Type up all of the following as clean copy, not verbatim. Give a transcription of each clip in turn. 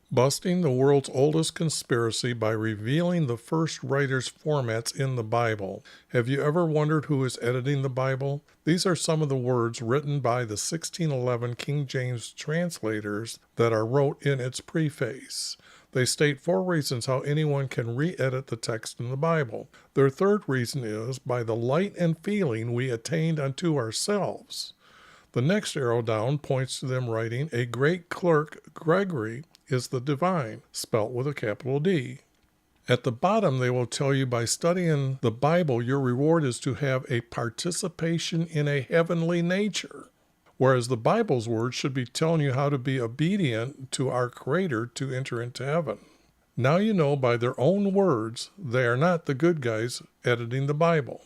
Busting the world's oldest conspiracy by revealing the first writer's formats in the Bible. Have you ever wondered who is editing the Bible? These are some of the words written by the 1611 King James translators that are wrote in its preface. They state 4 reasons how anyone can re-edit the text in the Bible. Their third reason is by the light and feeling we attained unto ourselves. The next arrow down points to them writing, a great clerk, Gregory, is the divine, spelt with a capital D. At the bottom, they will tell you by studying the Bible, your reward is to have a participation in a heavenly nature. Whereas the Bible's words should be telling you how to be obedient to our Creator to enter into heaven. Now you know by their own words, they are not the good guys editing the Bible.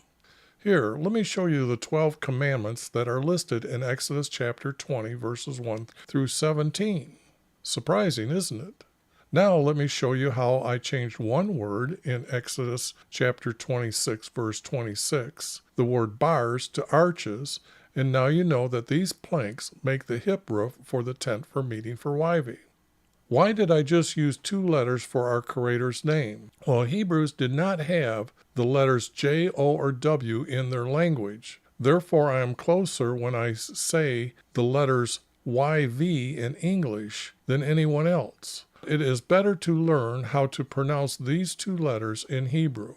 Here, let me show you the 12 commandments that are listed in Exodus chapter 20, verses 1 through 17. Surprising, isn't it? Now let me show you how I changed one word in Exodus chapter 26, verse 26, the word bars to arches, and now you know that these planks make the hip roof for the tent for meeting for Yv. Why did I just use 2 letters for our Creator's name? Well, Hebrews did not have the letters J, O, or W in their language. Therefore, I am closer when I say the letters YV in English than anyone else. It is better to learn how to pronounce these 2 letters in Hebrew.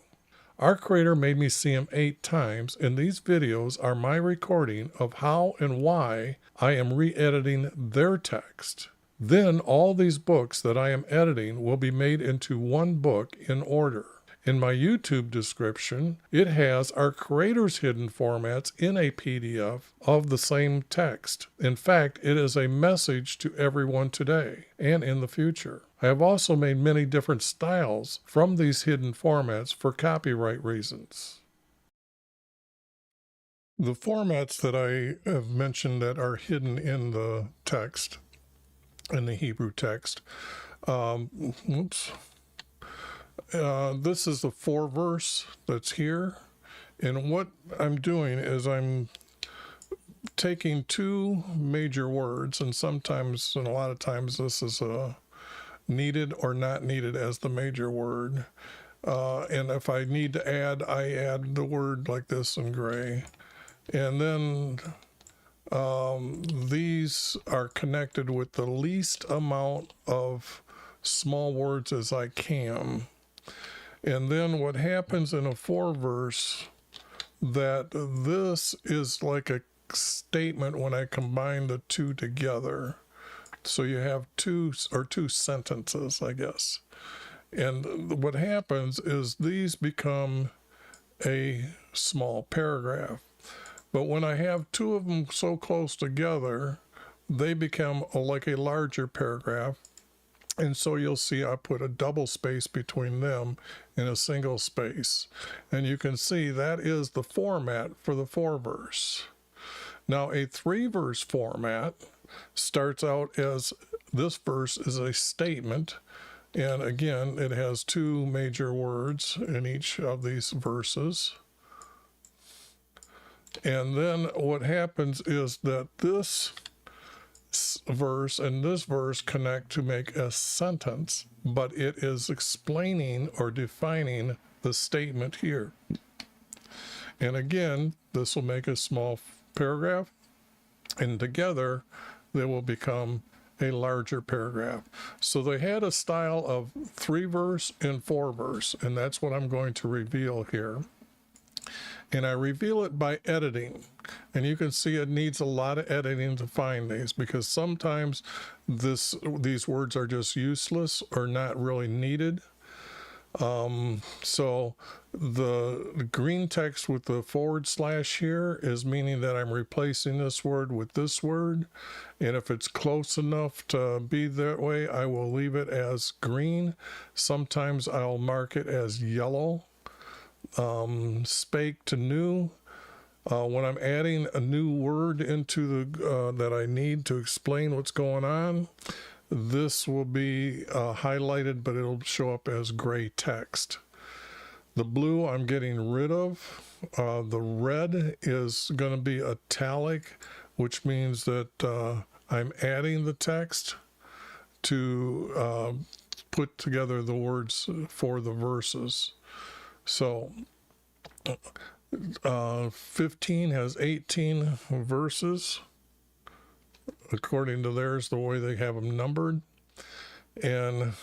Our Creator made me see Him 8 times, and these videos are my recording of how and why I am re-editing their text. Then all these books that I am editing will be made into one book in order. In my YouTube description, it has our Creator's hidden formats in a PDF of the same text. In fact, it is a message to everyone today and in the future. I have also made many different styles from these hidden formats for copyright reasons. The formats that I have mentioned that are hidden in the text, in the Hebrew text, this is the 4 verse that's here, and what I'm doing is I'm taking 2 major words, and sometimes and a lot of times this is needed or not needed as the major word, and if I need to add, I add the word like this in gray, and then these are connected with the least amount of small words as I can. And then what happens in a 4 verse, that this is like a statement when I combine the 2 together. So you have 2 sentences, I guess. And what happens is these become a small paragraph. But when I have 2 of them so close together, they become like a larger paragraph. And so you'll see I put a double space between them in a single space. And you can see that is the format for the 4 verse. Now a 3 verse format starts out as this verse is a statement. And again, it has 2 major words in each of these verses. And then what happens is that this verse and this verse connect to make a sentence, but it is explaining or defining the statement here. And again, this will make a small paragraph, and together they will become a larger paragraph. So they had a style of 3 verse and 4 verse, and that's what I'm going to reveal here. And I reveal it by editing. And you can see it needs a lot of editing to find these, because sometimes these words are just useless or not really needed. So the green text with the / here is meaning that I'm replacing this word with this word. And if it's close enough to be that way, I will leave it as green. Sometimes I'll mark it as yellow. Spake to new. When I'm adding a new word into the that I need to explain what's going on, this will be highlighted, but it'll show up as gray text. The blue I'm getting rid of. The red is going to be italic, which means that I'm adding the text to put together the words for the verses. So 15 has 18 verses, according to theirs, the way they have them numbered. And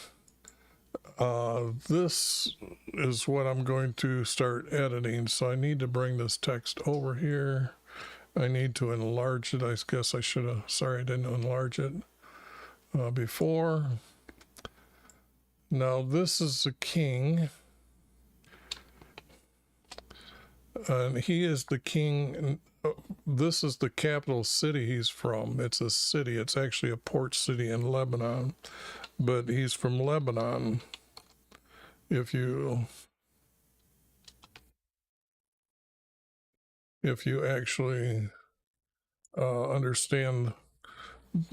this is what I'm going to start editing. So I need to bring this text over here. I need to enlarge it. I guess I should have, sorry, I didn't enlarge it before. Now this is the king. And he is the king. This is the capital city he's from. It's a city. It's actually a port city in Lebanon. But he's from Lebanon. If you actually understand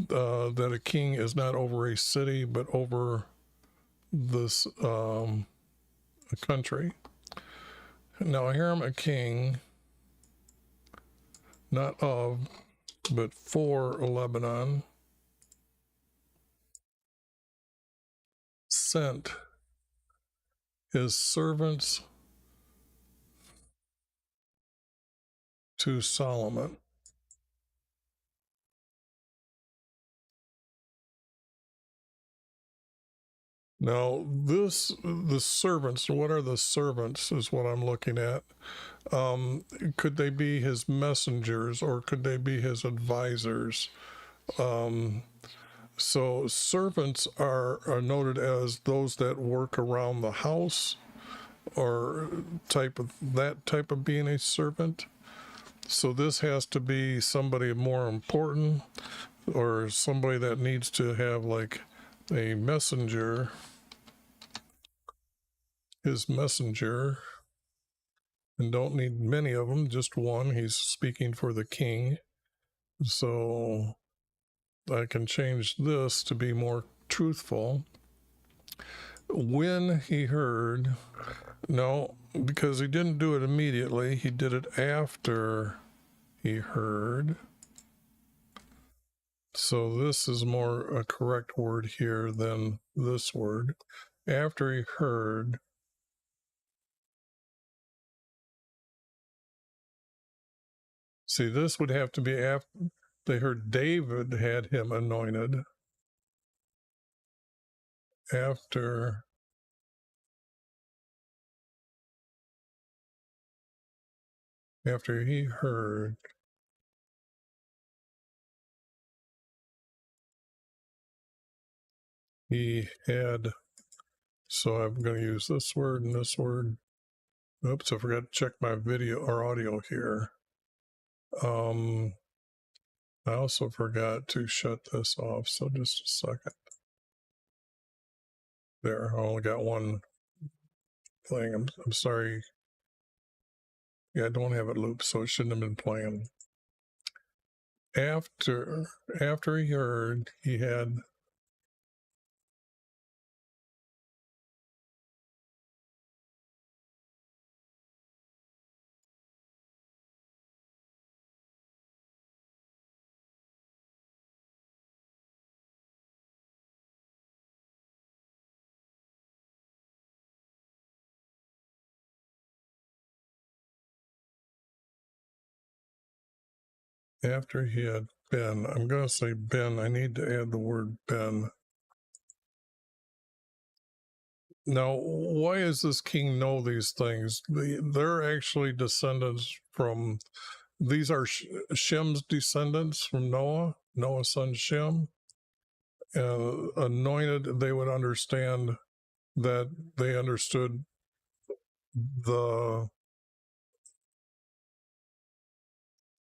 that a king is not over a city, but over this country. Now here I'm a king, not of, but for Lebanon, sent his servants to Solomon. Now the servants, what are the servants is what I'm looking at. Could they be his messengers or could they be his advisors? So servants are noted as those that work around the house, or that type of being a servant. So this has to be somebody more important, or somebody that needs to have like a messenger, his messenger, and don't need many of them, just one. He's speaking for the king. So I can change this to be more truthful. When he heard, no, because he didn't do it immediately, he did it after he heard. So this is more a correct word here than this word. After he heard, see, this would have to be after they heard David had him anointed. After he heard, he had, so I'm going to use this word and this word. Oops, I forgot to check my video or audio here. I also forgot to shut this off, so just a second. There, I only got one playing. I'm sorry. Yeah, I don't have it looped, so it shouldn't have been playing. After he heard, he had been, I'm going to say been, I need to add the word been. Now, why does this king know these things? They're actually descendants from, these are Shem's descendants from Noah's son Shem. Anointed, they would understand that they understood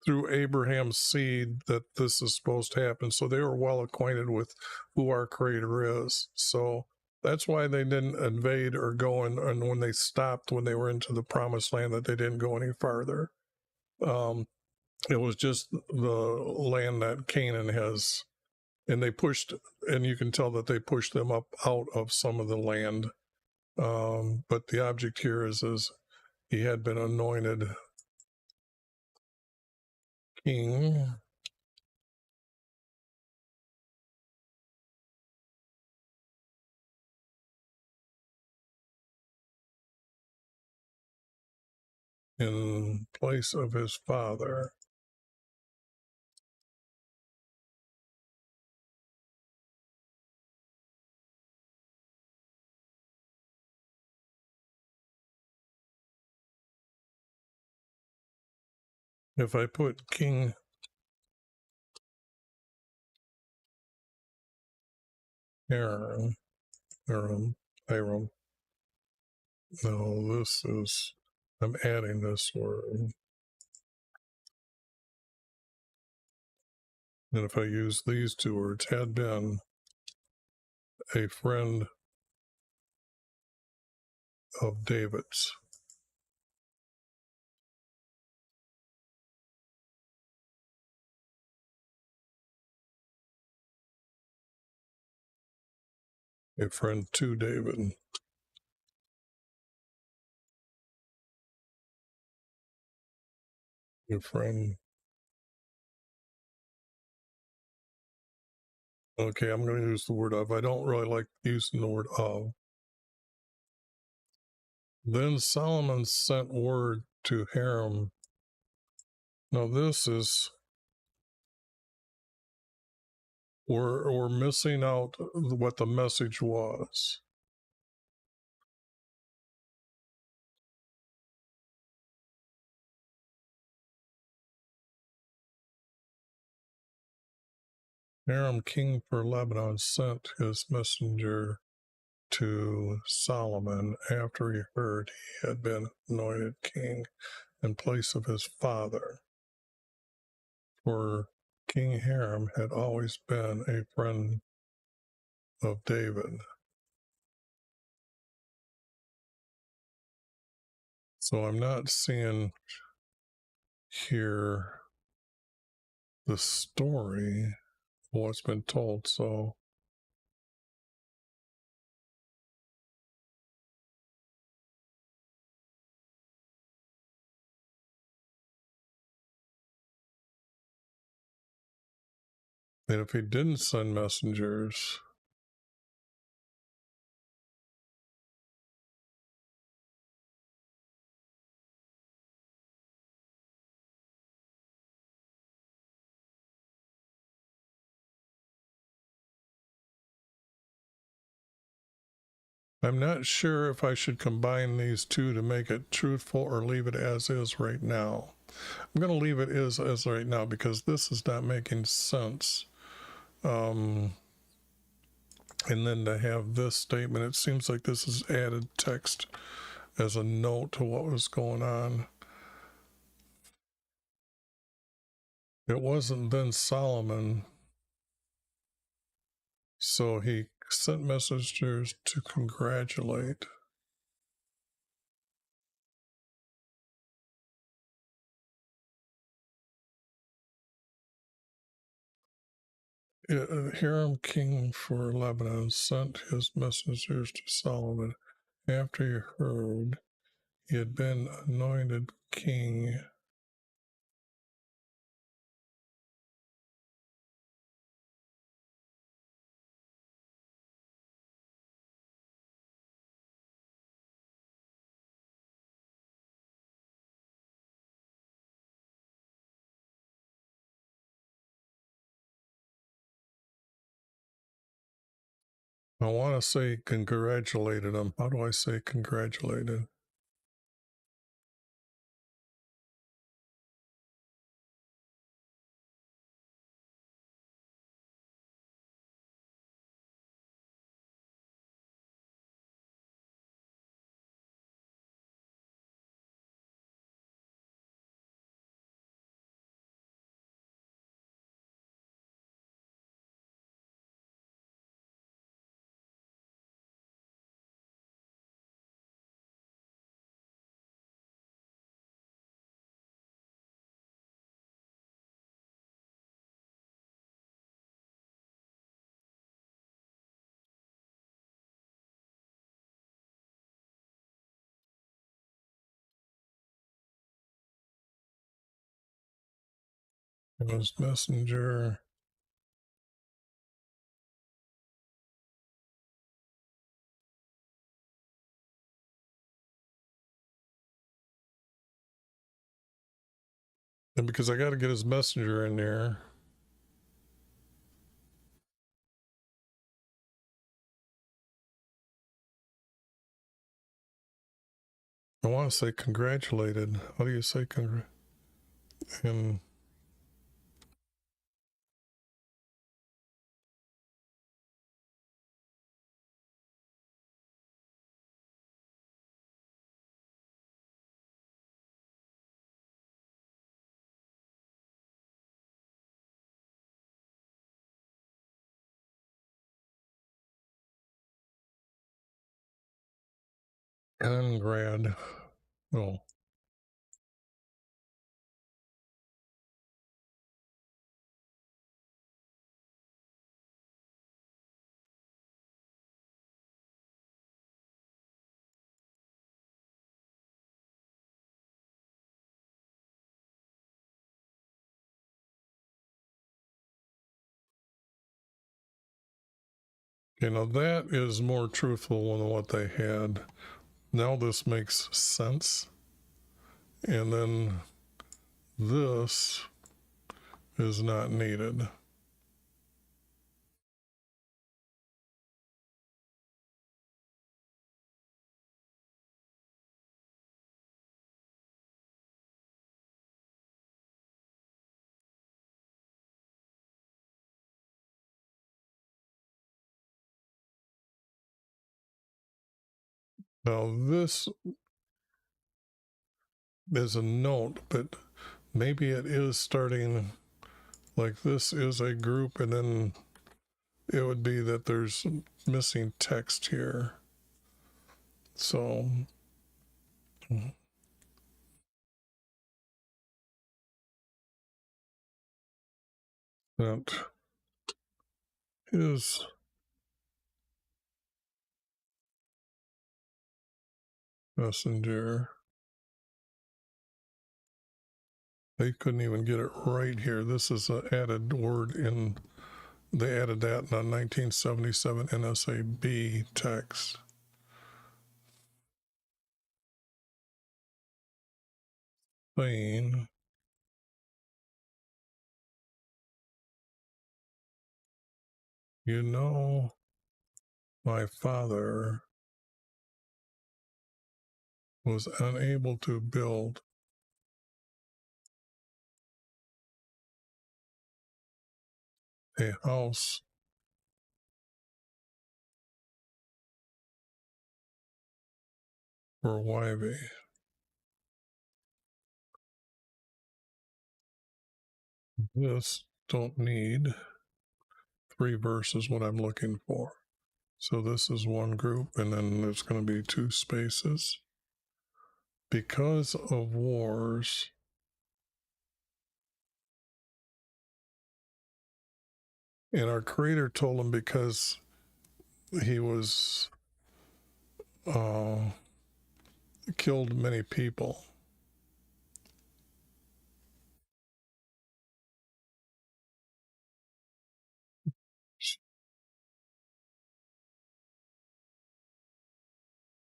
through Abraham's seed that this is supposed to happen. So they were well acquainted with who our Creator is. So that's why they didn't invade or go in, and when they stopped, when they were into the promised land, that they didn't go any farther. It was just the land that Canaan has, and they pushed, and you can tell that they pushed them up out of some of the land. But the object here is he had been anointed king. in place of his father. If I put King Hiram, no, this is, I'm adding this word. And if I use these two words, had been a friend of David's. A friend to David. A friend. Okay, I'm going to use the word of. I don't really like using the word of. Then Solomon sent word to Hiram. Now this is, we're missing out what the message was. Hiram, king for Lebanon, sent his messenger to Solomon after he heard he had been anointed king in place of his father. For King Hiram had always been a friend of David. So I'm not seeing here the story of what's been told. So and if he didn't send messengers, I'm not sure if I should combine these two to make it truthful or leave it as is right now. I'm going to leave it as right now because this is not making sense. And then to have this statement, it seems like this is added text as a note to what was going on. It wasn't then Solomon, so he sent messengers to congratulate. Hiram, king for Lebanon, sent his messengers to Solomon after he heard he had been anointed king. I want to say congratulated him. How do I say congratulated? It was messenger. And because I got to get his messenger in there. I want to say congratulated. How do you say and congrad. Oh, that is more truthful than what they had. Now this makes sense. And then this is not needed. Now this is a note, but maybe it is starting like this is a group, and then it would be that there's missing text here. So that is messenger. They couldn't even get it right here. This is an added word in, they added that in a 1977 NSAB text. Saying, you know, my father was unable to build a house for YV. This don't need 3 verses what I'm looking for. So this is one group, and then there's going to be 2 spaces. Because of wars, and our creator told him because he was killed many people.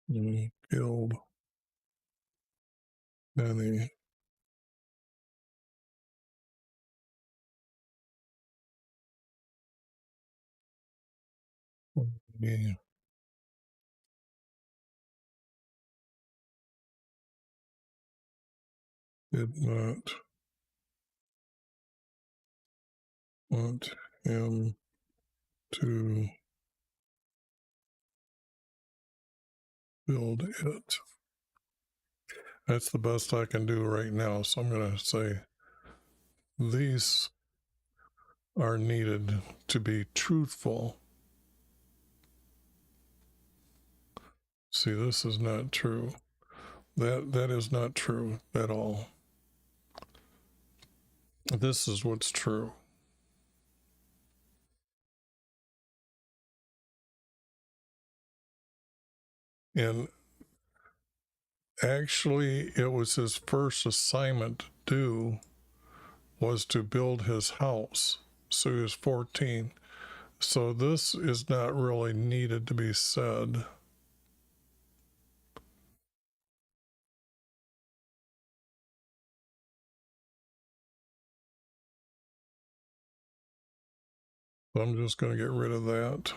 He killed many. He did not want him to build it. That's the best I can do right now. So I'm going to say these are needed to be truthful. See, this is not true. That is not true at all. This is what's true. And actually, it was his first assignment to do was to build his house. So he was 14. So this is not really needed to be said. So I'm just going to get rid of that.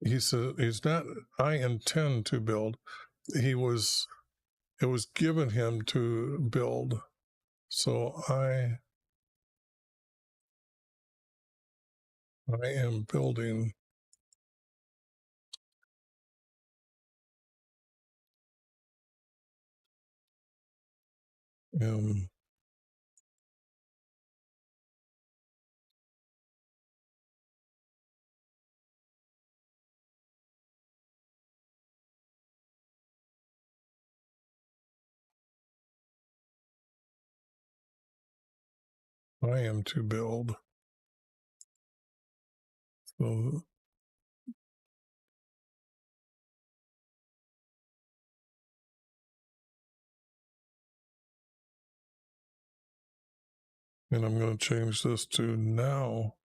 He said he's not, I intend to build. It was given him to build. So I am building him. I am to build. So, and I'm going to change this to now.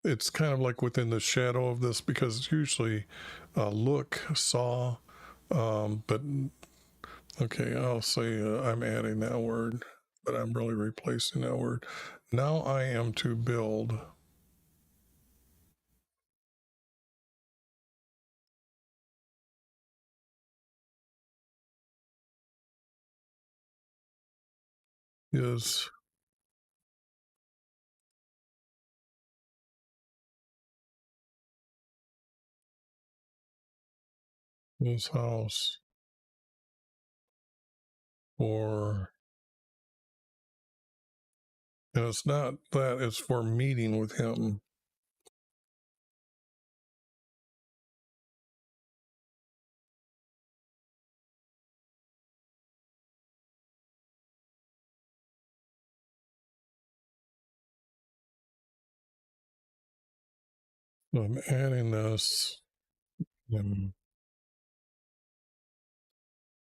It's kind of like within the shadow of this, because it's usually look, saw, but okay, I'll say I'm adding that word, but I'm really replacing that word. Now I am to build. His house, or, and it's not that, it's for meeting with him. So I'm adding this, and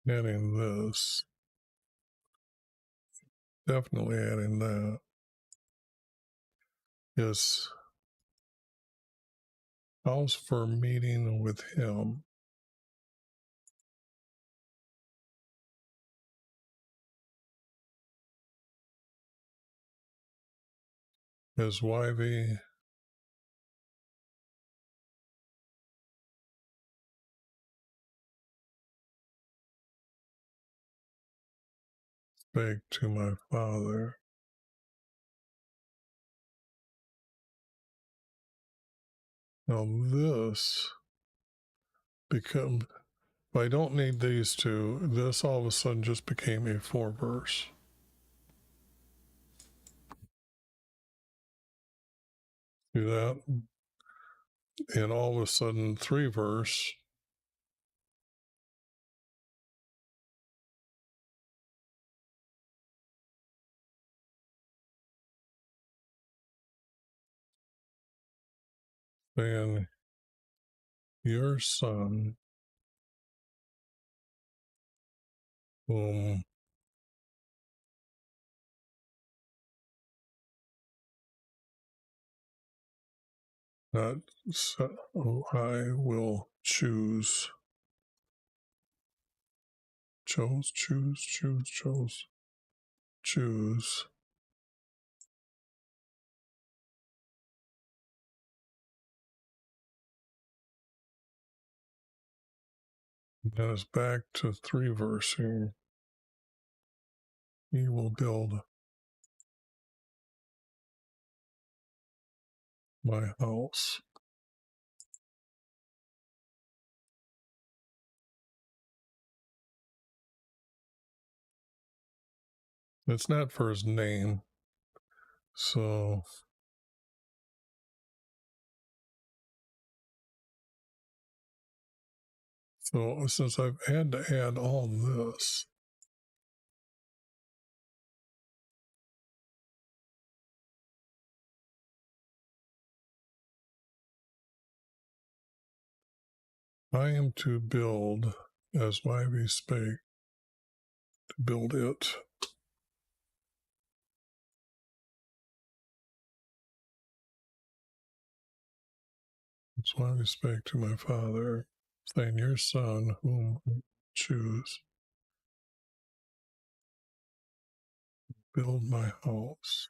adding this, definitely adding that. His house for meeting with him. His YV spake to my father. Now this becomes, if I don't need these two, this all of a sudden just became a 4 verse. Do that, and all of a sudden 3 verse. Then your son, whom not so I will choose. Choose. That is back to 3 verse here. He will build my house. It's not for his name. So since I've had to add all this, I am to build as YV spake, to build it. That's why we spake to my father, saying, your son, whom I choose, build my house.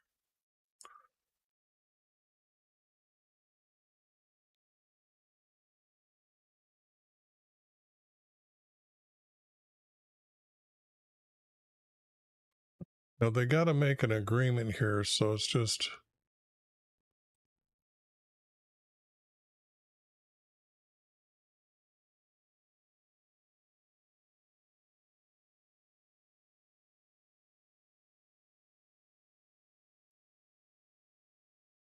Now they got to make an agreement here, so it's just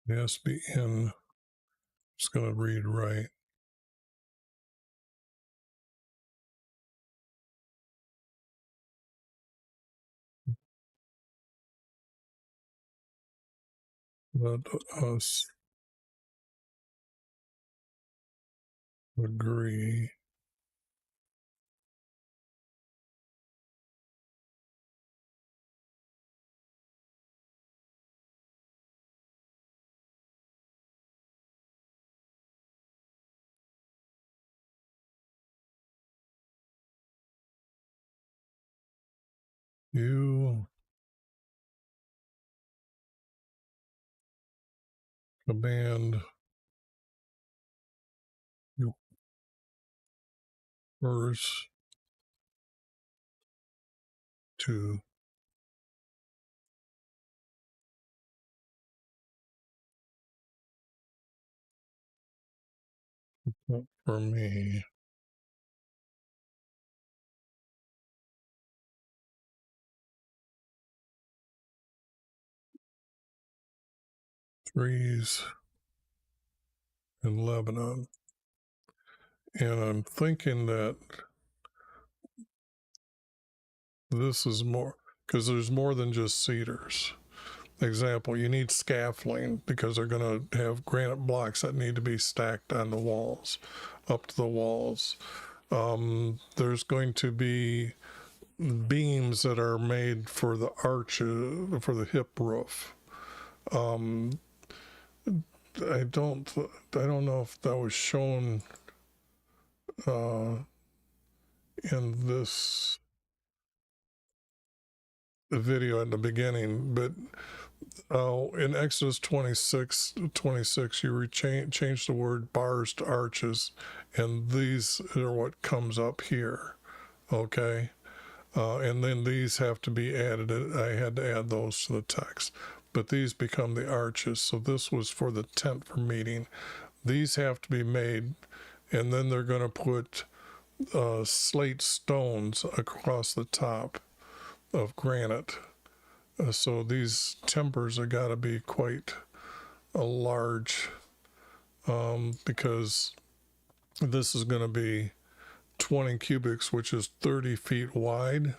it has to be in. It's going to read right. Let us agree. You command yours to for me. Trees in Lebanon. And I'm thinking that this is more, because there's more than just cedars. Example, you need scaffolding because they're going to have granite blocks that need to be stacked on the walls, up to the walls. There's going to be beams that are made for the arches, for the hip roof. I don't know if that was shown in this video at the beginning, but in Exodus 26, you change the word bars to arches, and these are what comes up here, okay? And then these have to be added. I had to add those to the text, but these become the arches. So this was for the tent for meeting. These have to be made, and then they're going to put slate stones across the top of granite. So these timbers have got to be quite a large, because this is going to be 20 cubics, which is 30 feet wide,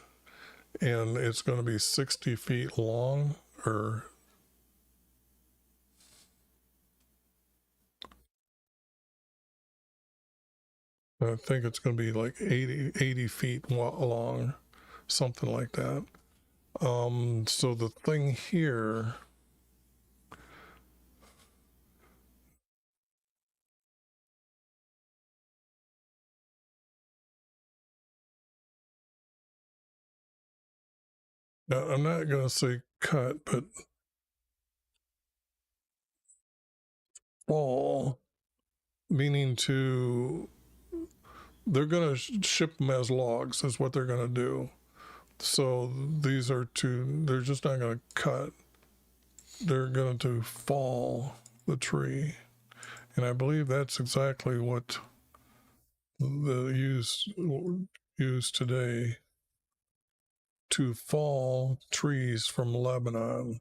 and it's going to be 60 feet long, or I think it's going to be like 80 feet long, something like that. So the thing here, I'm not going to say cut, but fall, meaning they're going to ship them as logs, is what they're going to do. So they're just not going to cut. They're going to fall the tree. And I believe that's exactly what the use today, to fall trees from Lebanon.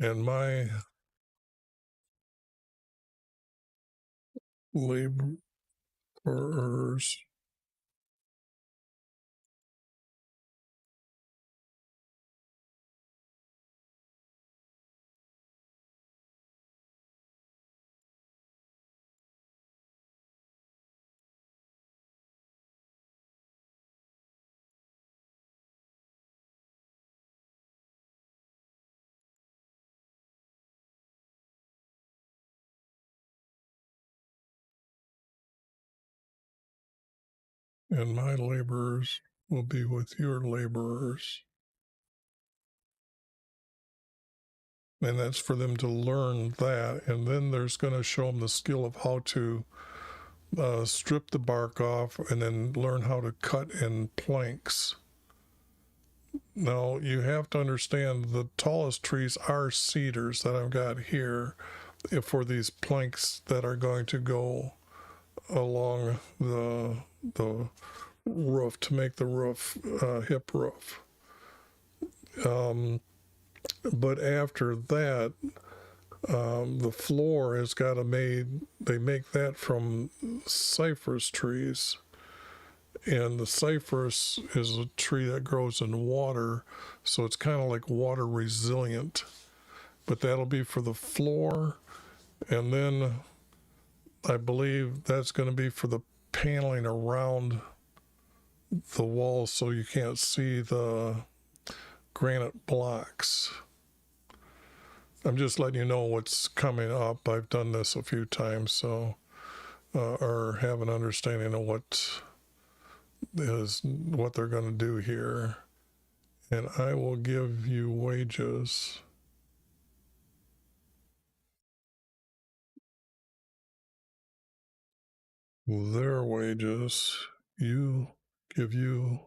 And my laborers and my laborers will be with your laborers. And that's for them to learn that. And then there's going to show them the skill of how to strip the bark off and then learn how to cut in planks. Now, you have to understand the tallest trees are cedars that I've got here for these planks that are going to go along the roof to make the roof hip roof. But after that, the floor has got to they make that from cypress trees. And the cypress is a tree that grows in water, so it's kind of like water resilient. But that'll be for the floor. And then I believe that's going to be for the paneling around the walls so you can't see the granite blocks. I'm just letting you know what's coming up. I've done this a few times, so or have an understanding of what they're going to do here. And I will give you wages. Their wages, you give you,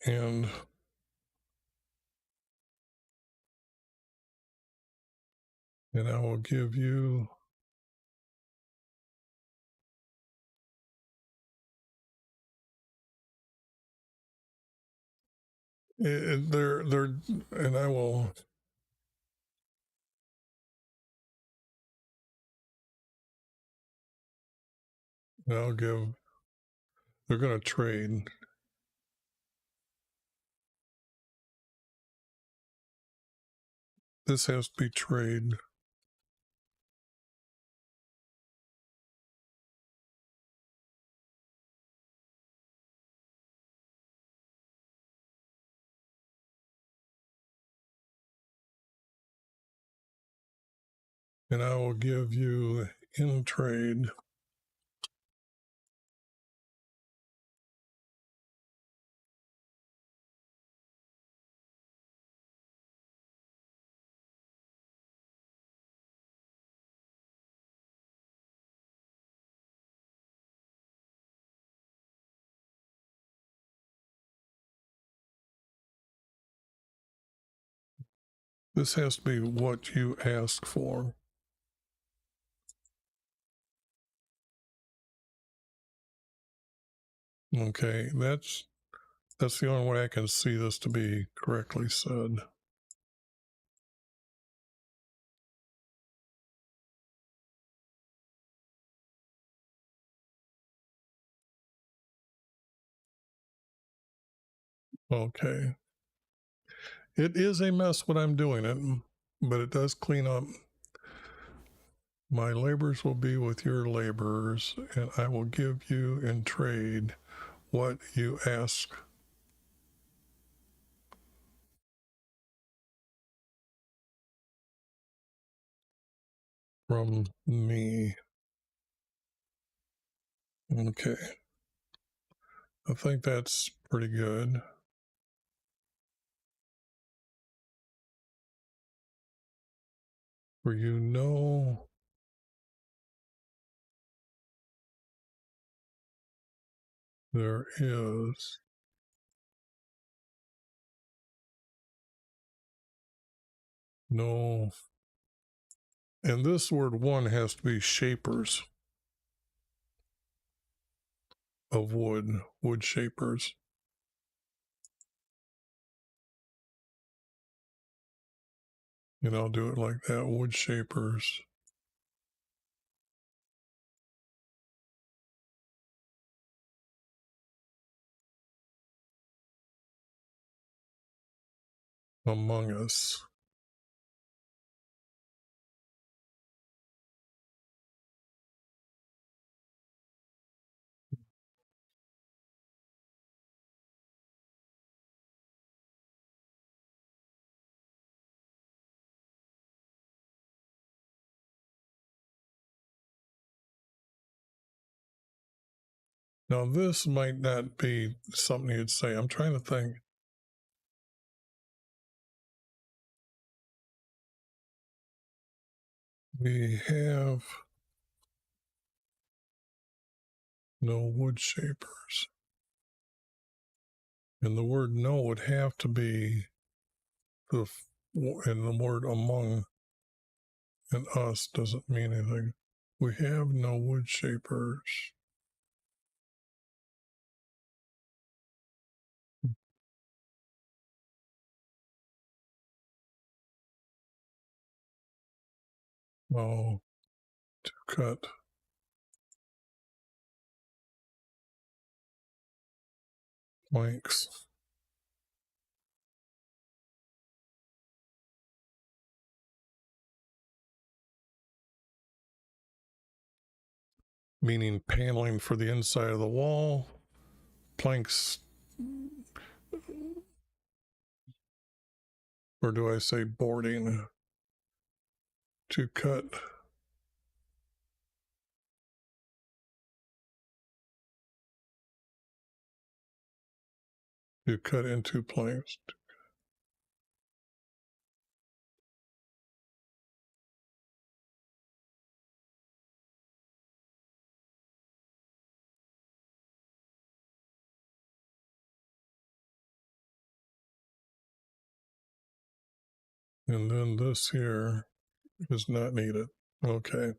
and I will give you they're and I will I'll give they're going to trade. This has to be trade. And I will give you in trade this has to be what you ask for. Okay, that's the only way I can see this to be correctly said. Okay. It is a mess what I'm doing it, but it does clean up. My labors will be with your laborers, and I will give you in trade what you ask. From me. Okay. I think that's pretty good. For you know there is no, and this word one has to be shapers of wood shapers. And I'll do it like that, wood shapers. Among us. Now, this might not be something you'd say. I'm trying to think. We have no wood shapers. And the word no would have to be and the word among and us doesn't mean anything. We have no wood shapers. Oh, to cut planks. Meaning paneling for the inside of the wall. Planks, or do I say boarding? To cut. To cut into planks. And then this here is not needed. Okay.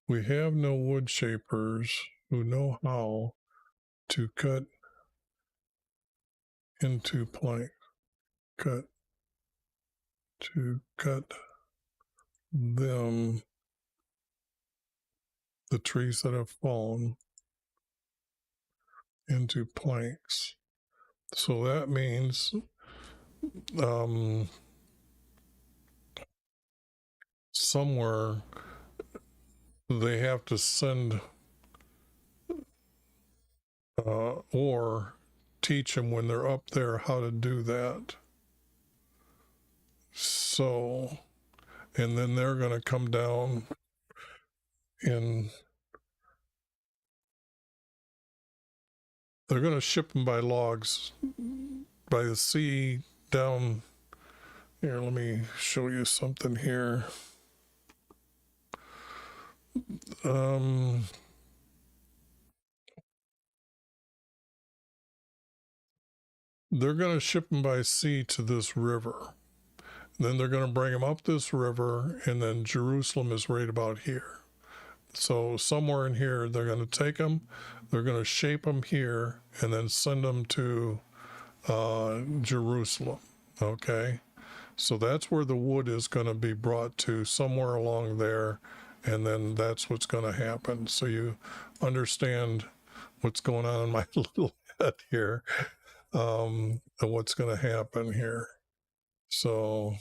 We have no wood shapers who know how to cut into plank. Cut to cut them, the trees that have fallen, into planks. So that means somewhere they have to send or teach them when they're up there how to do that. So, and then they're going to come down and they're going to ship them by logs by the sea down here. Let me show you something here. They're going to ship them by sea to this river. Then they're going to bring them up this river, and then Jerusalem is right about here. So somewhere in here, they're going to take them, they're going to shape them here, and then send them to Jerusalem. Okay, so that's where the wood is going to be brought to, somewhere along there, and then that's what's going to happen. So you understand what's going on in my little head here, and what's going to happen here. So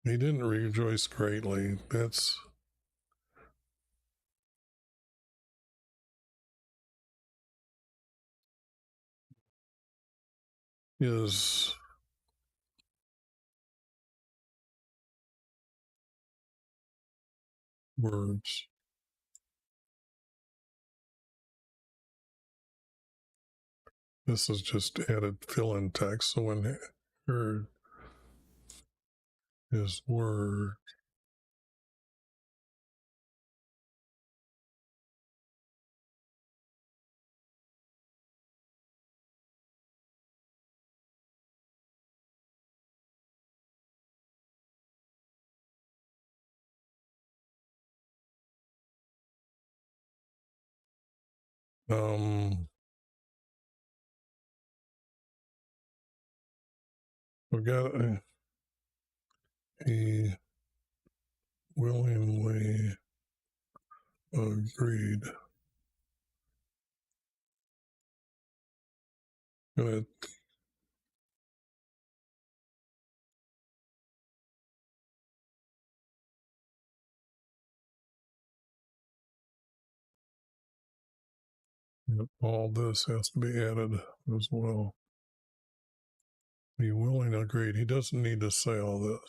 he didn't rejoice greatly. That's his words. This is just added fill-in text. So when he heard his word, we got he willingly agreed. Gonna And all this has to be added as well. Be willing and agreed. He doesn't need to say all this.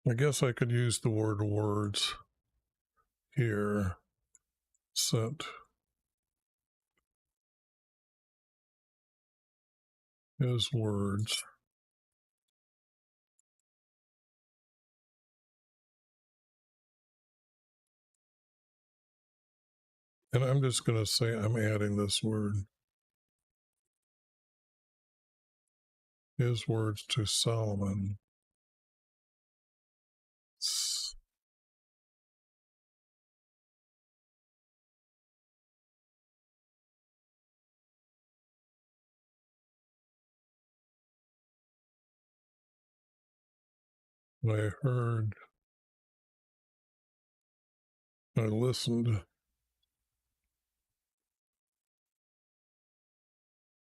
I guess I could use the word words here. Set his words. And I'm just going to say I'm adding this word. His words to Solomon. I heard, I listened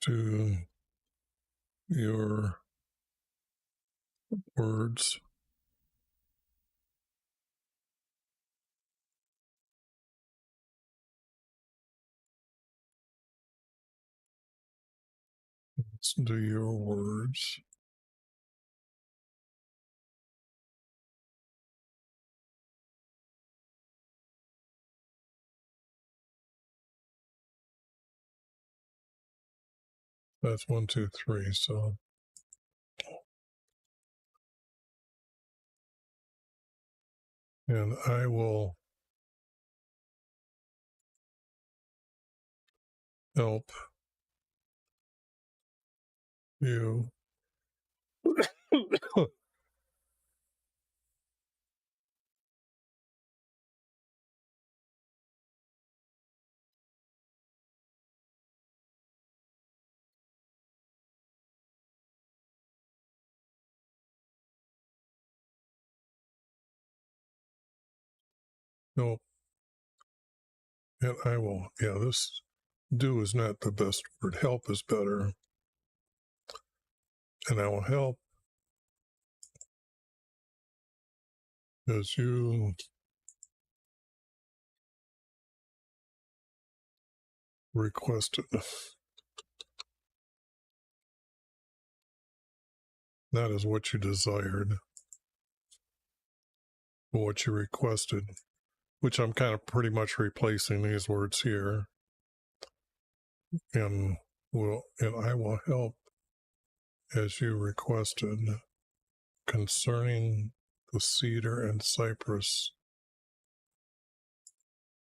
to your words. Listen to your words. That's 1, 2, 3. So, and I will help you help, and I will. Yeah, this do is not the best word. Help is better. And I will help as you requested. That is what you desired, or what you requested, which I'm kind of pretty much replacing these words here. And I will help as you requested concerning the cedar and cypress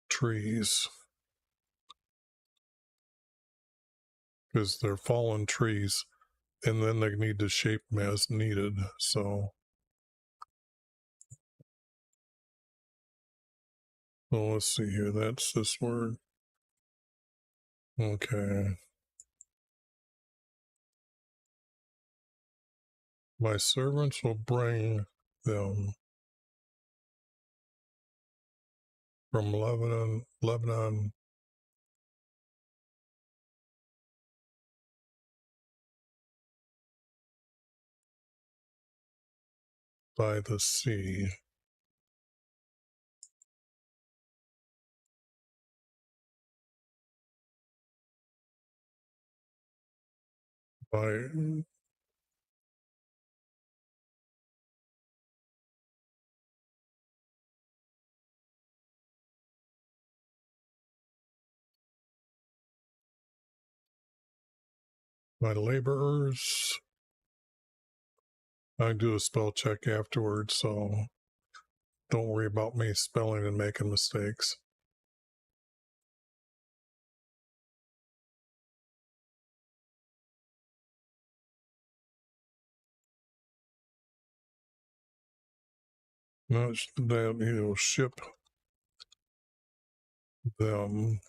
trees, because they're fallen trees and then they need to shape them as needed. So, well, let's see here. That's this word. Okay. My servants will bring them from Lebanon by the sea. By my laborers. I do a spell check afterwards, so don't worry about me spelling and making mistakes. not that he'll ship them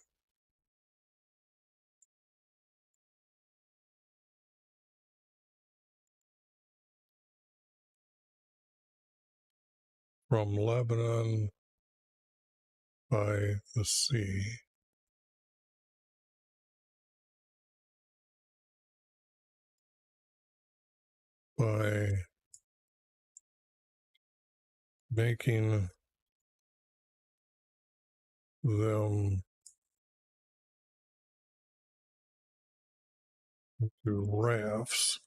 from Lebanon by the sea. By making them into rafts.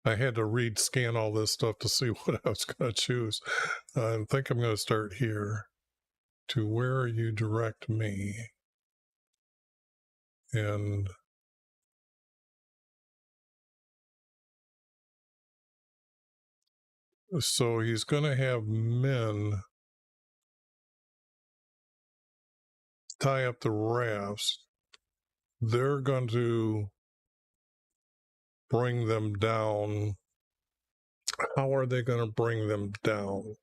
I had to scan all this stuff to see what I was going to choose. I think I'm going to start here. To where you direct me. And so he's going to have men tie up the rafts. They're going to bring them down. How are they going to bring them down?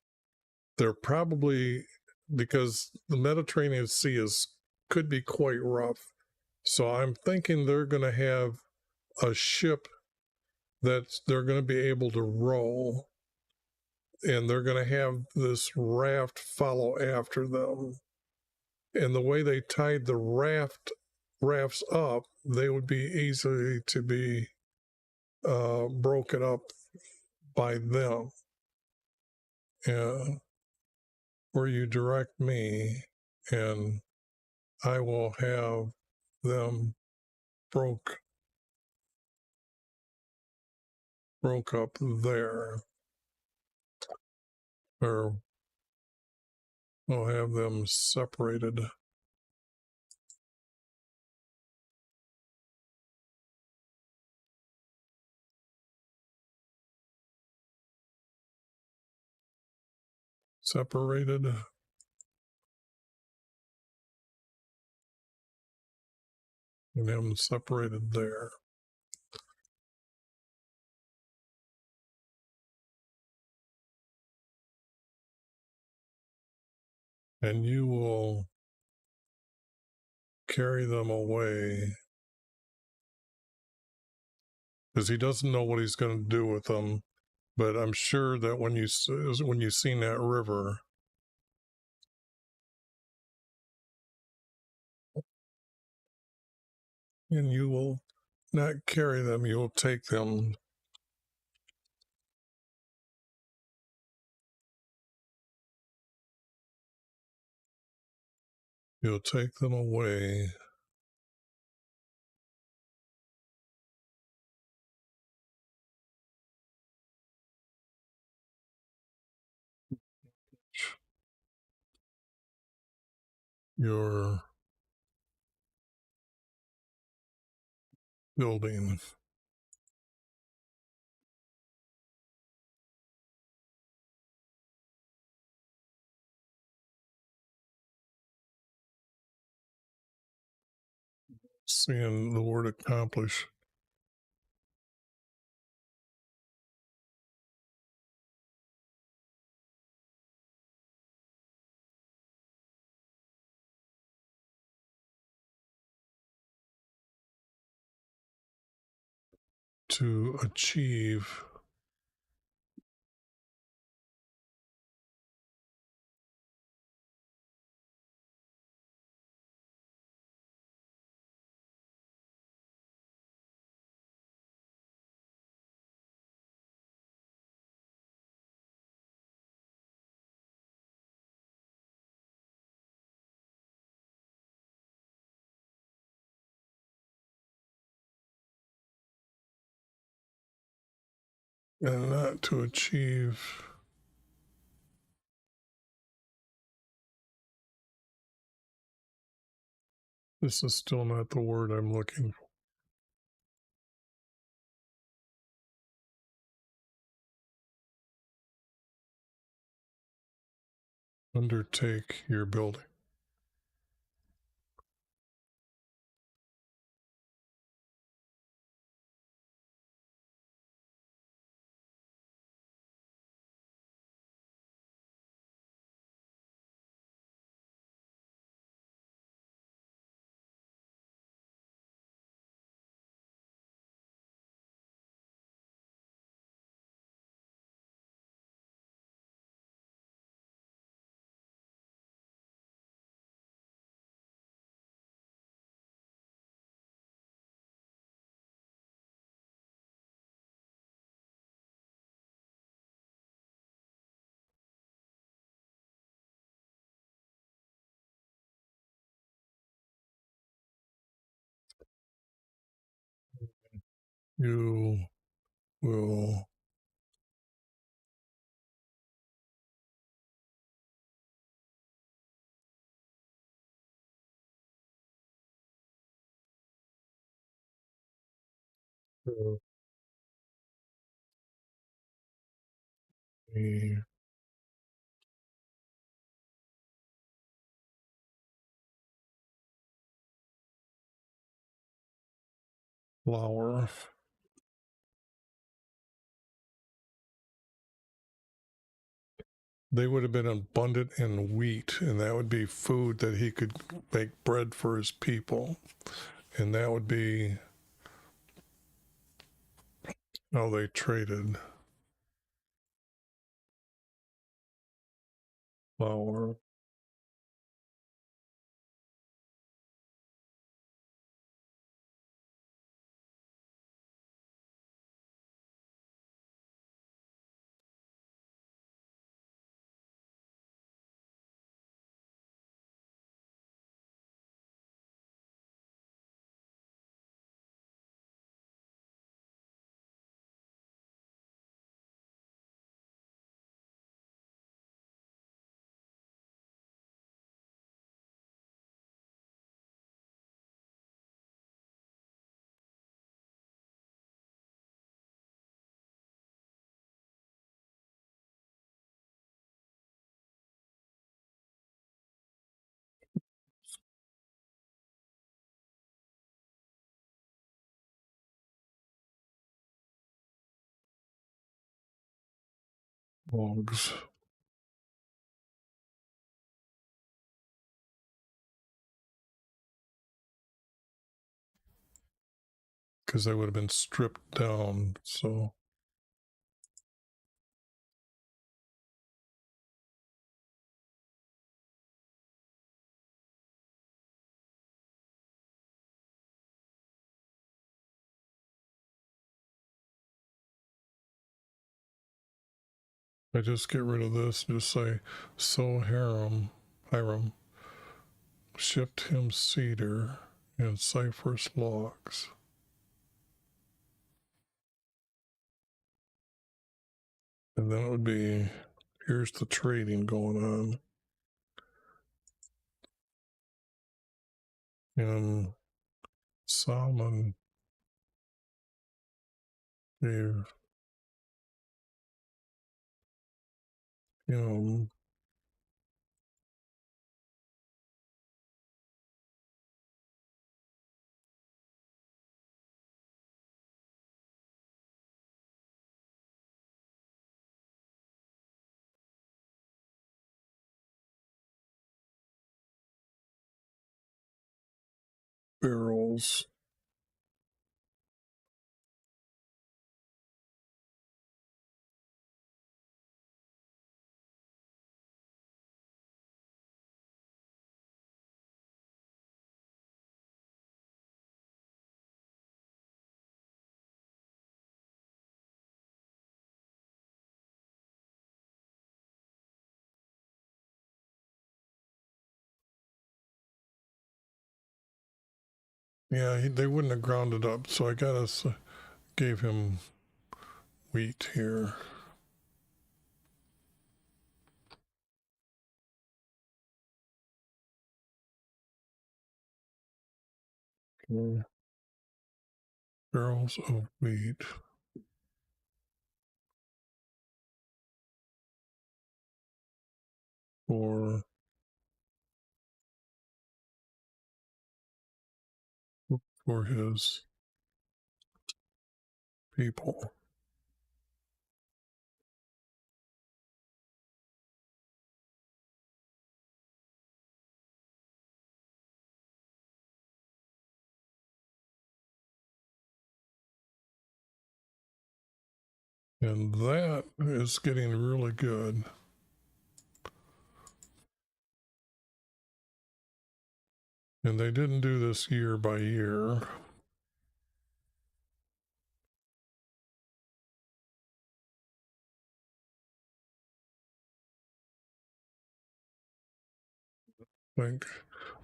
They're probably, because the Mediterranean Sea could be quite rough. So I'm thinking they're going to have a ship that they're going to be able to row, and they're going to have this raft follow after them. And the way they tied the rafts up, they would be easily to be broken up by them. And where you direct me, and I will have them broke up there, or I'll have them separated. Separated. And have them separated there. And you will carry them away, because he doesn't know what he's going to do with them. But I'm sure that when you've seen that river, and you will not carry them, you'll take them. You'll take them away. Your building. Seeing the word accomplish. To achieve. And not to achieve. This is still not the word I'm looking for. undertake your building. You will be flour. They would have been abundant in wheat, and that would be food that he could make bread for his people. And that would be how they traded flour. Logs. Because they would have been stripped down. So I just get rid of this, just say, so Hiram shipped him cedar and cypress logs. And then it would be, here's the trading going on. And Solomon gave him barrels. Yeah, they wouldn't have ground it up, so I gave him wheat here. Okay. Barrels of wheat for for his people. And that is getting really good. And they didn't do this year by year. I think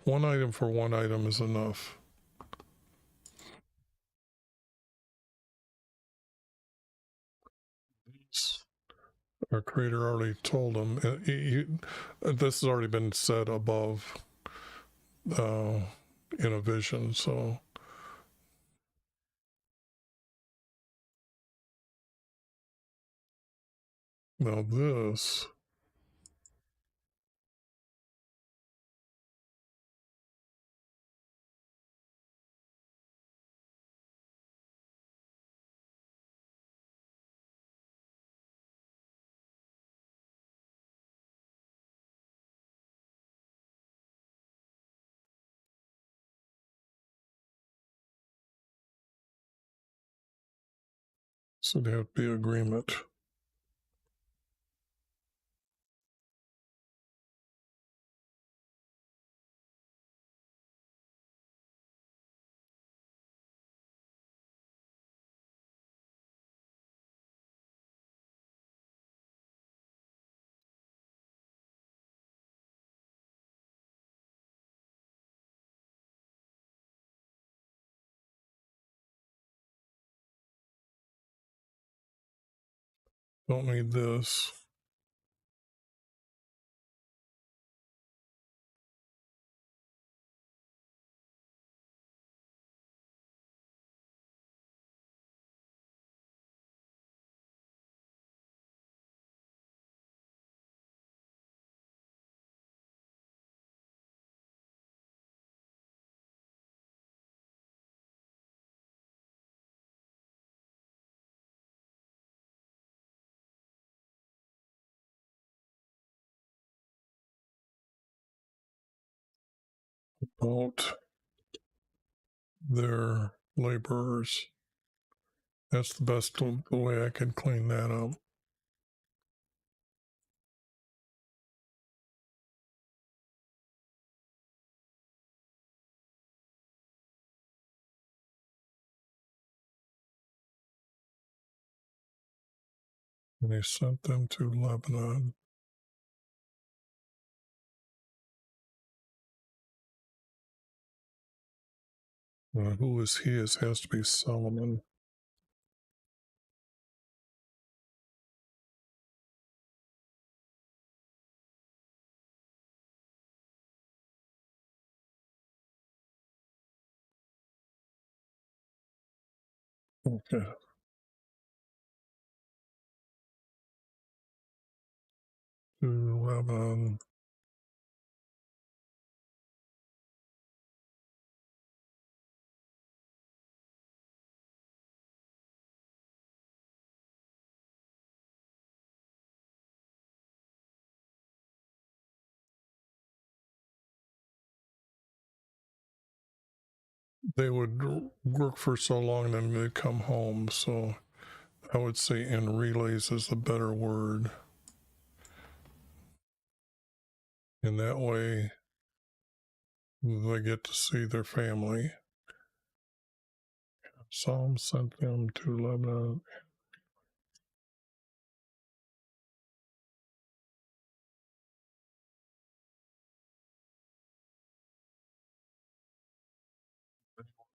one item for one item is enough. Our creator already told them. This has already been said above in a vision. So now this. So there have to be agreement. Don't need this. About their laborers. That's the best way I can clean that up. And they sent them to Lebanon. Who is he? It has to be Solomon. Okay. To Lebanon. They would work for so long and then they'd come home. So I would say in relays is a better word. In that way, they get to see their family. Psalm sent them to Lebanon.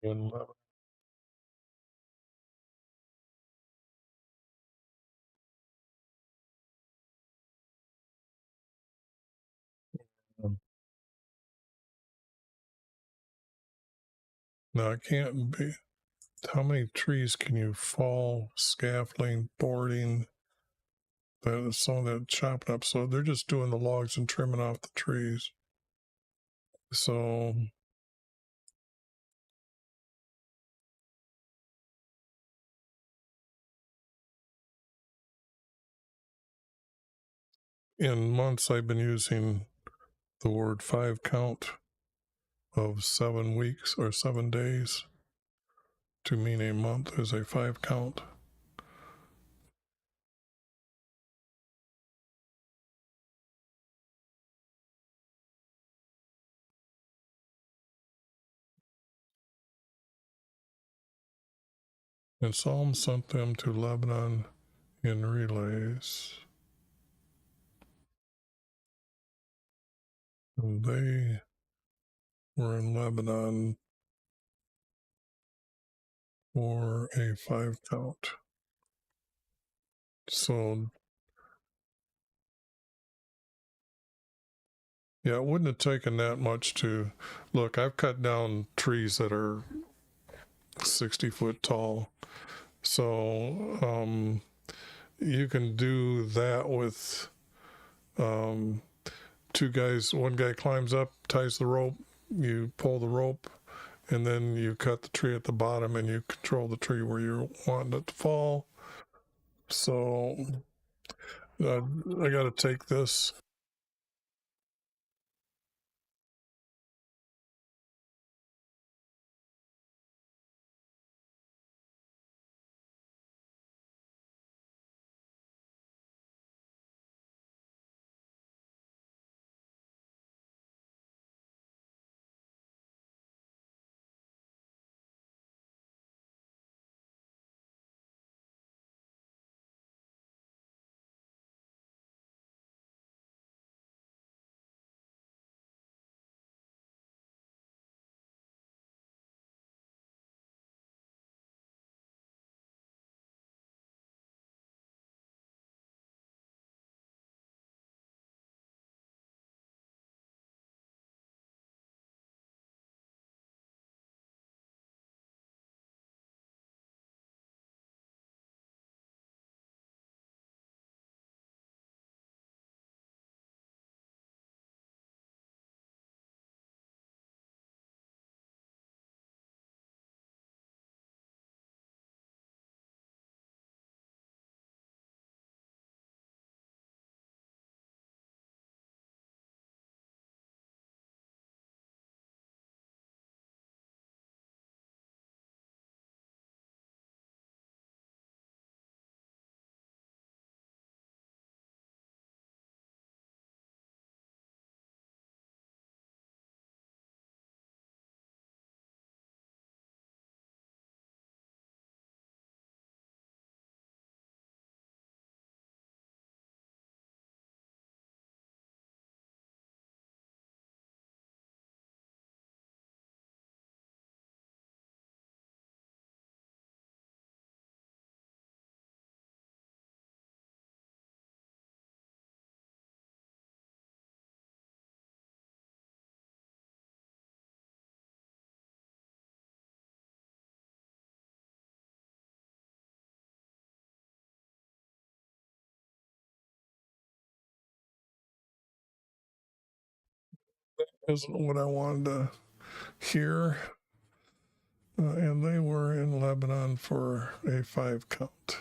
In Lebanon. Now, it can't be. How many trees can you fall, scaffolding, boarding? Some of that chopping up. So they're just doing the logs and trimming off the trees. So in months, I've been using the word 5 count of 7 weeks or 7 days to mean a month is a 5 count. And Psalm sent them to Lebanon in relays. And they were in Lebanon for a 5 count. So, yeah, it wouldn't have taken that much to look. I've cut down trees that are 60 foot tall. So, you can do that with 2 guys. One guy climbs up, ties the rope, you pull the rope, and then you cut the tree at the bottom and you control the tree where you want it to fall. So I got to take this. Isn't what I wanted to hear. And they were in Lebanon for a 5 count.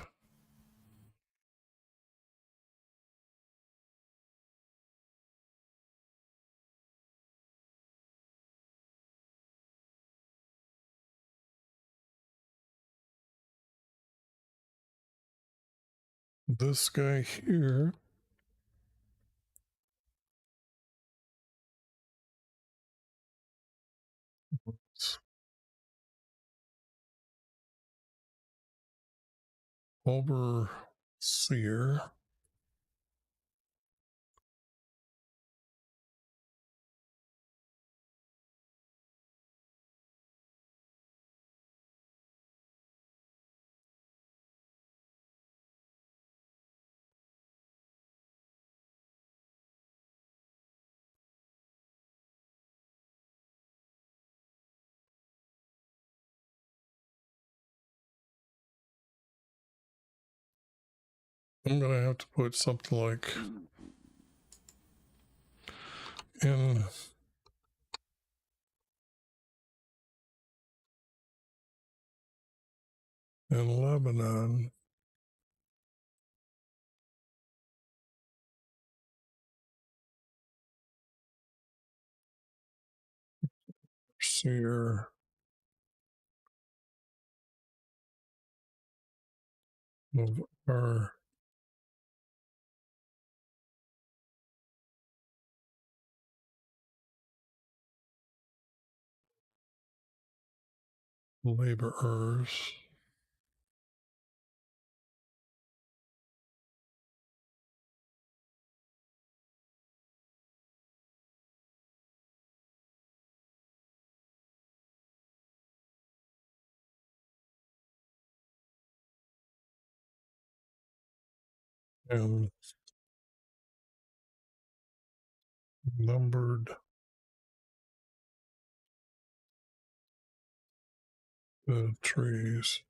This guy here is overseer. I'm going to have to put something like in Lebanon Seer, of our laborers. And numbered the trees.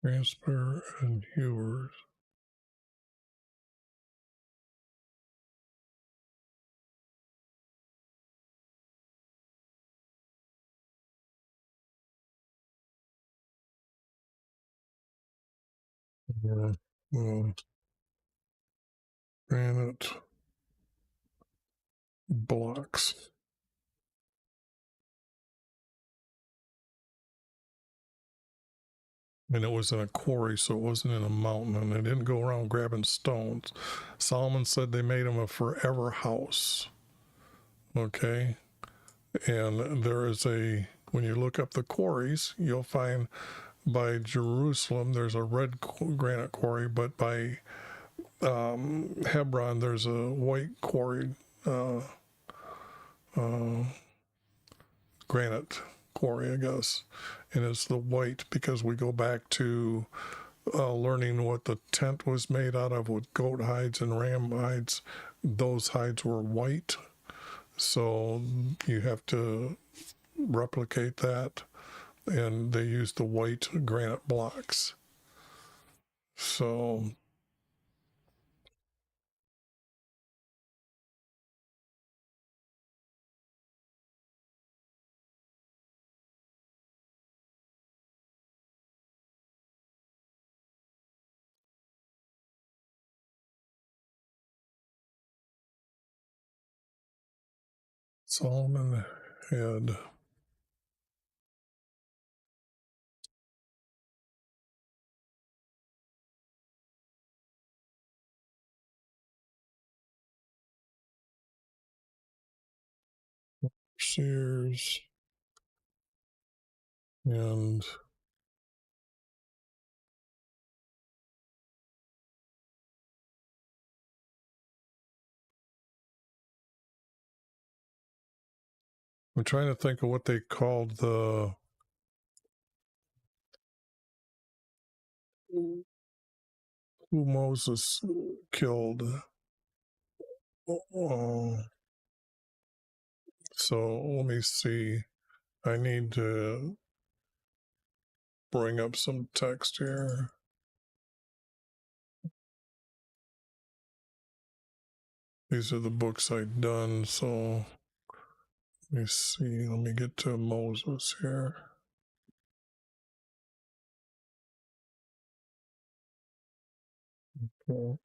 Transfer and hewers. Uh, granite blocks. And it was in a quarry, so it wasn't in a mountain, and they didn't go around grabbing stones. Solomon said they made him a forever house. Okay. And there is when you look up the quarries, you'll find by Jerusalem there's a red granite quarry, but by Hebron there's a white quarry, granite quarry, I guess. And it's the white because we go back to learning what the tent was made out of with goat hides and ram hides. Those hides were white. So you have to replicate that. And they used the white granite blocks. So Solomon had seers, and I'm trying to think of what they called who Moses killed. So let me see. I need to bring up some text here. These are the books I've done, so let me see. Let me get to Moses here. Okay.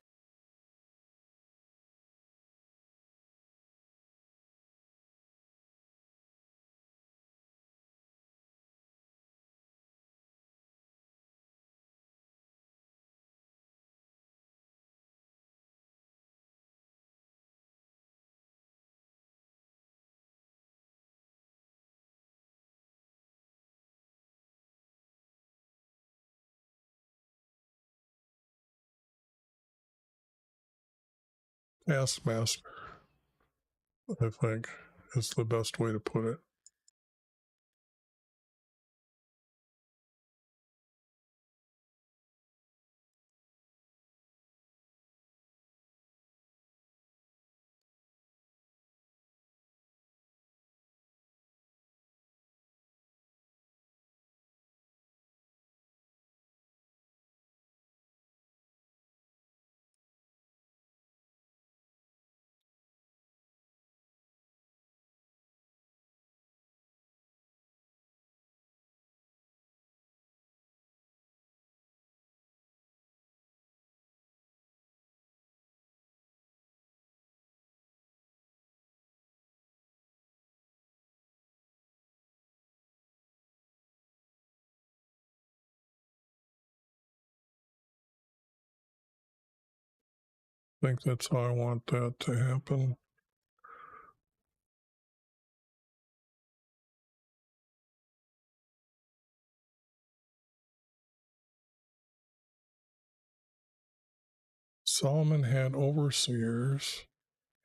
Taskmaster, I think, is the best way to put it. I think that's how I want that to happen. Solomon had overseers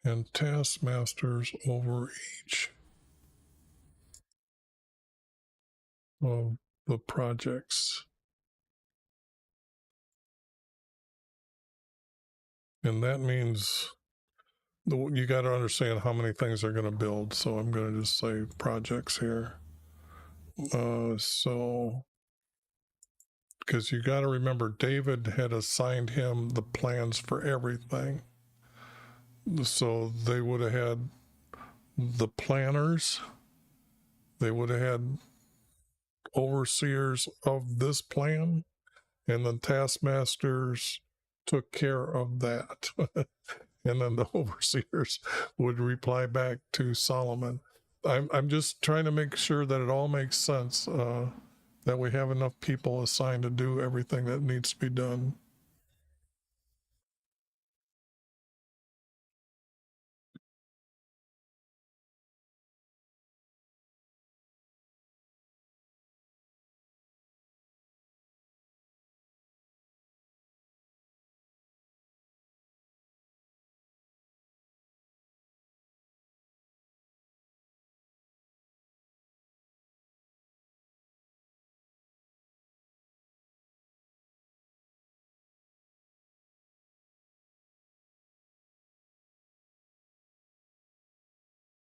and taskmasters over each of the projects. And that means you got to understand how many things they're going to build. So I'm going to just say projects here. So, because you got to remember, David had assigned him the plans for everything. So they would have had the planners, they would have had overseers of this plan, and the taskmasters took care of that. And then the overseers would reply back to Solomon. I'm just trying to make sure that it all makes sense, that we have enough people assigned to do everything that needs to be done.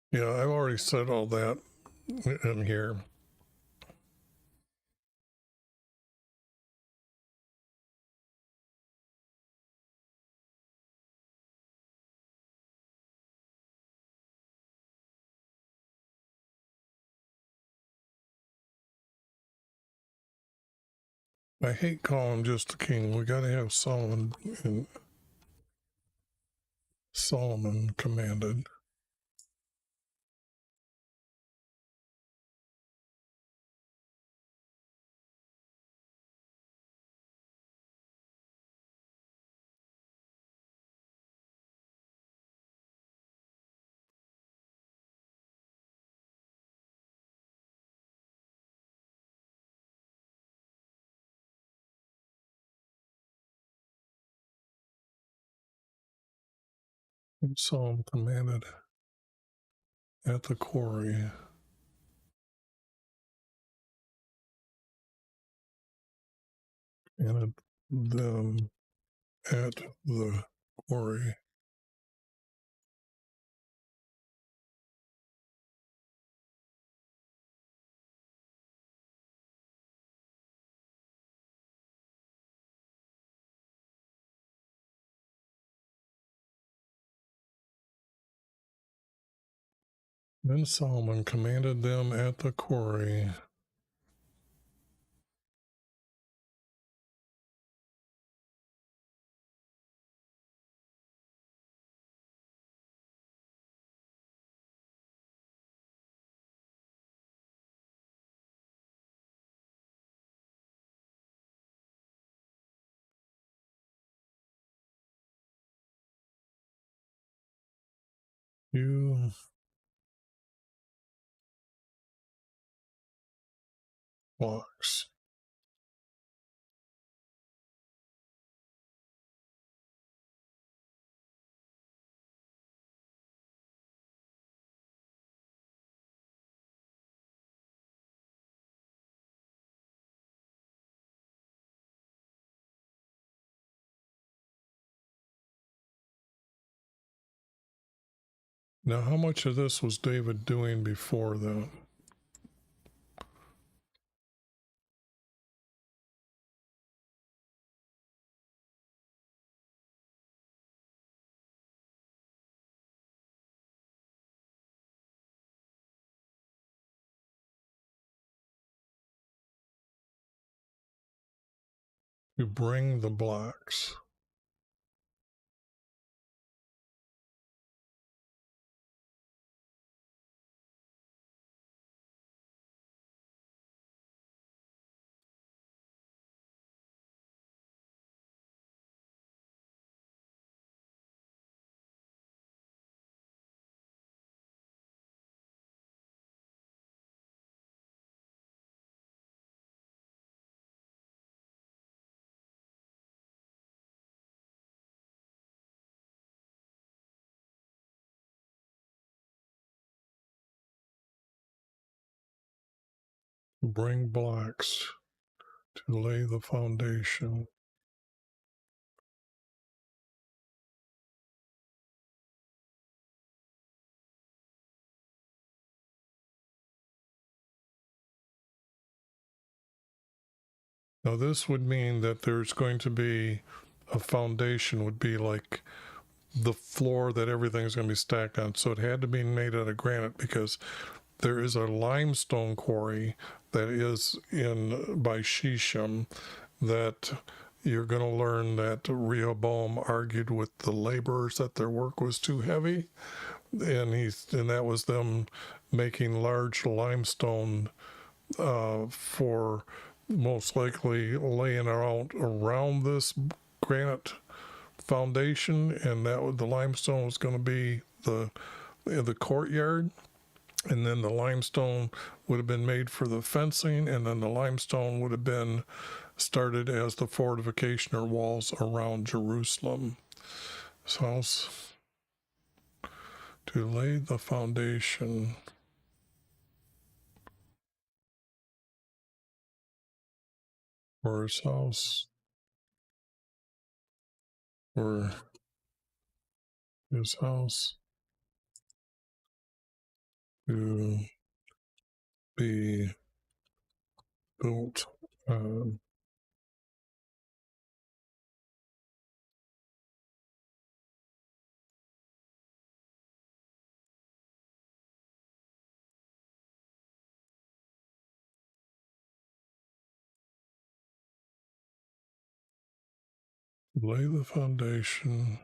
Yeah, I've already said all that in here. I hate calling him just a king. We got to have Solomon, and Solomon commanded. Solomon commanded at the quarry. And them at the quarry. Then Solomon commanded them at the quarry. You flocks. Now, how much of this was David doing before that? To bring the blocks. bring blocks to lay the foundation. Now, this would mean that there's going to be a foundation, would be like the floor that everything's going to be stacked on. So it had to be made out of granite because there is a limestone quarry that is in by Shechem that you're going to learn that Rehoboam argued with the laborers that their work was too heavy, and that was them making large limestone for most likely laying out around this granite foundation, and the limestone was going to be the courtyard, and then the limestone would have been made for the fencing, and then the limestone would have been started as the fortification or walls around Jerusalem. So to lay the foundation for his house, for his house to be built on. Lay the foundation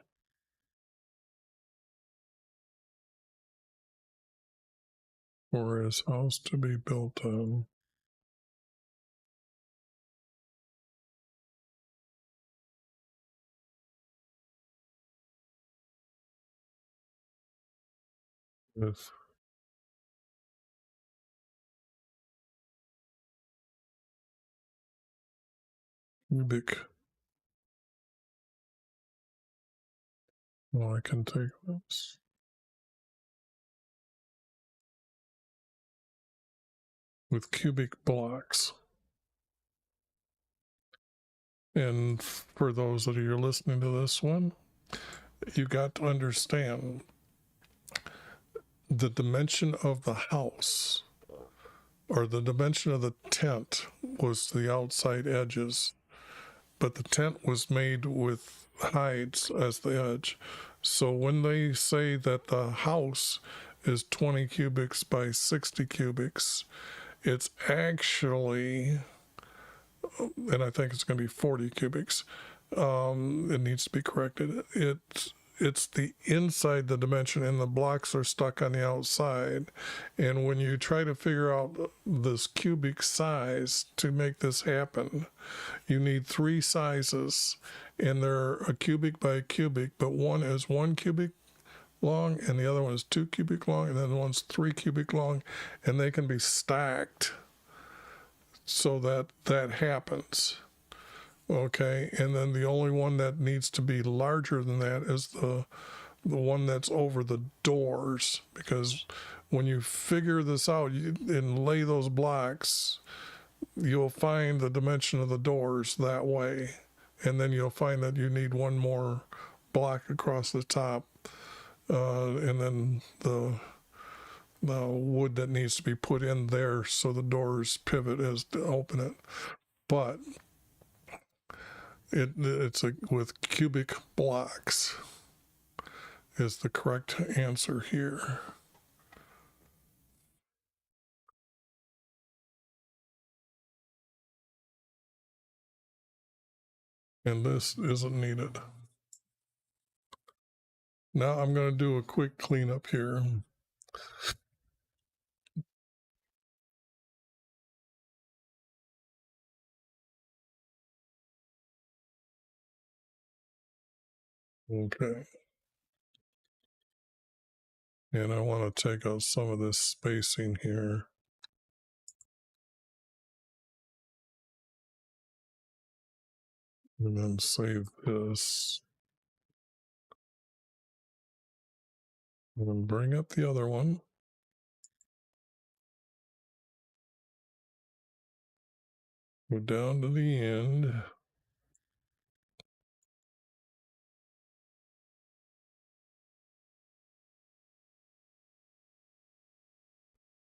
for his house to be built on. With cubic. Well, I can take this. With cubic blocks. And for those that are listening to this one, you got to understand the dimension of the house, or the dimension of the tent, was the outside edges, but the tent was made with hides as the edge. So when they say that the house is 20 cubics by 60 cubics, it's actually, and I think it's going to be 40 cubics. It needs to be corrected. It's the inside the dimension, and the blocks are stuck on the outside. And when you try to figure out this cubic size to make this happen, you need three sizes, and they're a cubic by a cubic, but one is 1 cubic long and the other one is 2 cubic long, and then one's 3 cubic long, and they can be stacked so that happens. Okay, and then the only one that needs to be larger than that is the one that's over the doors, because when you figure this out and lay those blocks, you'll find the dimension of the doors that way, and then you'll find that you need one more block across the top, and then the wood that needs to be put in there so the doors pivot as to open it. But it's with cubic blocks is the correct answer here. And this isn't needed. Now I'm going to do a quick cleanup here. Okay. And I want to take out some of this spacing here. And then save this. And then bring up the other one. Go down to the end.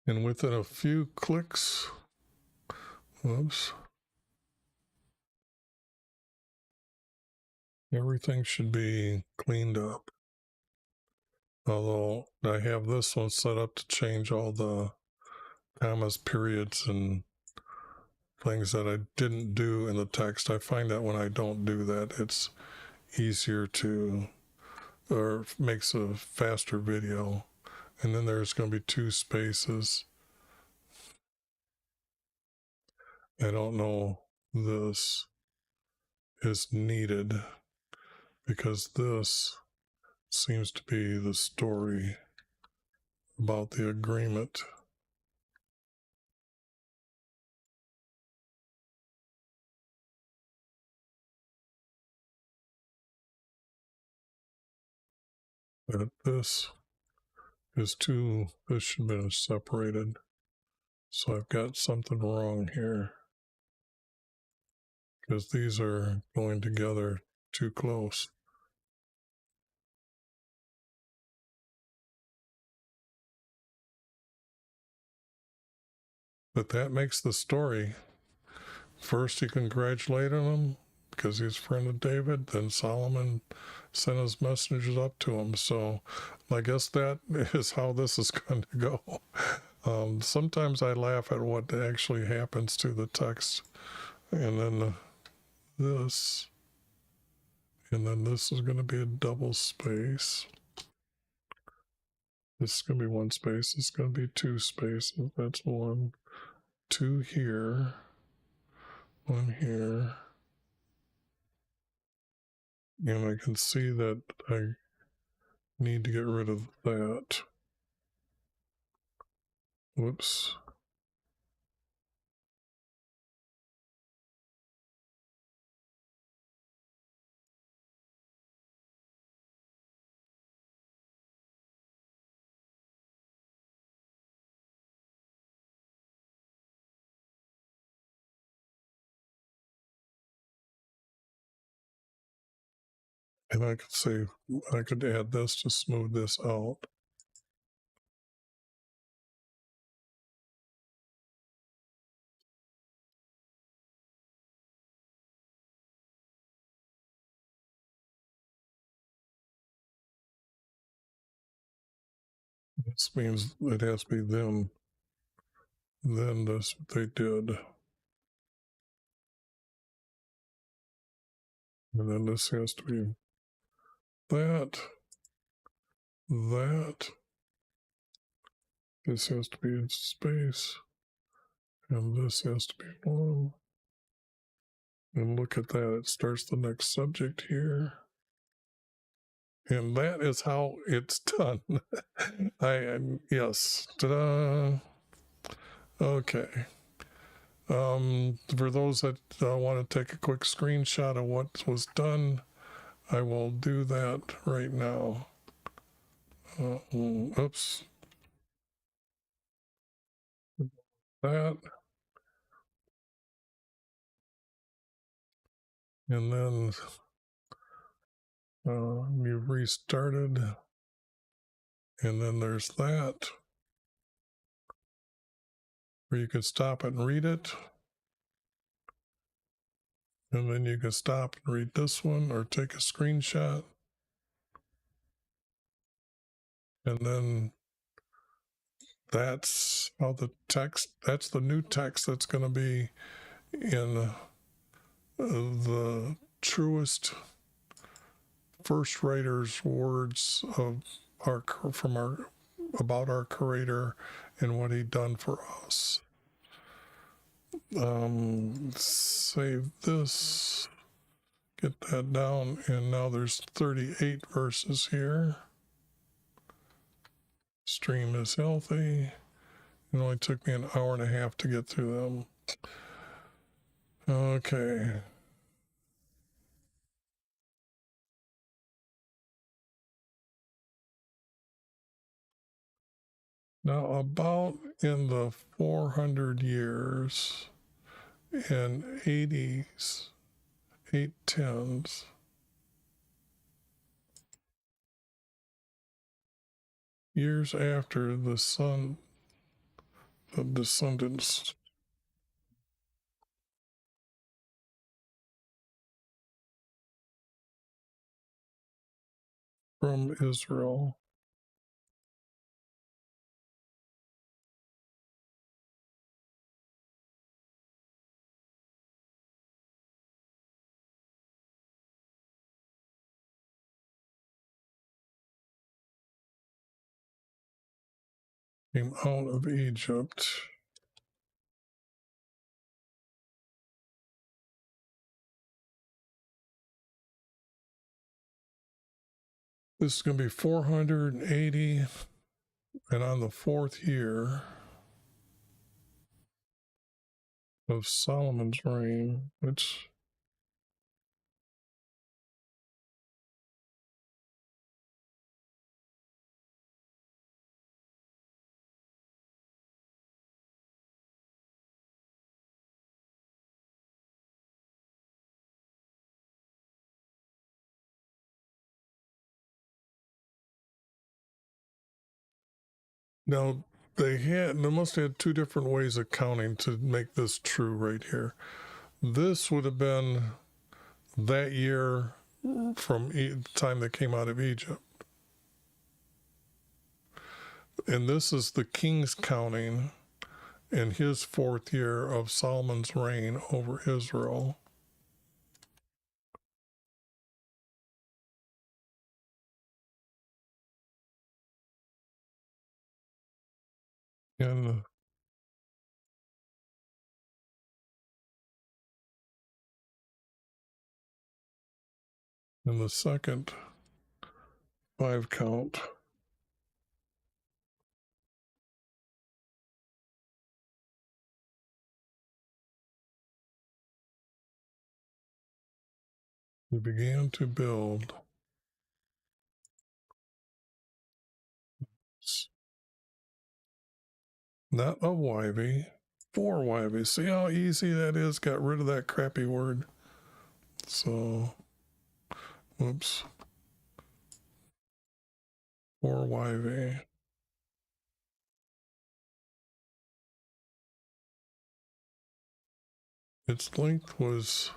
And within a few clicks, whoops, everything should be cleaned up. Although I have this one set up to change all the commas, periods, and things that I didn't do in the text. I find that when I don't do that, it's easier to, or makes a faster video. And then there's going to be 2 spaces. I don't know this is needed because this seems to be the story about the agreement. But this is too, this should have been separated. So I've got something wrong here because these are going together too close. But that makes the story. First, he congratulated him because he's a friend of David. Then Solomon sent his messengers up to him. So I guess that is how this is going to go. Sometimes I laugh at what actually happens to the text. And then this. And then this is going to be a double space. This is going to be 1 space. It's going to be 2 spaces. That's 1, 2 here, 1 here. And I can see that I need to get rid of that. Whoops. And I could say, I could add this to smooth this out. This means it has to be them. Then that's what they did. And then this has to be that. This has to be in space. And this has to be 1. And look at that. It starts the next subject here. And that is how it's done. Yes. Ta-da. Okay. For those that want to take a quick screenshot of what was done, I will do that right now. Oops. That. And then you've restarted. And then there's that. Where you can stop and read it. And then you can stop and read this one or take a screenshot. And then that's how the text, that's the new text that's going to be in the truest first writer's words of about our Creator and what He done for us. Save this, get that down, and now there's 38 verses here. Stream is healthy. It only took me an hour and a half to get through them. Okay. Now, about in the 400 years and 80s, 810s. Years after the son of descendants from Israel. Came out of Egypt. This is going to be 480, and on the 4th year of Solomon's reign, which now they must have had 2 different ways of counting to make this true right here. This would have been that year from the time they came out of Egypt. And this is the king's counting in his 4th year of Solomon's reign over Israel. In the second 5 count, we began to build not a YV, 4 YV. See how easy that is? Got rid of that crappy word. So, whoops. 4 YV. Its length was,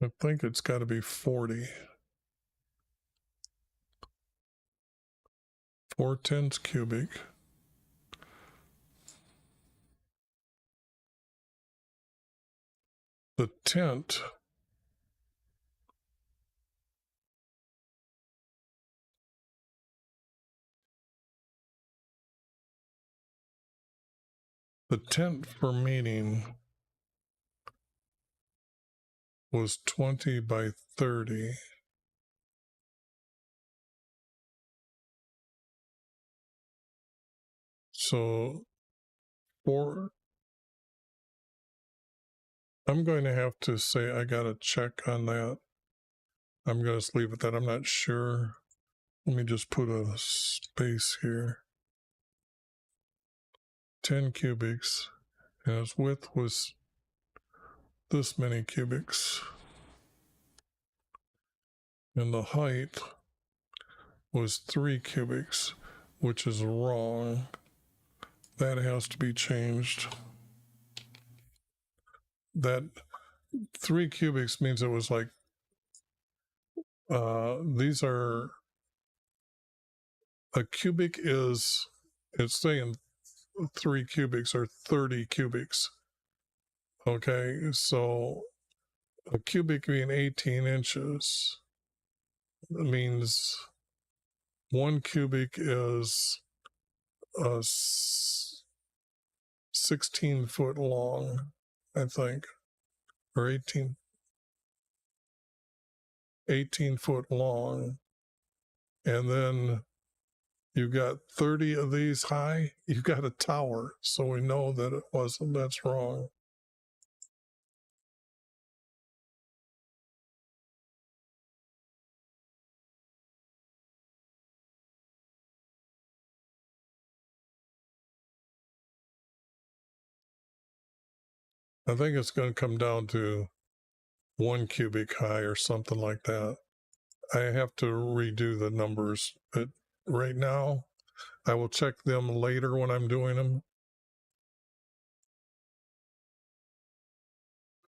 I think it's got to be 40. 4/10 cubic. The tent for meeting was 20 by 30. So I'm going to have to say I got to check on that. I'm going to leave it that I'm not sure. Let me just put a space here. 10 cubics, and its width was this many cubics. And the height was 3 cubics, which is wrong. That has to be changed. That 3 cubics means it was like, these are, a cubic is, it's saying 3 cubics or 30 cubics. Okay, so a cubic being 18 inches means 1 cubic is 16 foot long, I think, or 18 foot long. And then you've got 30 of these high, you've got a tower. So we know that it wasn't, that's wrong. I think it's going to come down to 1 cubic high or something like that. I have to redo the numbers, but right now I will check them later when I'm doing them.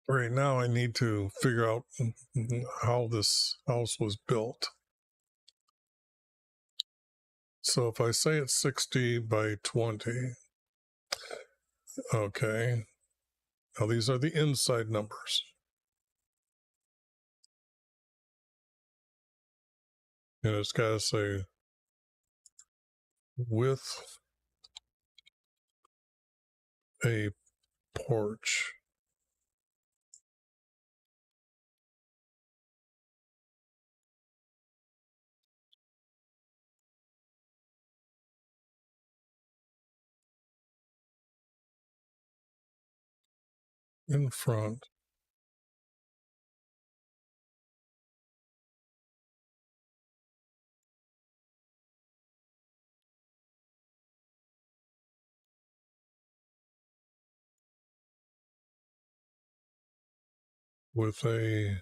Right now I need to figure out how this house was built. So if I say it's 60 by 20, okay. Now these are the inside numbers. And it's got to say with a porch. In front with a,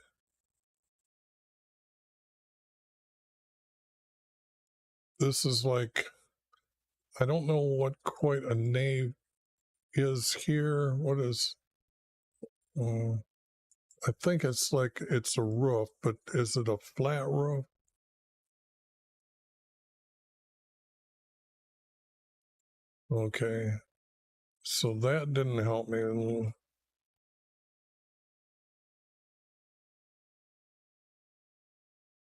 this is like, I don't know what quite a nave is here. What is, I think it's like it's a roof, but is it a flat roof? Okay, so that didn't help me.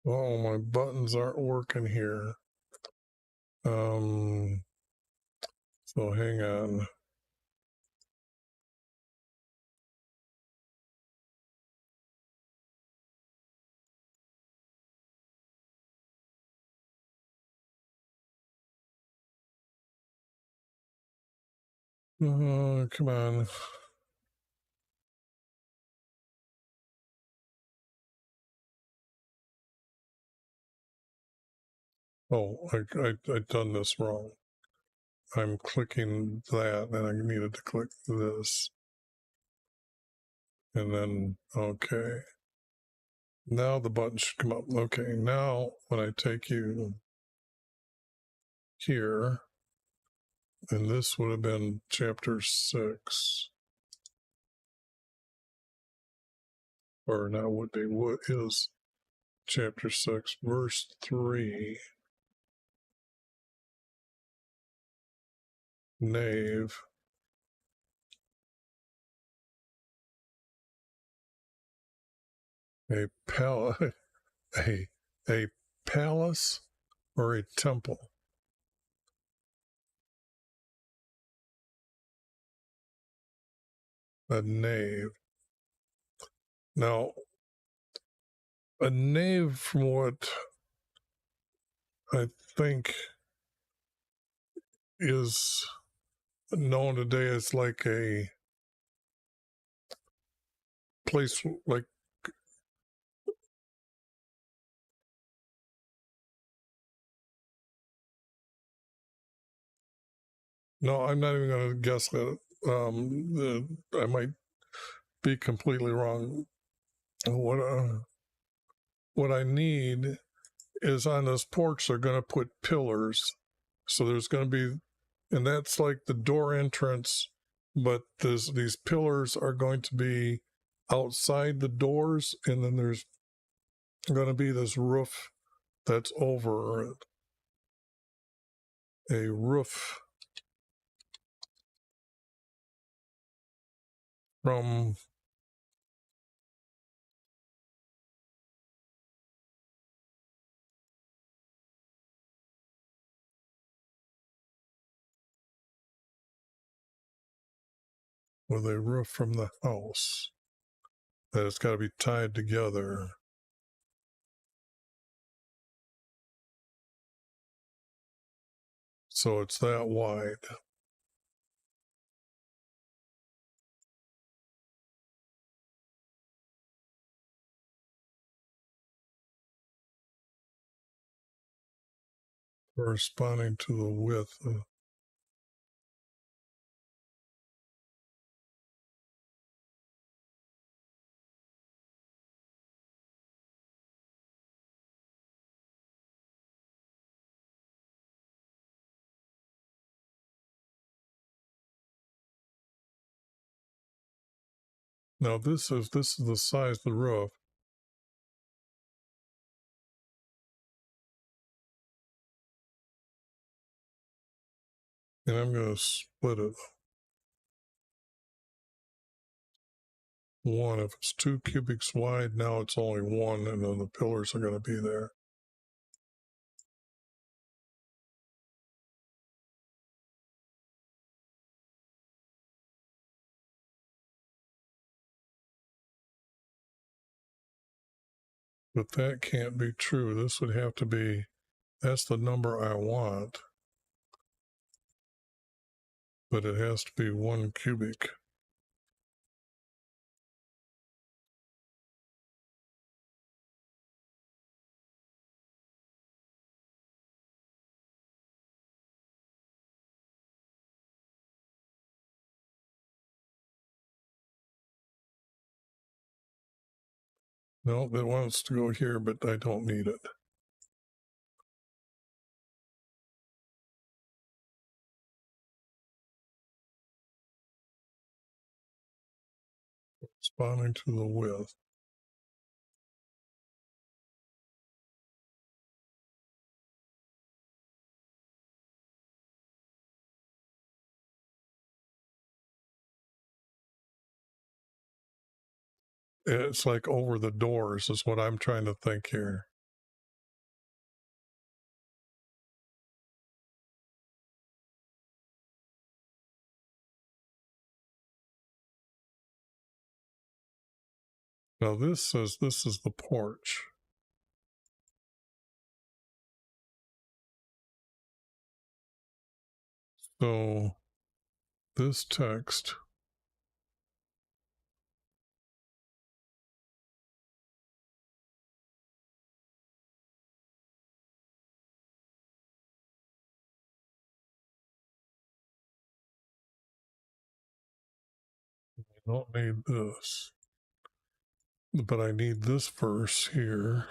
Oh, my buttons aren't working here. So hang on. Come on. Oh, I done this wrong. I'm clicking that, and I needed to click this. And then, okay. Now the button should come up. Okay, now when I take you here, and this would have been chapter 6. Or now would be, what is chapter 6, verse 3. Nave. A palace, a palace or a temple. A nave. Now, a nave, from what I think is known today as like a place like, no, I'm not even going to guess that. I might be completely wrong. What I need is on this porch, they're going to put pillars. So there's going to be, and that's like the door entrance, but these pillars are going to be outside the doors, and then there's going to be this roof that's over it. A roof from with a roof from the house that it's got to be tied together. So it's that wide. Corresponding to the width. Now this is the size of the roof. And I'm going to split it. One, if it's 2 cubics wide, now it's only 1, and then the pillars are going to be there. But that can't be true. This would have to be, that's the number I want, but it has to be 1 cubic. No, it wants to go here, but I don't need it. Corresponding to the width. It's like over the doors is what I'm trying to think here. Now this says this is the porch. So this text I don't need this, but I need this verse here.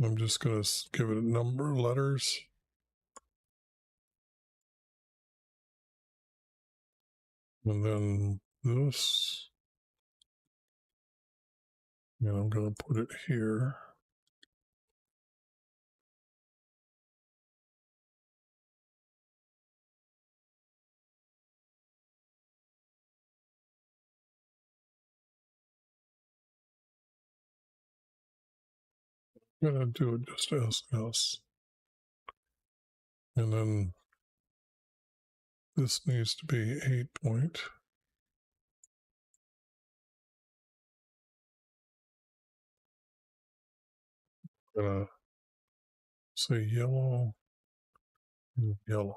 I'm just going to give it a number of letters. And then this. And I'm going to put it here. I'm going to do it just as this. And then this needs to be 8 point. I'm going to say yellow and yellow.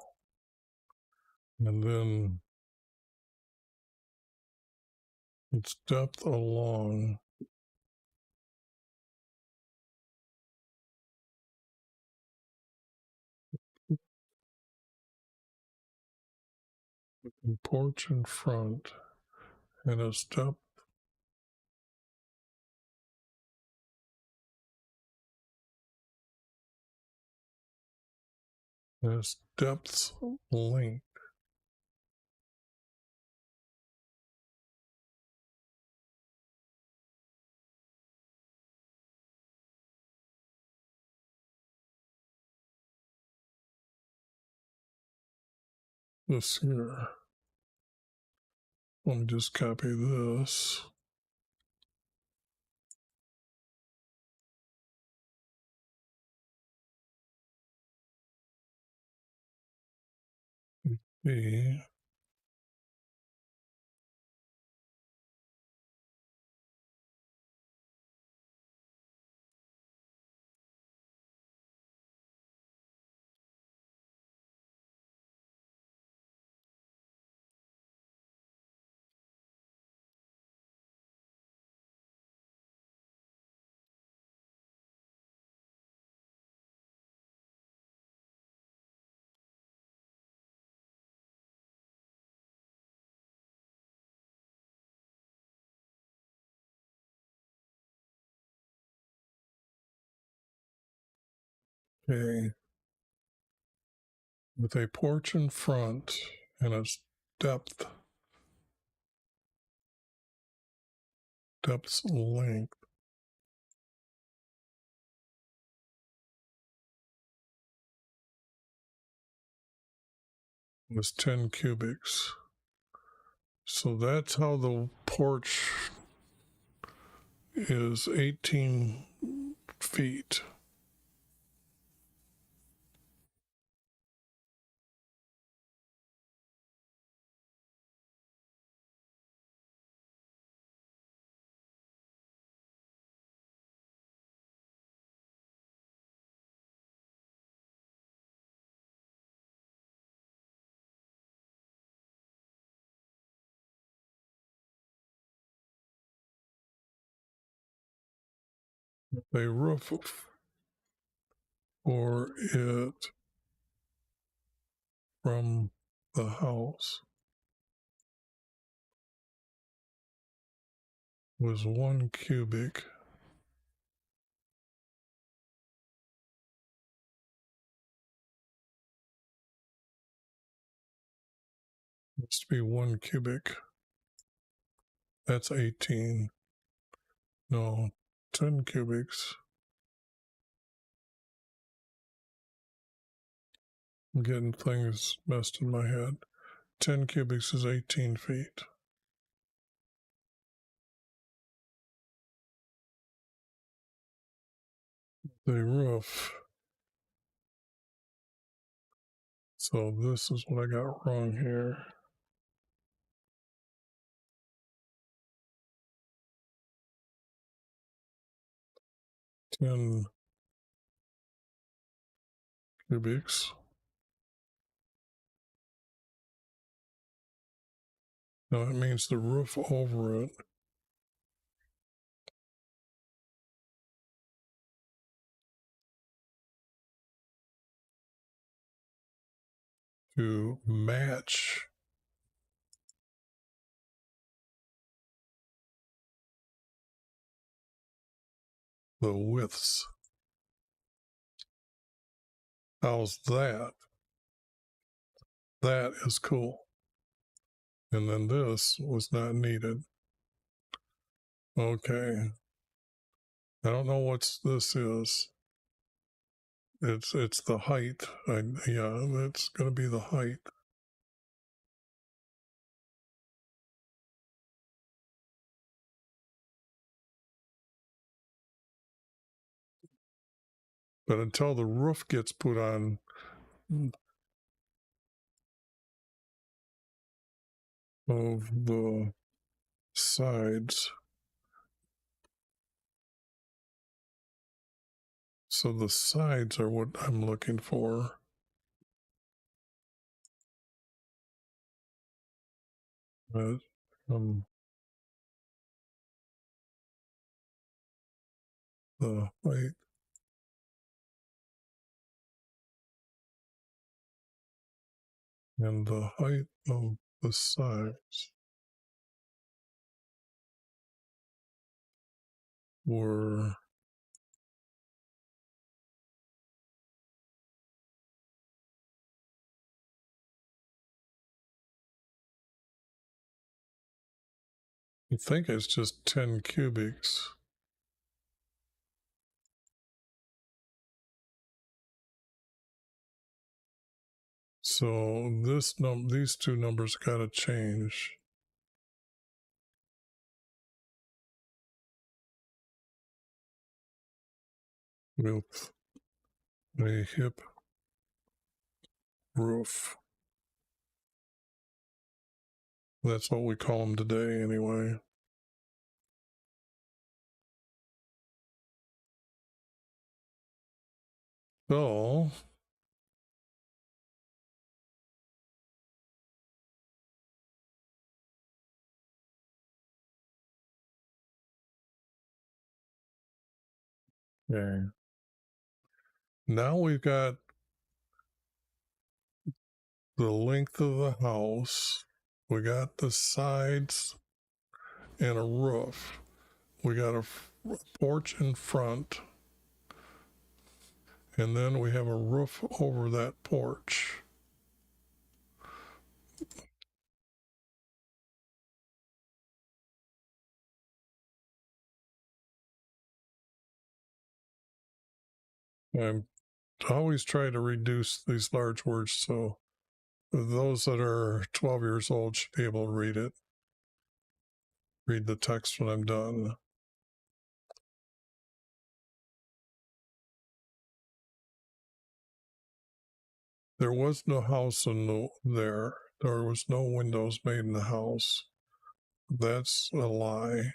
And then its depth along the porch in front, and its depth depth's length. This here. Let me just copy this. B. Okay. with a porch in front and its depth's length was 10 cubics. So that's how the porch is 18 feet. A roof for it from the house was 1 cubic. Must be 1 cubic. That's 18. No, 10 cubics. I'm getting things messed in my head. 10 cubics is 18 feet. The roof. So this is what I got wrong here. Ten cubics. No, it means the roof over it. To match the widths. How's that? That is cool. And then this was not needed. Okay. I don't know what this is. It's the height. Yeah, it's going to be the height. But until the roof gets put on, of the sides, so the sides are what I'm looking for. The height and the height of the sides were I think it's just 10 cubics. So these two numbers got to change. With a hip roof. That's what we call them today anyway. So okay. Now we've got the length of the house. We got the sides and a roof. We got a porch in front. And then we have a roof over that porch. I'm always try to reduce these large words so those that are 12 years old should be able to read the text when I'm done. There was no house there. There was no windows made in the house. That's a lie.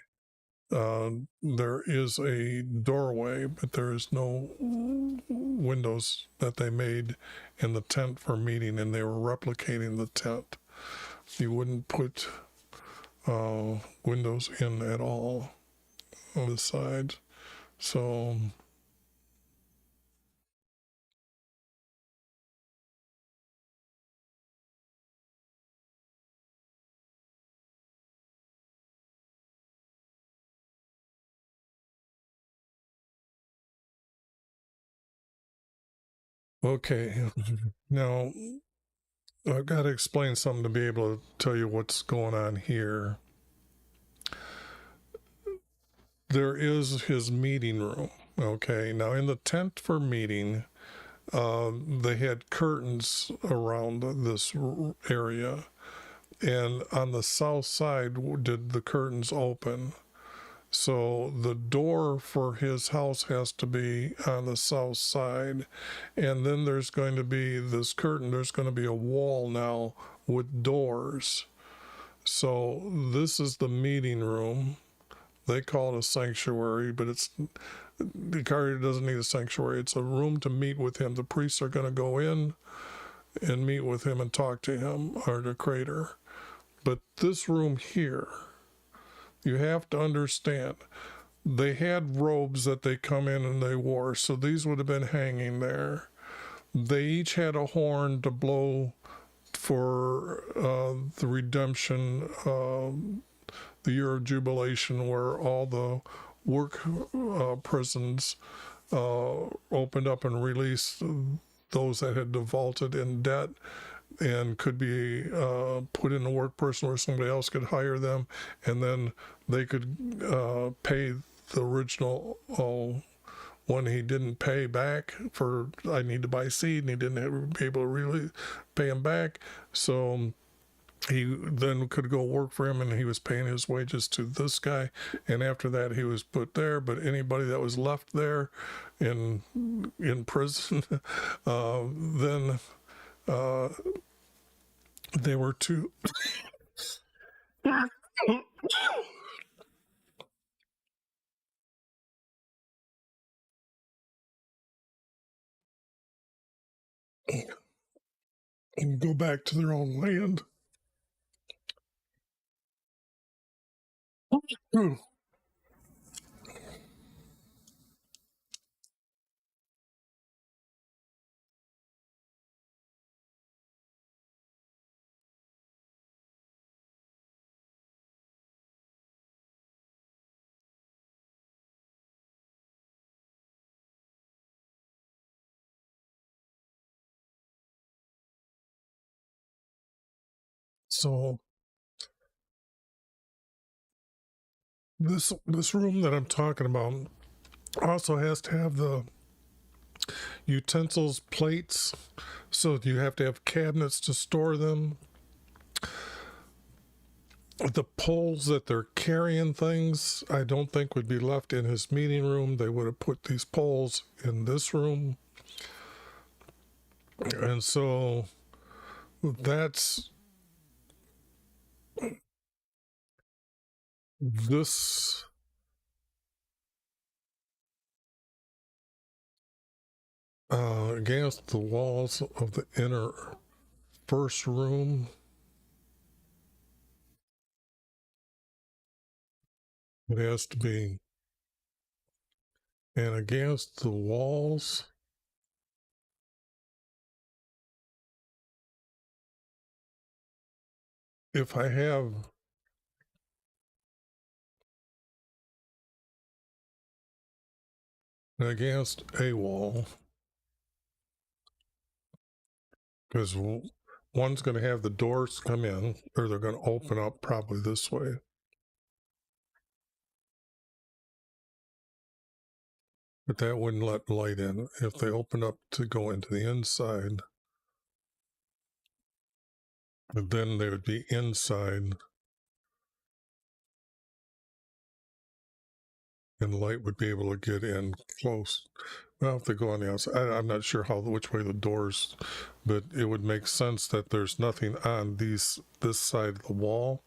There is a doorway, but there is no windows that they made in the tent for meeting, and they were replicating the tent. You wouldn't put windows in at all on the side. So okay, now I've got to explain something to be able to tell you what's going on here. There is his meeting room. Okay, now in the tent for meeting, they had curtains around this area, and on the south side did the curtains open. So the door for his house has to be on the south side, and then there's going to be this curtain. There's going to be a wall now with doors. So this is the meeting room. They call it a sanctuary, but the car doesn't need a sanctuary. It's a room to meet with him. The priests are going to go in and meet with him and talk to him, or the creator. But this room here, you have to understand, they had robes that they come in and they wore, so these would have been hanging there. They each had a horn to blow for the redemption, the year of jubilation, where all the work prisons opened up and released those that had defaulted in debt and could be put in a work person where somebody else could hire them, and then they could pay the original one he didn't pay back for. I need to buy seed, and he didn't be able to really pay him back. So he then could go work for him, and he was paying his wages to this guy, and after that he was put there. But anybody that was left there in prison, then they were to go back to their own land. So this room that I'm talking about also has to have the utensils, plates, so you have to have cabinets to store them. The poles that they're carrying things, I don't think would be left in his meeting room. They would have put these poles in this room. And so that's this against the walls of the inner first room. It has to be, and against the walls, if I have against a wall, because one's going to have the doors come in, or they're going to open up probably this way. But that wouldn't let light in. If they open up to go into the inside, then they would be inside, and light would be able to get in close. Well, if they go on the outside, I'm not sure which way the doors, but it would make sense that there's nothing on this side of the wall,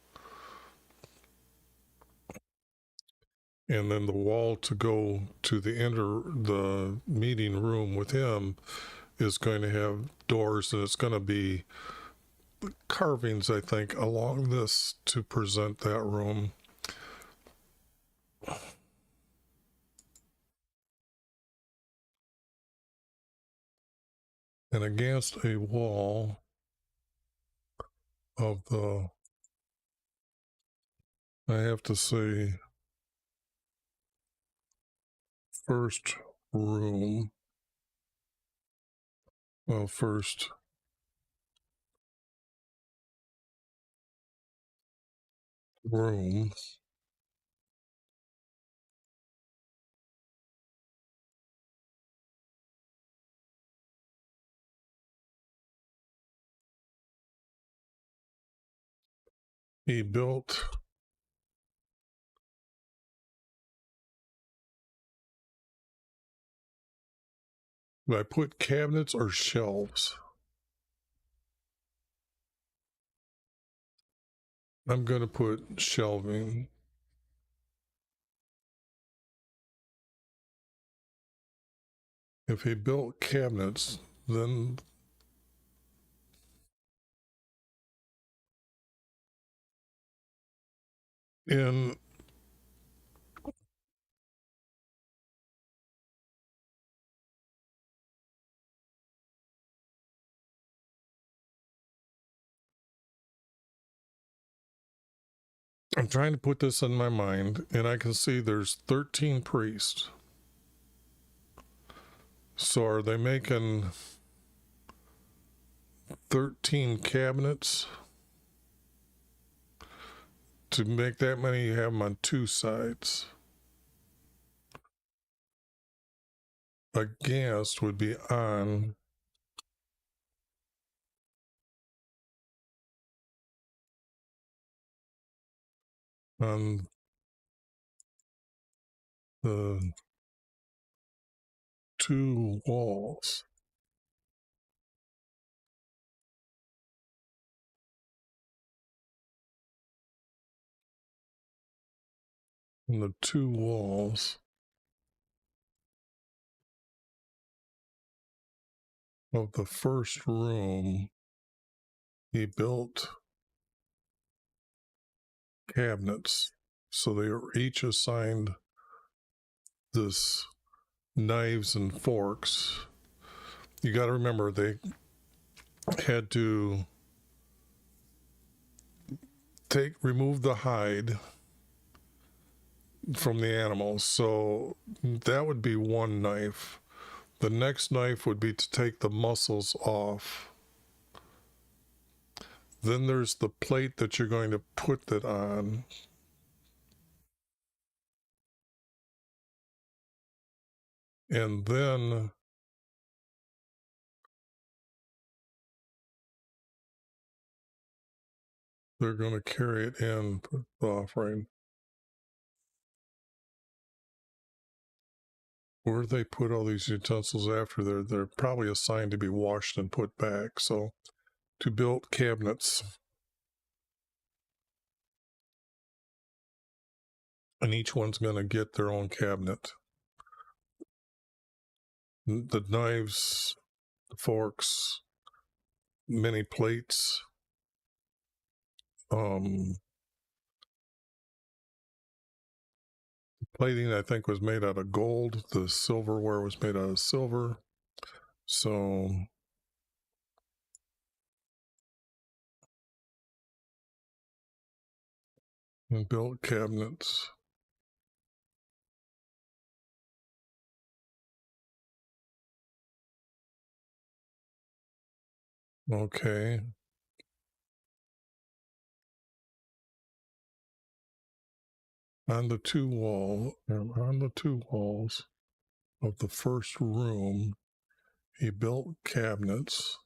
and then the wall to go to the meeting room with him is going to have doors, and it's going to be carvings, I think, along this to present that room. And against a wall of the, I have to say, first room, well, first room, he built I put cabinets or shelves. I'm going to put shelving. If he built cabinets, then in I'm trying to put this in my mind, and I can see there's 13 priests. So are they making 13 cabinets? To make that many, you have them on two sides. A gas would be on the two walls. And the two walls of the first room, he built cabinets. So they were each assigned this knives and forks. You got to remember, they had to remove the hide from the animals. So that would be one knife. The next knife would be to take the muscles off. Then there's the plate that you're going to put that on. And then they're going to carry it in the offering. Where do they put all these utensils after they're probably assigned to be washed and put back. So to build cabinets, and each one's going to get their own cabinet. The knives, the forks, many plates. Plating, I think, was made out of gold. The silverware was made out of silver. So and built cabinets. Okay. on the two walls of the first room, he built cabinets.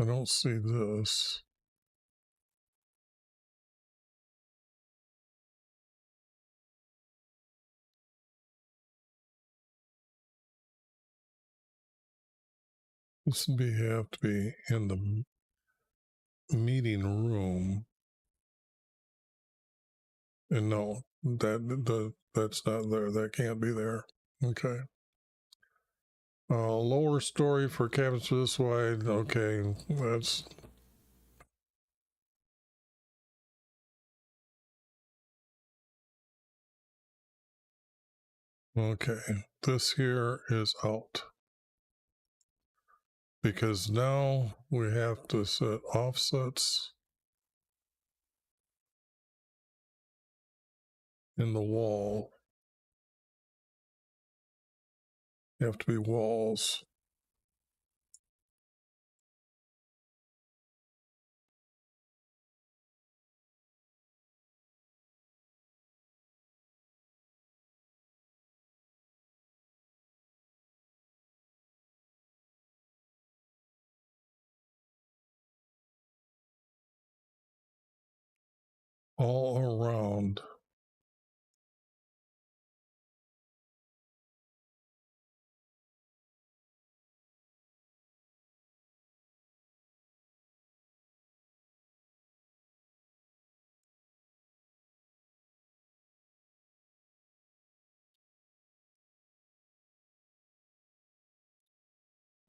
I don't see this. This would have to be in the meeting room. And no, that's not there. That can't be there. Okay. Lower story for cabinets this wide. Okay, that's okay. This here is out because now we have to set offsets in the wall. They have to be walls. All around.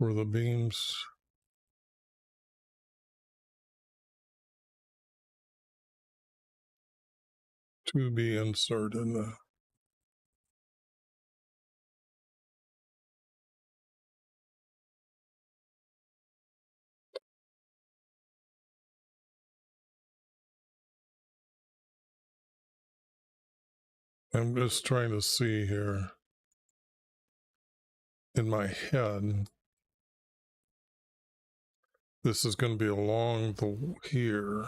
For the beams to be inserted. I'm just trying to see here in my head. This is going to be along the here.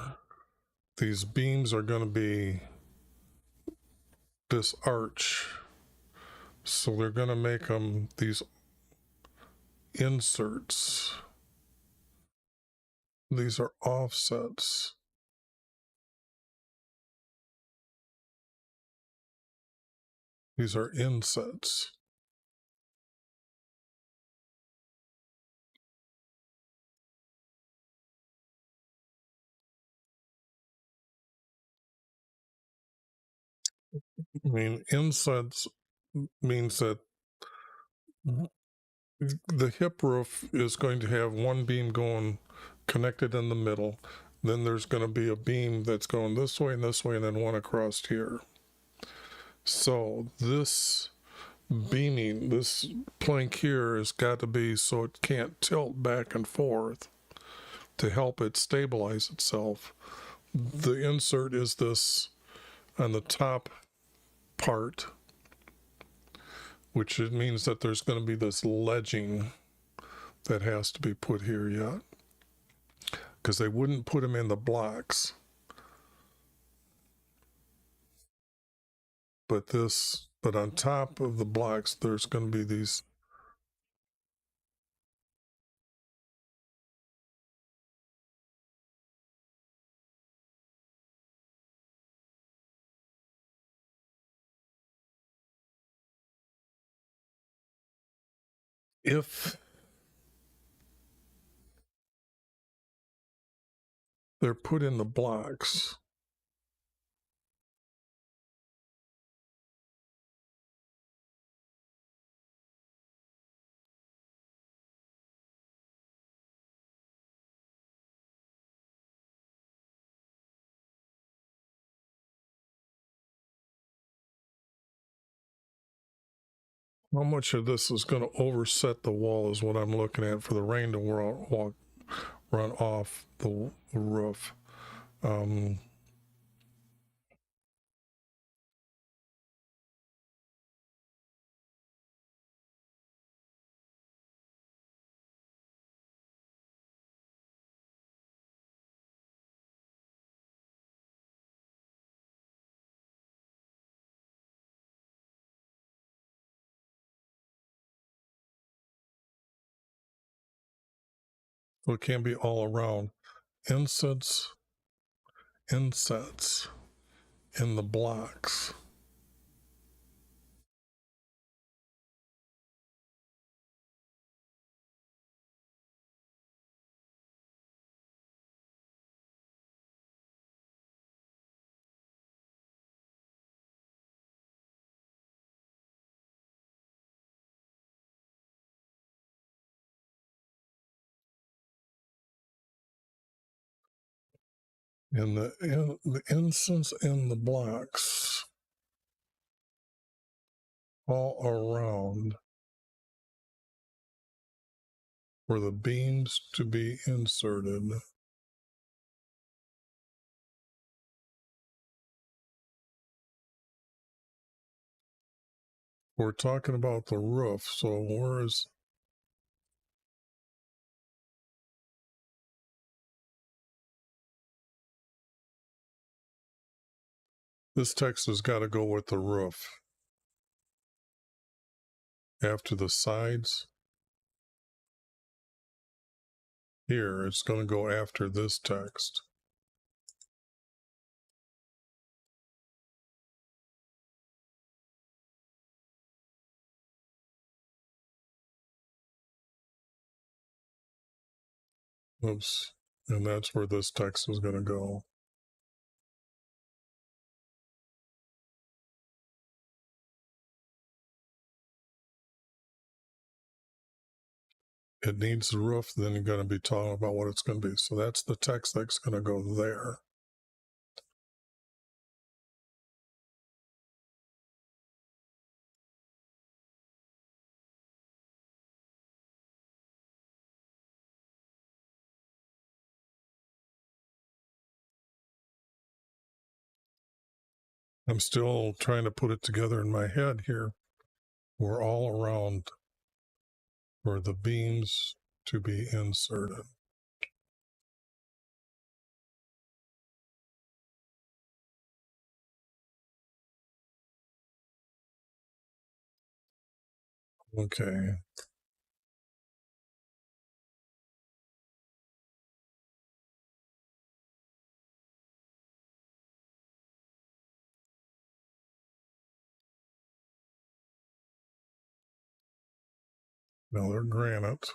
These beams are going to be this arch. So they're going to make them these inserts. These are offsets. These are insets. I mean, insets means that the hip roof is going to have one beam going connected in the middle. Then there's going to be a beam that's going this way, and then one across here. So this beaming, this plank here has got to be so it can't tilt back and forth to help it stabilize itself. The insert is this on the top part, which it means that there's going to be this ledging that has to be put here yet, because they wouldn't put them in the blocks. But on top of the blocks, there's going to be these. If they're put in the blocks, how much of this is going to overset the wall is what I'm looking at for the rain to run off the roof. So it can't be all around. Insets in the blocks. And the incense in the blocks all around for the beams to be inserted. We're talking about the roof, so where is this text has got to go with the roof. After the sides, here, it's going to go after this text. Oops. And that's where this text is going to go. It needs the roof, then you're going to be talking about what it's going to be. So that's the text that's going to go there. I'm still trying to put it together in my head here. We're all around for the beams to be inserted. Okay. Now they're granite.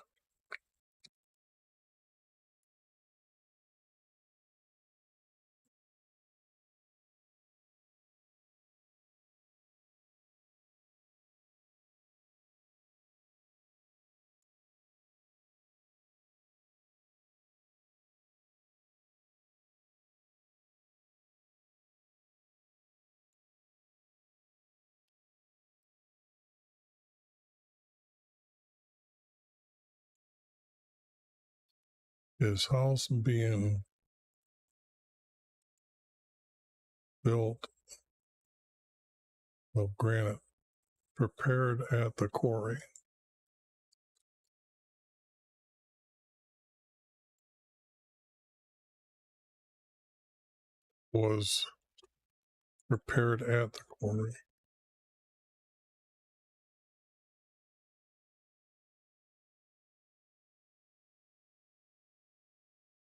His house being built of granite prepared at the quarry. Was prepared at the quarry.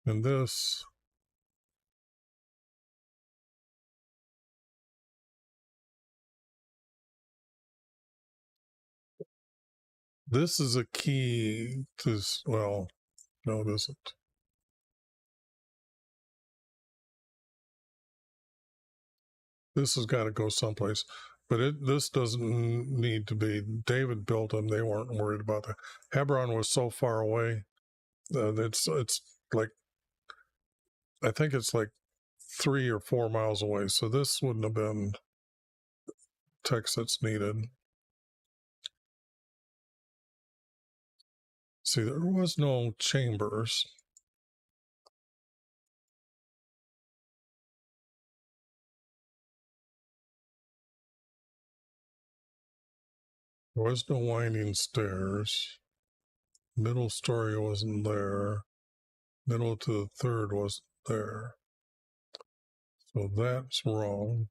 And this is a key to, well, no, it isn't. This has got to go someplace, but this doesn't need to be. David built them; they weren't worried about that. Hebron was so far away. It's like, I think it's like 3 or 4 miles away. So this wouldn't have been text that's needed. See, there was no chambers. There was no winding stairs. Middle story wasn't there. Middle to the third wasn't there. So that's wrong.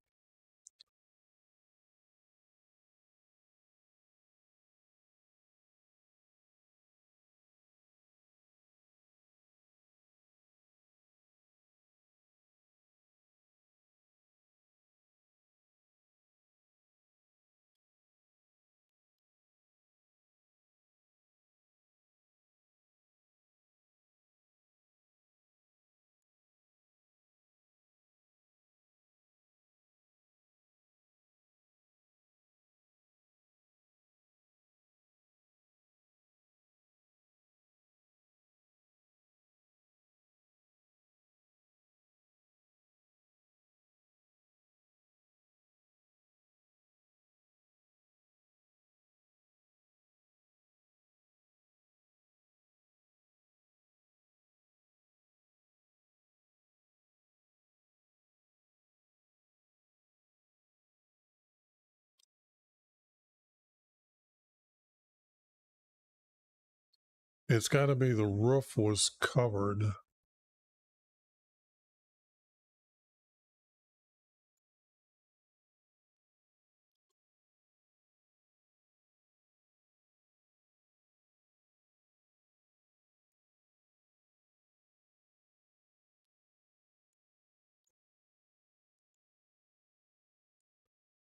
It's got to be the roof was covered.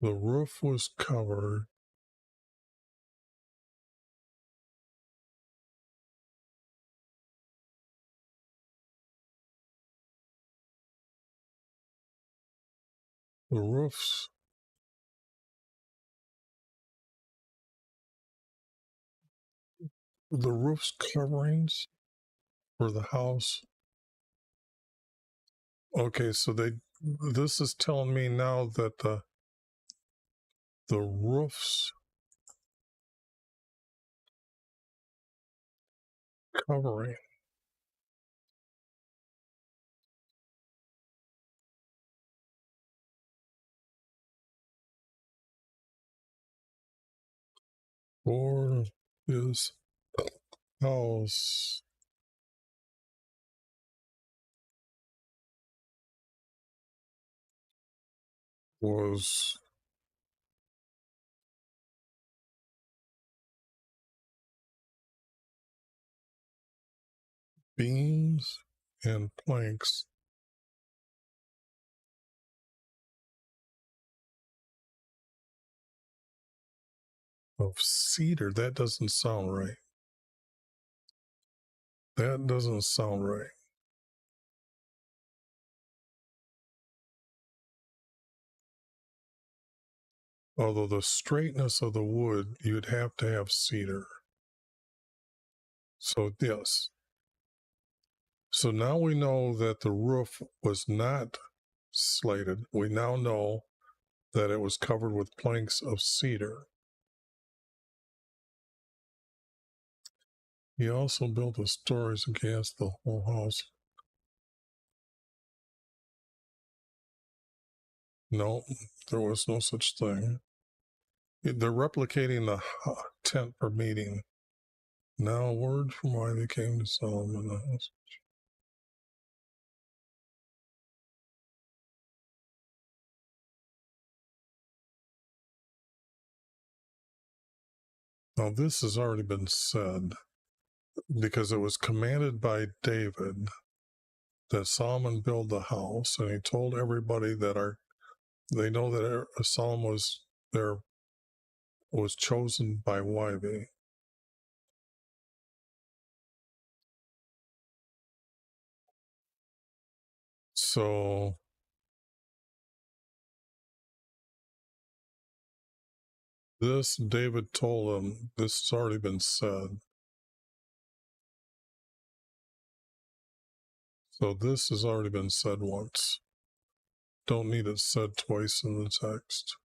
The roof was covered. The roofs. The roof's coverings for the house. Okay, so this is telling me now that the roof's covering for his house was beams and planks of cedar. That doesn't sound right. That doesn't sound right. Although the straightness of the wood, you'd have to have cedar. So, yes. So now we know that the roof was not slated. We now know that it was covered with planks of cedar. He also built the stories against the whole house. No, there was no such thing. They're replicating the tent per meeting. Now, word from why they came to Solomon the house. Now, this has already been said because it was commanded by David that Solomon build the house, and he told everybody that they know that Solomon was chosen by YV. So this David told him, this has already been said. So this has already been said once. Don't need it said twice in the text.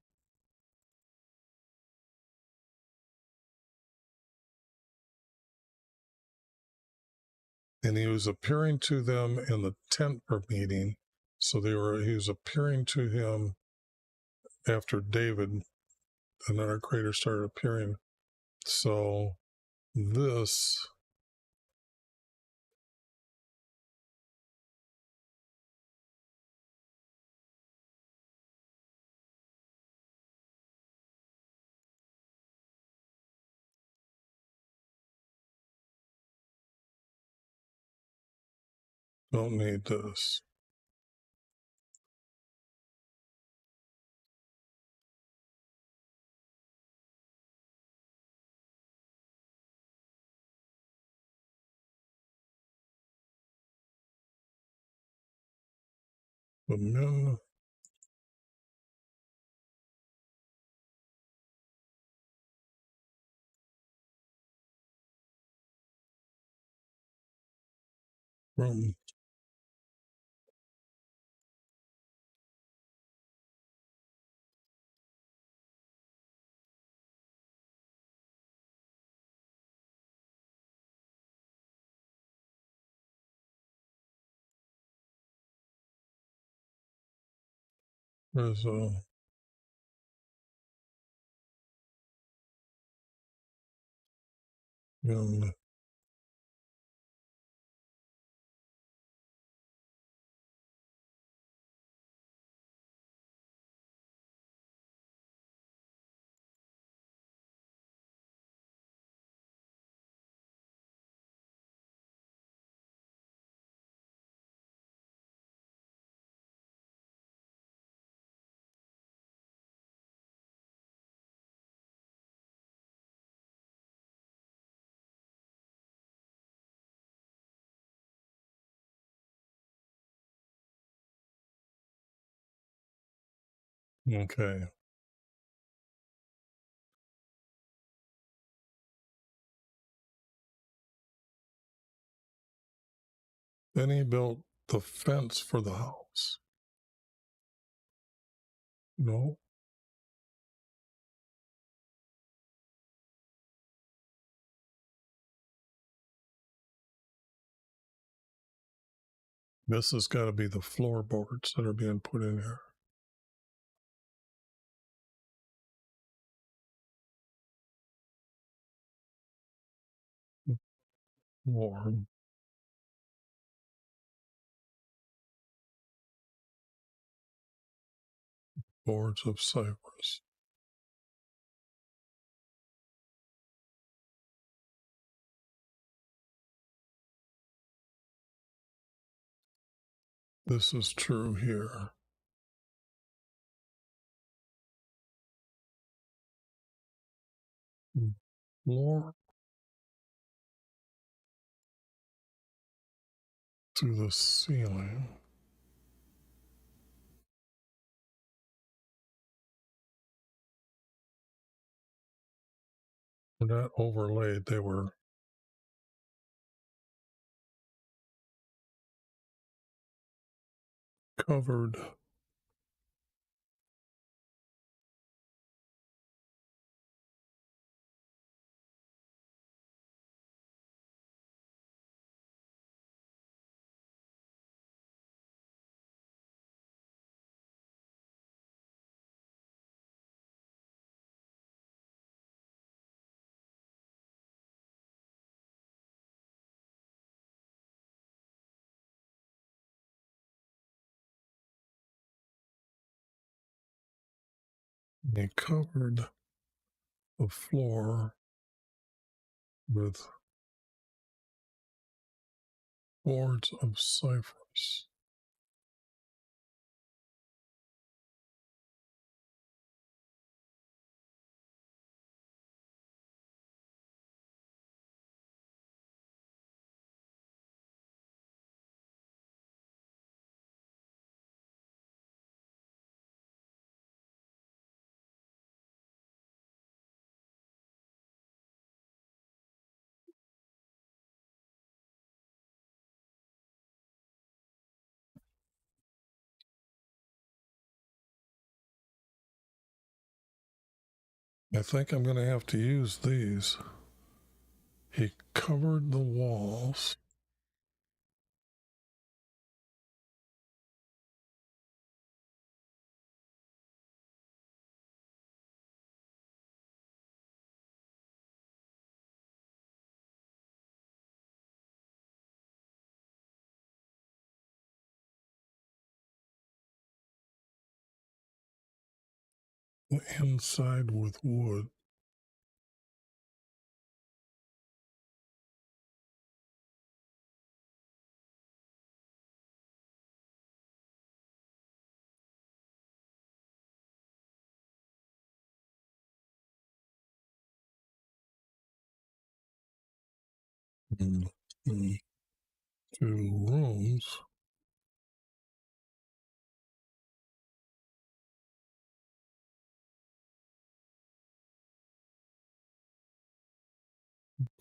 And he was appearing to them in the tent per meeting. So he was appearing to him after David and our creator started appearing. So this don't need this. The men from there's young Okay. Then he built the fence for the house. No, this has got to be the floorboards that are being put in here. Warm boards of cypress. This is true here. Floor to the ceiling. Were not overlaid, they were covered. They covered the floor with boards of cypress. I think I'm going to have to use these. He covered the walls the inside with wood. And the two rooms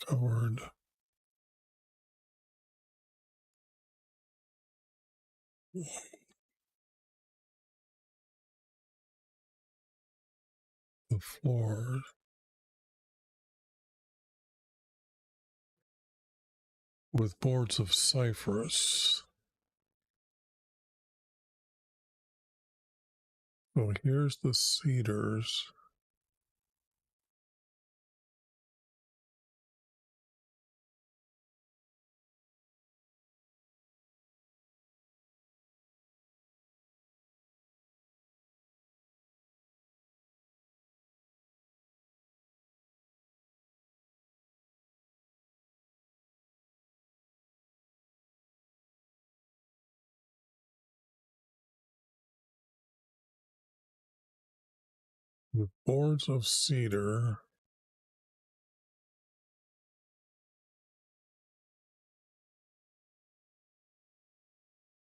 covered the floors with boards of cypress. So here's the cedars. With boards of cedar,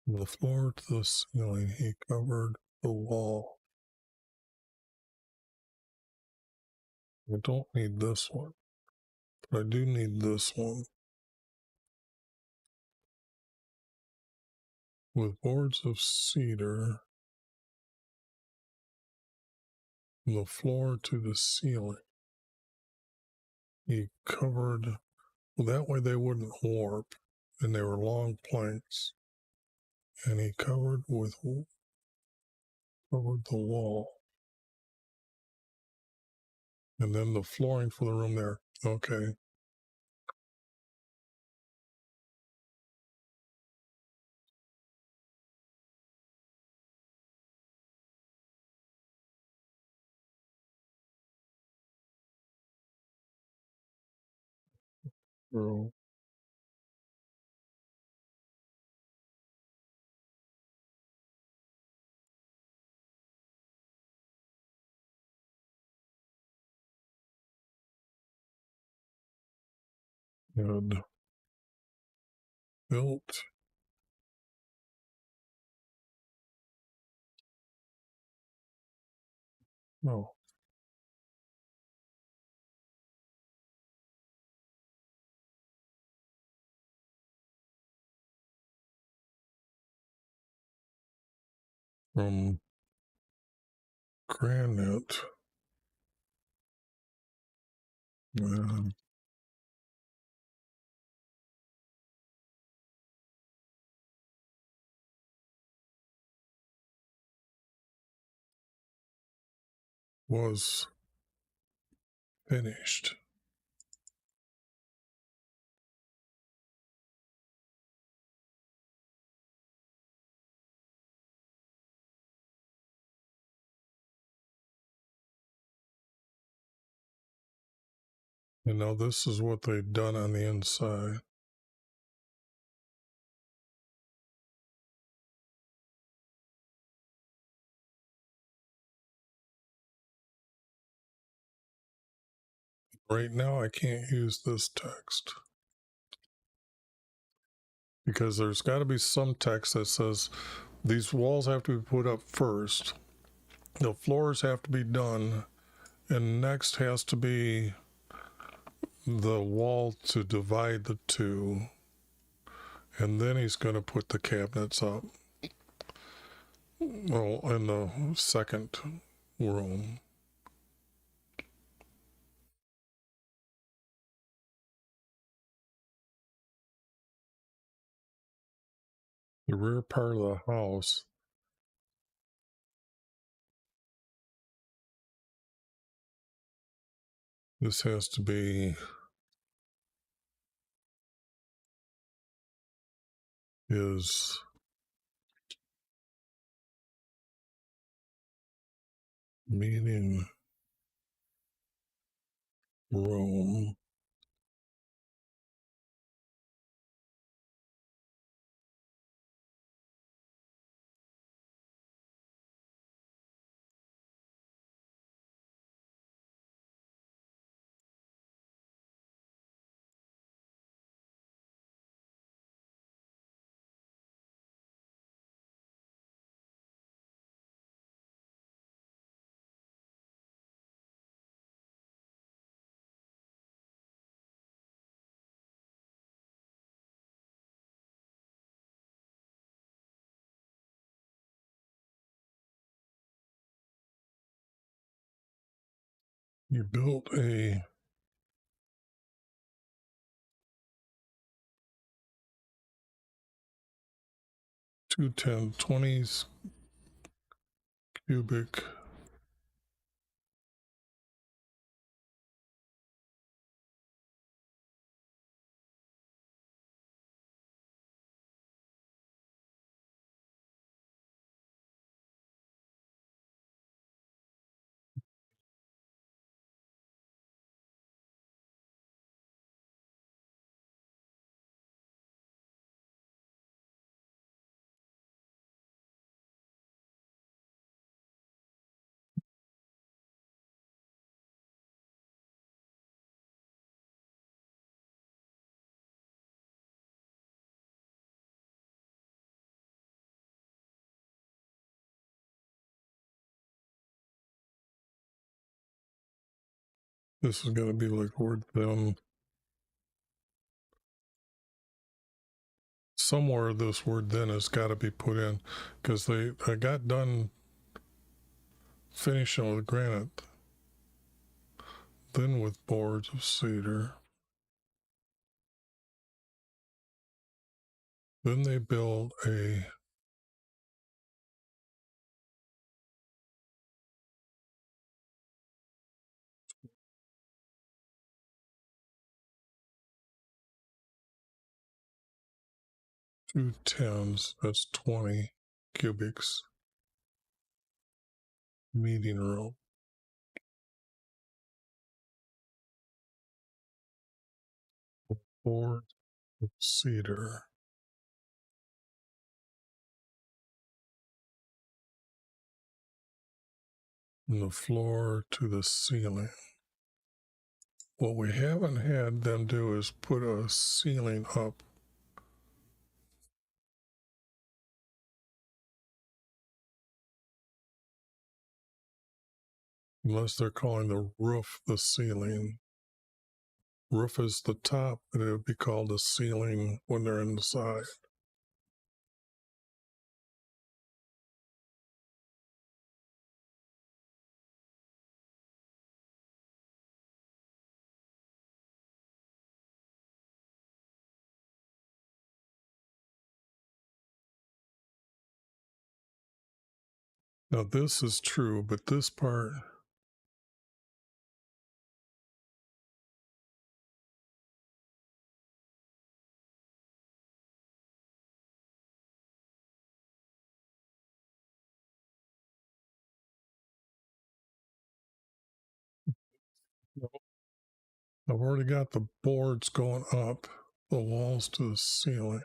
from the floor to the ceiling, he covered the wall. I don't need this one, but I do need this one. With boards of cedar from the floor to the ceiling. He covered, well, that way they wouldn't warp, and they were long planks. And he covered the wall. And then the flooring for the room there. Okay. So had built no from granite was finished. And now this is what they've done on the inside. Right now, I can't use this text because there's got to be some text that says these walls have to be put up first, the floors have to be done, and next has to be the wall to divide the two, and then he's going to put the cabinets up. Well, in the second room. The rear part of the house, this has to be his meeting room. You built a 20 cubic This is going to be like word then. Somewhere this word then has got to be put in, because I got done finishing with granite, then with boards of cedar. Then they built a 2 10s, that's 20 cubics meeting room. Board of cedar. From the floor to the ceiling. What we haven't had them do is put a ceiling up. Unless they're calling the roof the ceiling. Roof is the top, and it would be called the ceiling when they're inside. Now this is true, but this part, I've already got the boards going up the walls to the ceiling.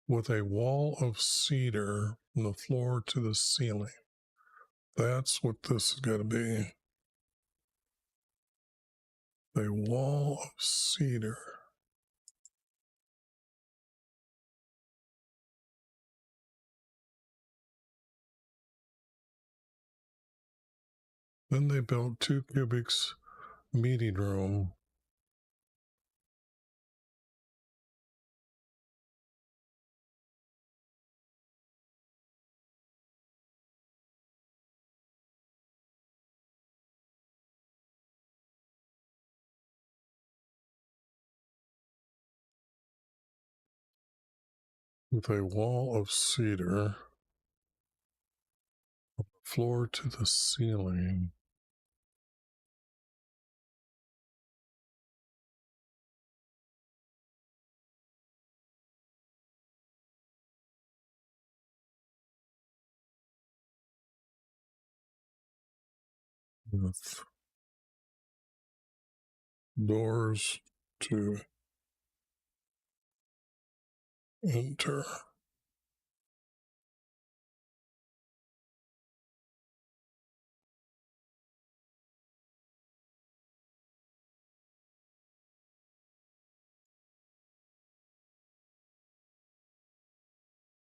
With a wall of cedar from the floor to the ceiling. That's what this is going to be. A wall of cedar. Then they built 2 cubics meeting room. With a wall of cedar. Floor to the ceiling. With doors to enter.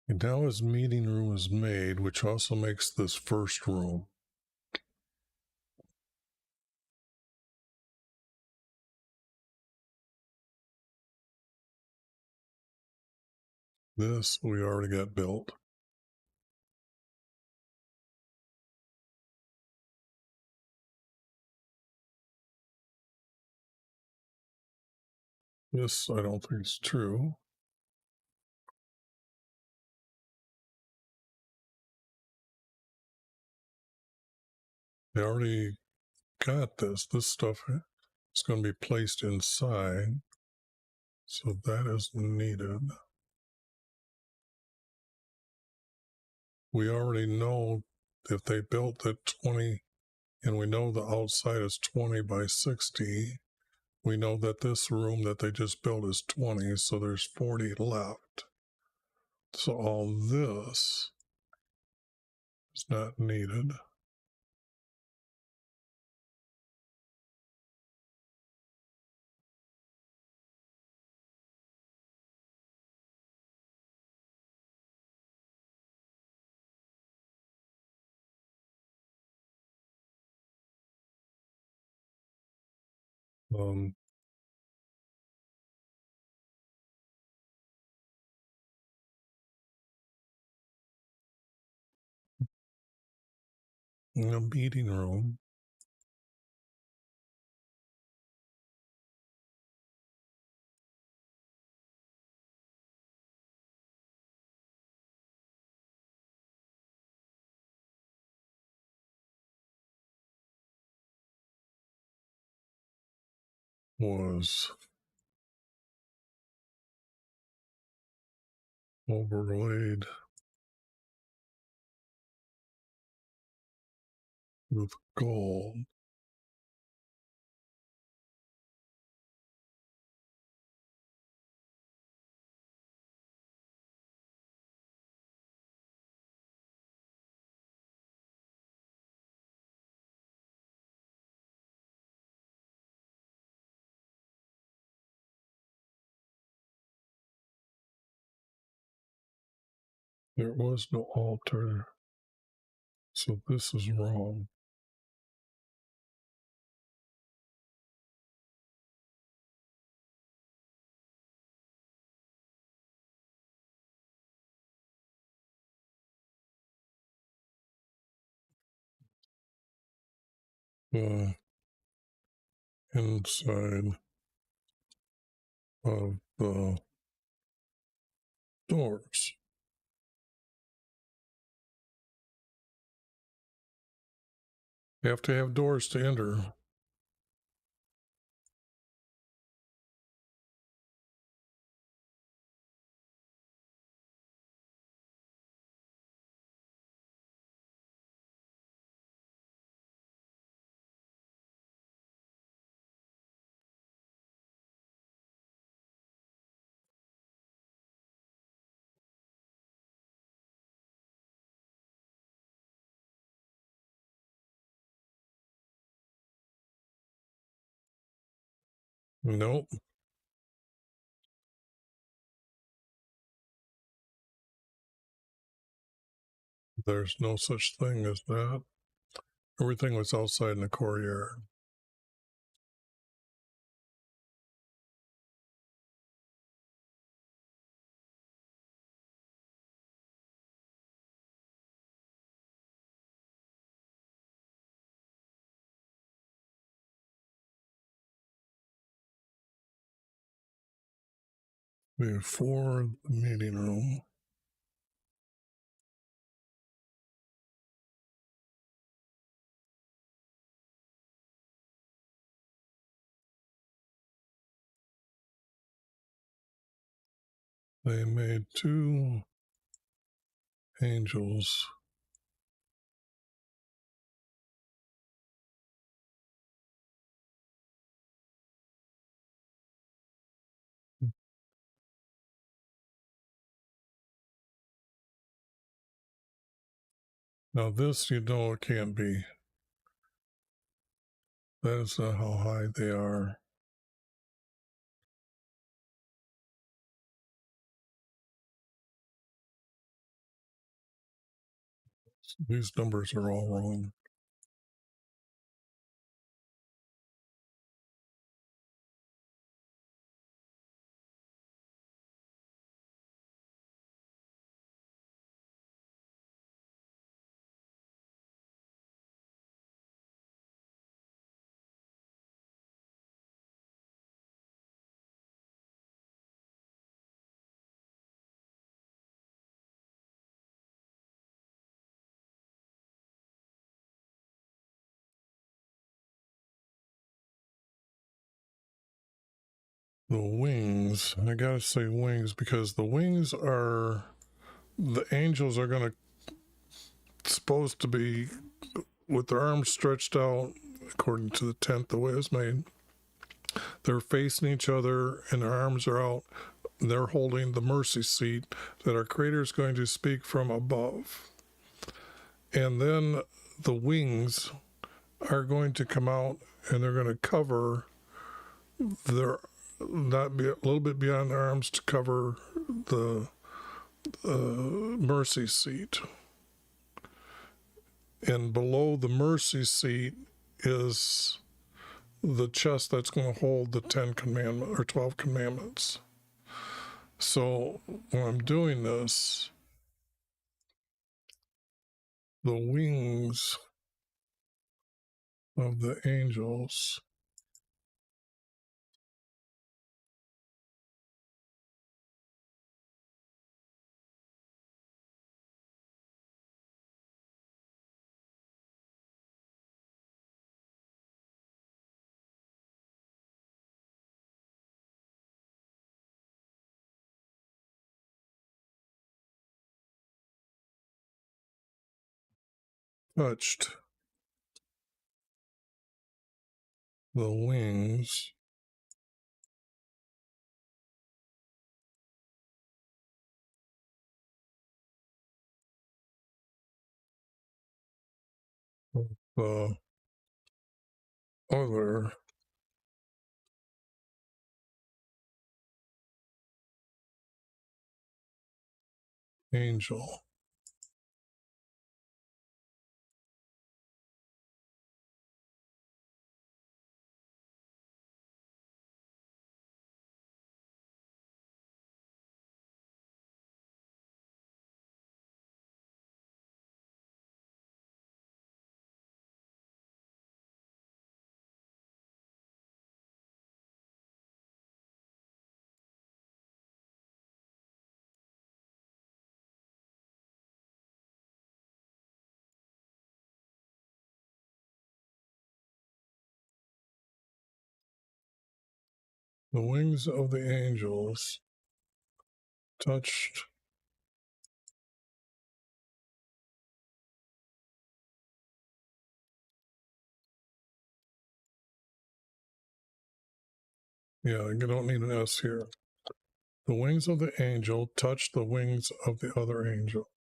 And now his meeting room is made, which also makes this first room. This we already got built. This I don't think is true. They already got this. This stuff is going to be placed inside. So that is needed. We already know if they built at 20, and we know the outside is 20 by 60, we know that this room that they just built is 20, so there's 40 left. So all this is not needed. in a meeting room. Was overlaid with gold. There was no altar, so this is wrong. The inside of the doors. You have to have doors to enter. Nope, there's no such thing as that. Everything was outside in the courtyard. Before the meeting room. They made two angels. Now this, you know, it can't be. That is not how high they are. These numbers are all wrong. The wings, I gotta say wings, because the wings are, the angels are gonna, supposed to be with their arms stretched out, according to the tent, the way it's made. They're facing each other and their arms are out. They're holding the mercy seat that our Creator is going to speak from above. And then the wings are going to come out and they're going to cover their, not be a little bit beyond their arms, to cover the mercy seat. And below the mercy seat is the chest that's going to hold the 10 commandments or 12 commandments. So when I'm doing this, the wings of the angels touched the wings of the other angel. The wings of the angels touched yeah, you don't need an S here. The wings of the angel touched the wings of the other angel.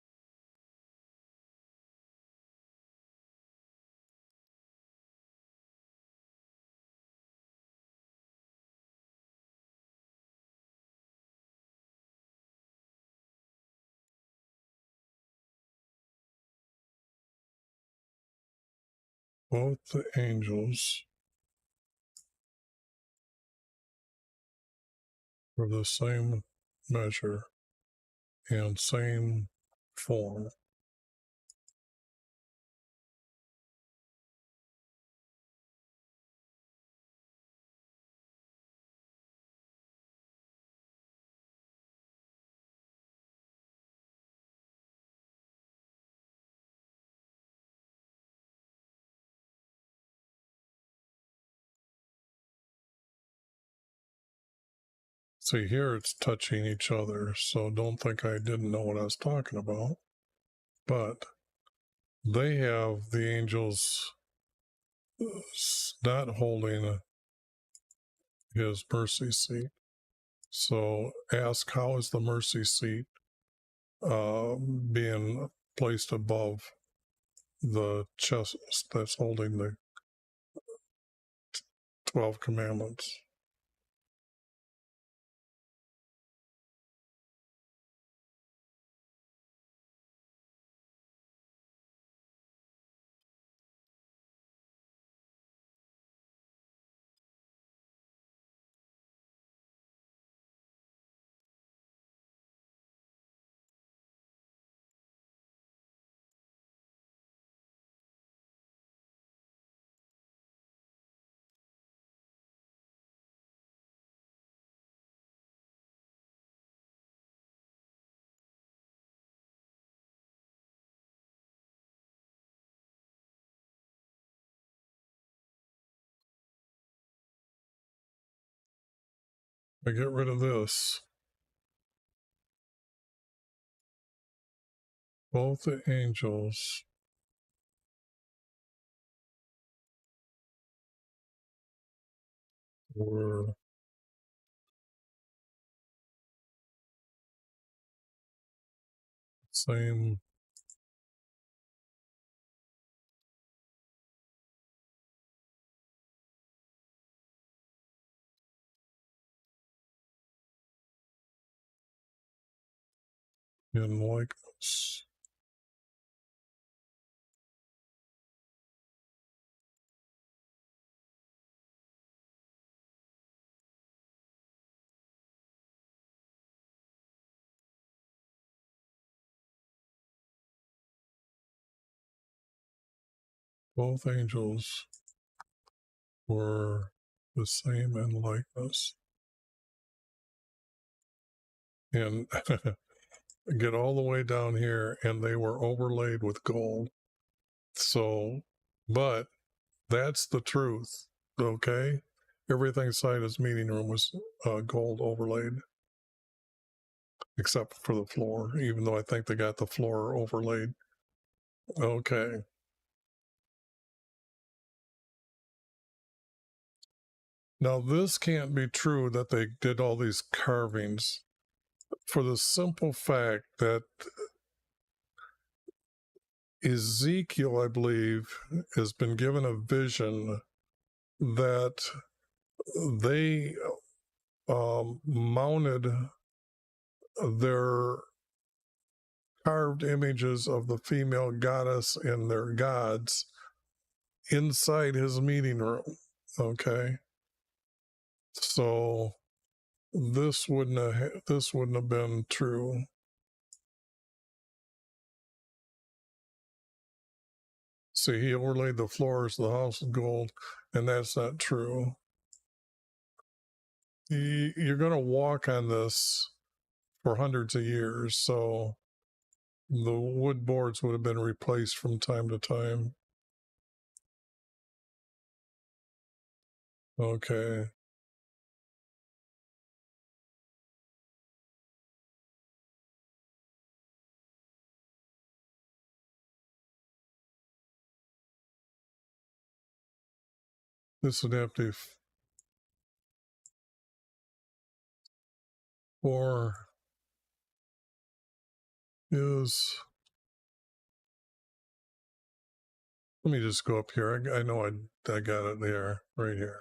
Both the angels were the same measure and same form. See, here it's touching each other, so don't think I didn't know what I was talking about. But they have the angels not holding his mercy seat. So ask, how is the mercy seat being placed above the chest that's holding the 12 commandments? I get rid of this. Both the angels were same in likeness. Both angels were the same in likeness. And get all the way down here, and they were overlaid with gold. So, but that's the truth, okay? Everything inside his meeting room was gold overlaid, except for the floor, even though I think they got the floor overlaid. Okay. Now, this can't be true that they did all these carvings for the simple fact that Ezekiel, I believe, has been given a vision that they mounted their carved images of the female goddess and their gods inside his meeting room. Okay, so this wouldn't have been true. See, he overlaid the floors of the house with gold, and that's not true. You're going to walk on this for hundreds of years, so the wood boards would have been replaced from time to time. Okay. This would have to be for is, let me just go up here. I know I got it there, right here.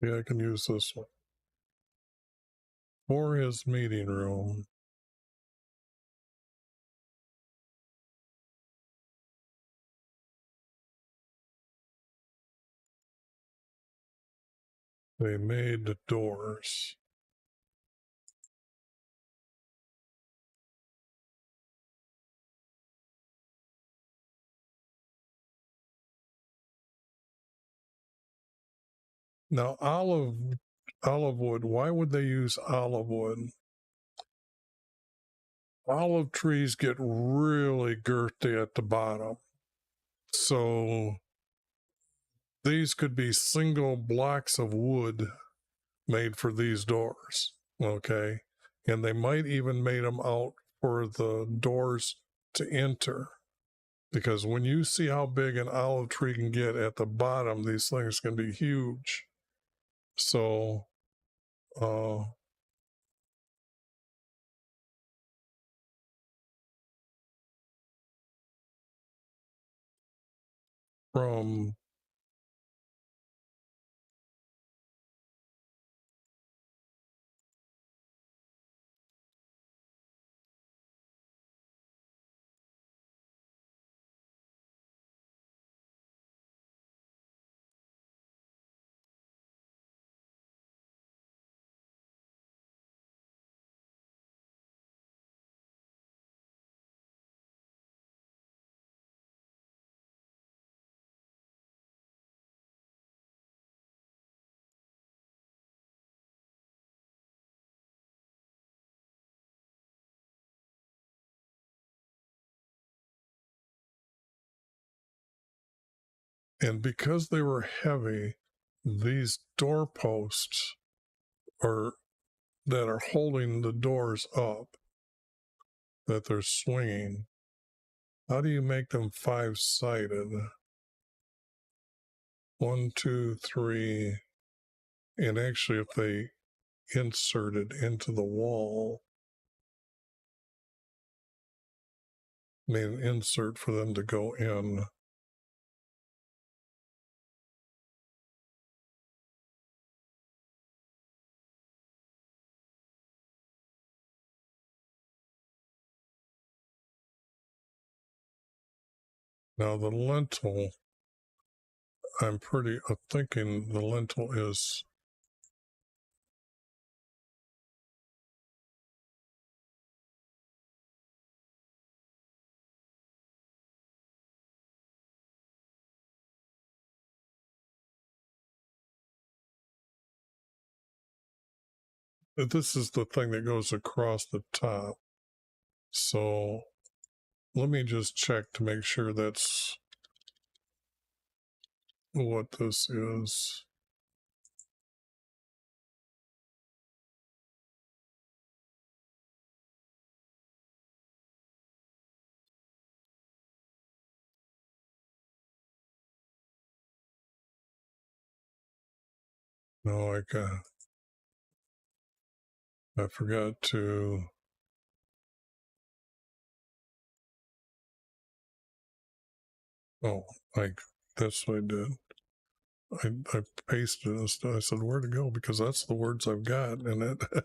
Yeah, I can use this one. For his meeting room, they made the doors. Now, olive wood, why would they use olive wood? Olive trees get really girthy at the bottom. So these could be single blocks of wood made for these doors. Okay. And they might even made them out for the doors to enter. Because when you see how big an olive tree can get at the bottom, these things can be huge. So, from and because they were heavy, these doorposts are that are holding the doors up, that they're swinging. How do you make them 5-sided? 1, 2, 3, and actually, if they insert it into the wall, made an insert for them to go in. Now the lintel, I'm thinking the lintel is this is the thing that goes across the top. So let me just check to make sure that's what this is. No, I forgot to. Oh, that's what I did. I pasted it. I said where to go because that's the words I've got, and it that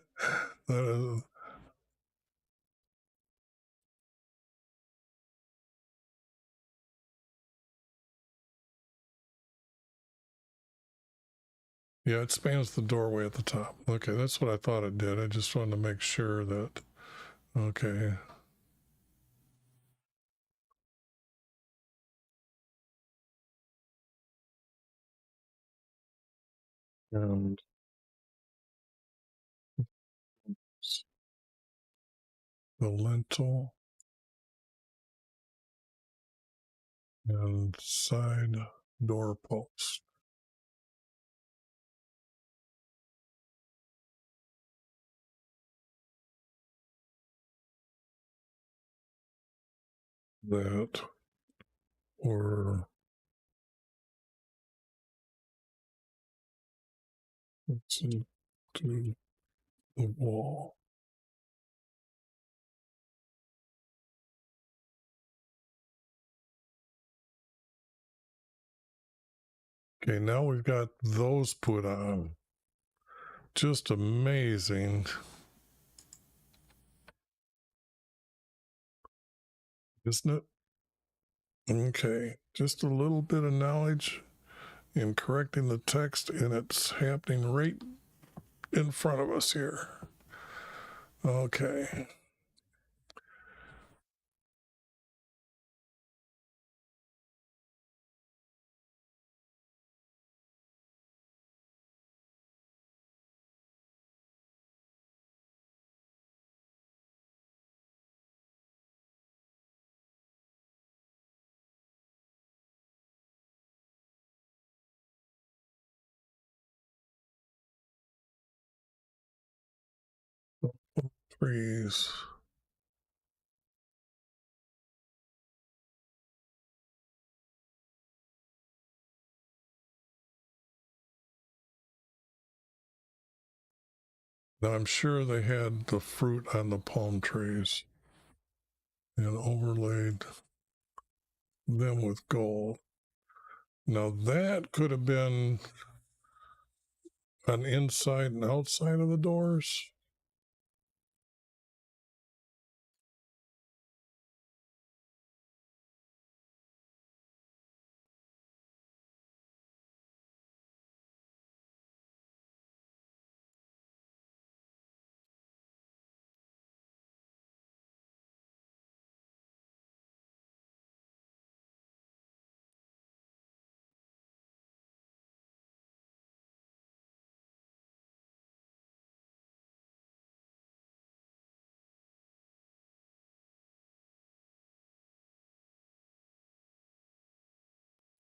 is, yeah, it spans the doorway at the top. Okay, that's what I thought it did. I just wanted to make sure that. Okay. And the lintel and side doorpost. That were to the wall. Okay, now we've got those put on. Just amazing, isn't it? Okay, just a little bit of knowledge in correcting the text, and it's happening right in front of us here. Okay. Trees. Now I'm sure they had the fruit on the palm trees and overlaid them with gold. Now that could have been on inside and outside of the doors.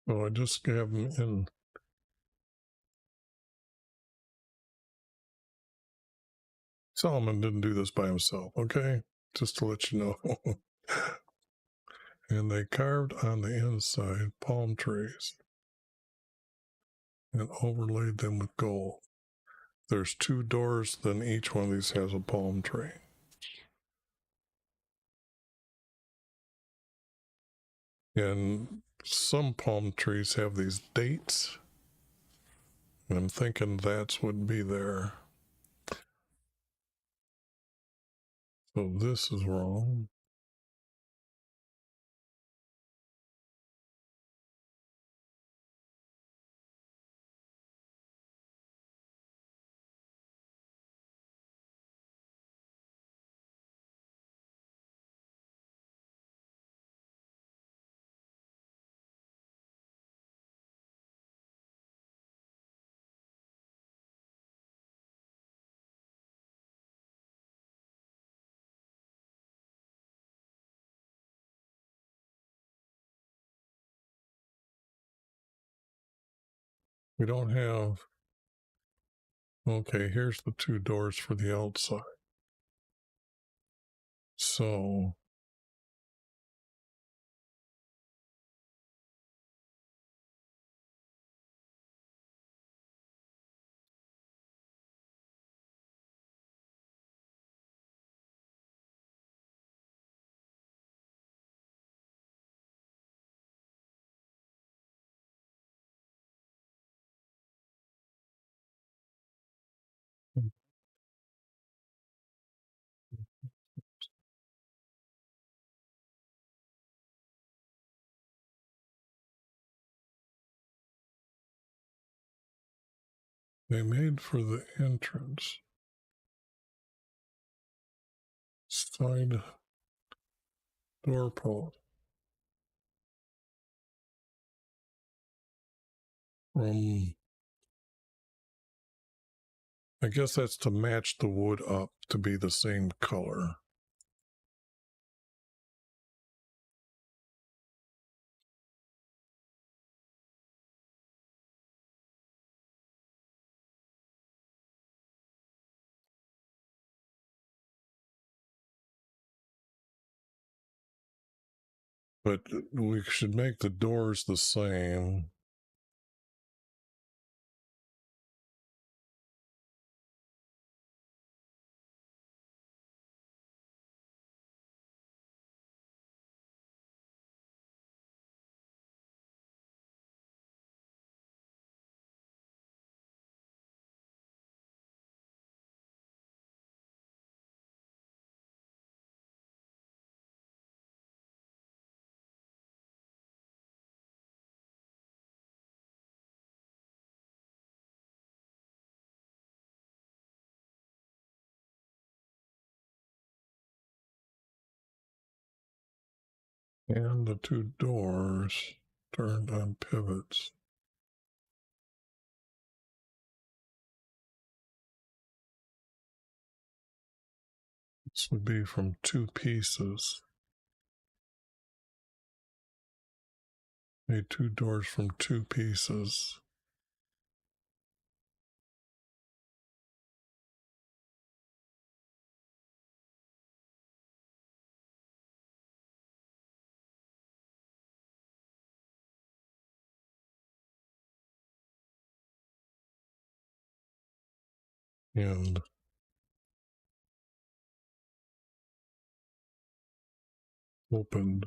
So I just have them in. Solomon didn't do this by himself, okay? Just to let you know. And they carved on the inside palm trees and overlaid them with gold. There's 2 doors, then each one of these has a palm tree. And some palm trees have these dates. And I'm thinking that's would be there. So this is wrong. We don't have. Okay, here's the two doors for the outside. So they made for the entrance. Side doorpost from, I guess that's to match the wood up to be the same color. But we should make the doors the same. And the two doors turned on pivots. This would be from two pieces. Made two doors from two pieces. And opened.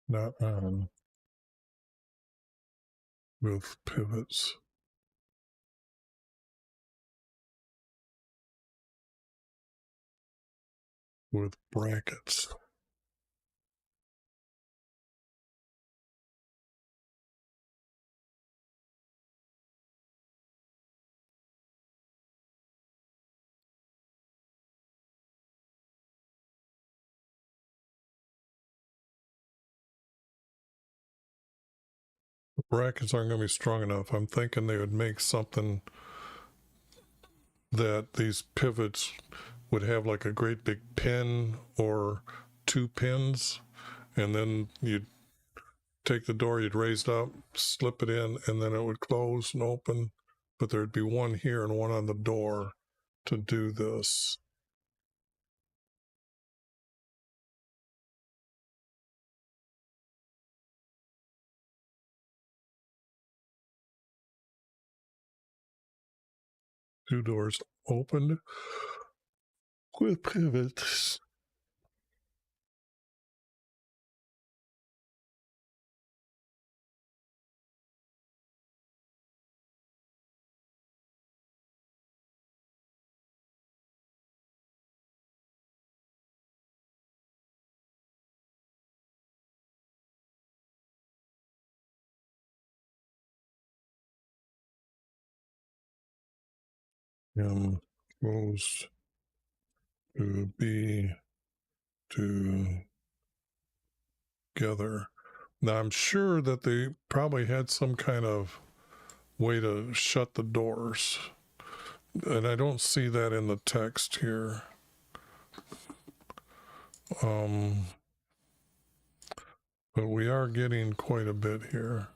Not on with pivots. With brackets. The brackets aren't going to be strong enough. I'm thinking they would make something that these pivots would have like a great big pin or two pins, and then you'd take the door, you'd raise it up, slip it in, and then it would close and open. But there'd be one here and one on the door to do this. Two doors opened with pivots. And closed to be to together. Now, I'm sure that they probably had some kind of way to shut the doors, and I don't see that in the text here. But we are getting quite a bit here.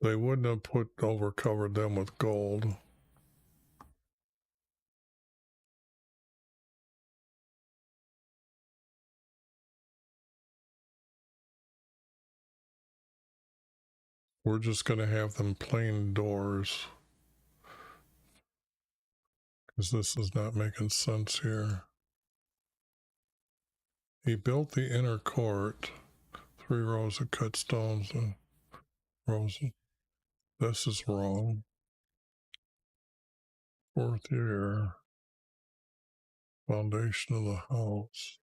They wouldn't have overcovered them with gold. We're just going to have them plain doors, because this is not making sense here. He built the inner court, 3 rows of cut stones and rows. This is wrong. 4th year, foundation of the house.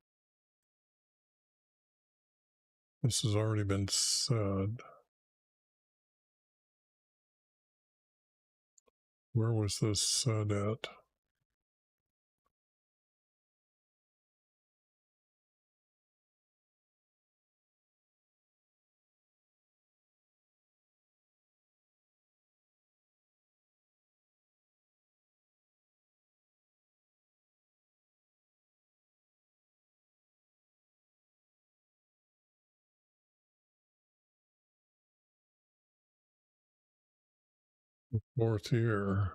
This has already been said. Where was this said at? The 4th year,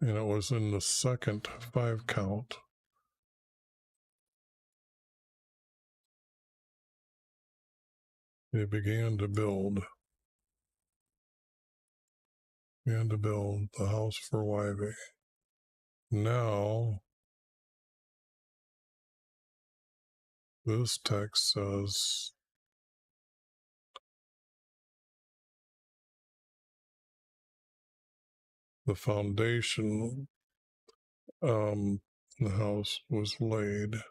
and it was in the 2nd 5 count. They began to build the house for YV. Now, this text says the foundation, the house was laid.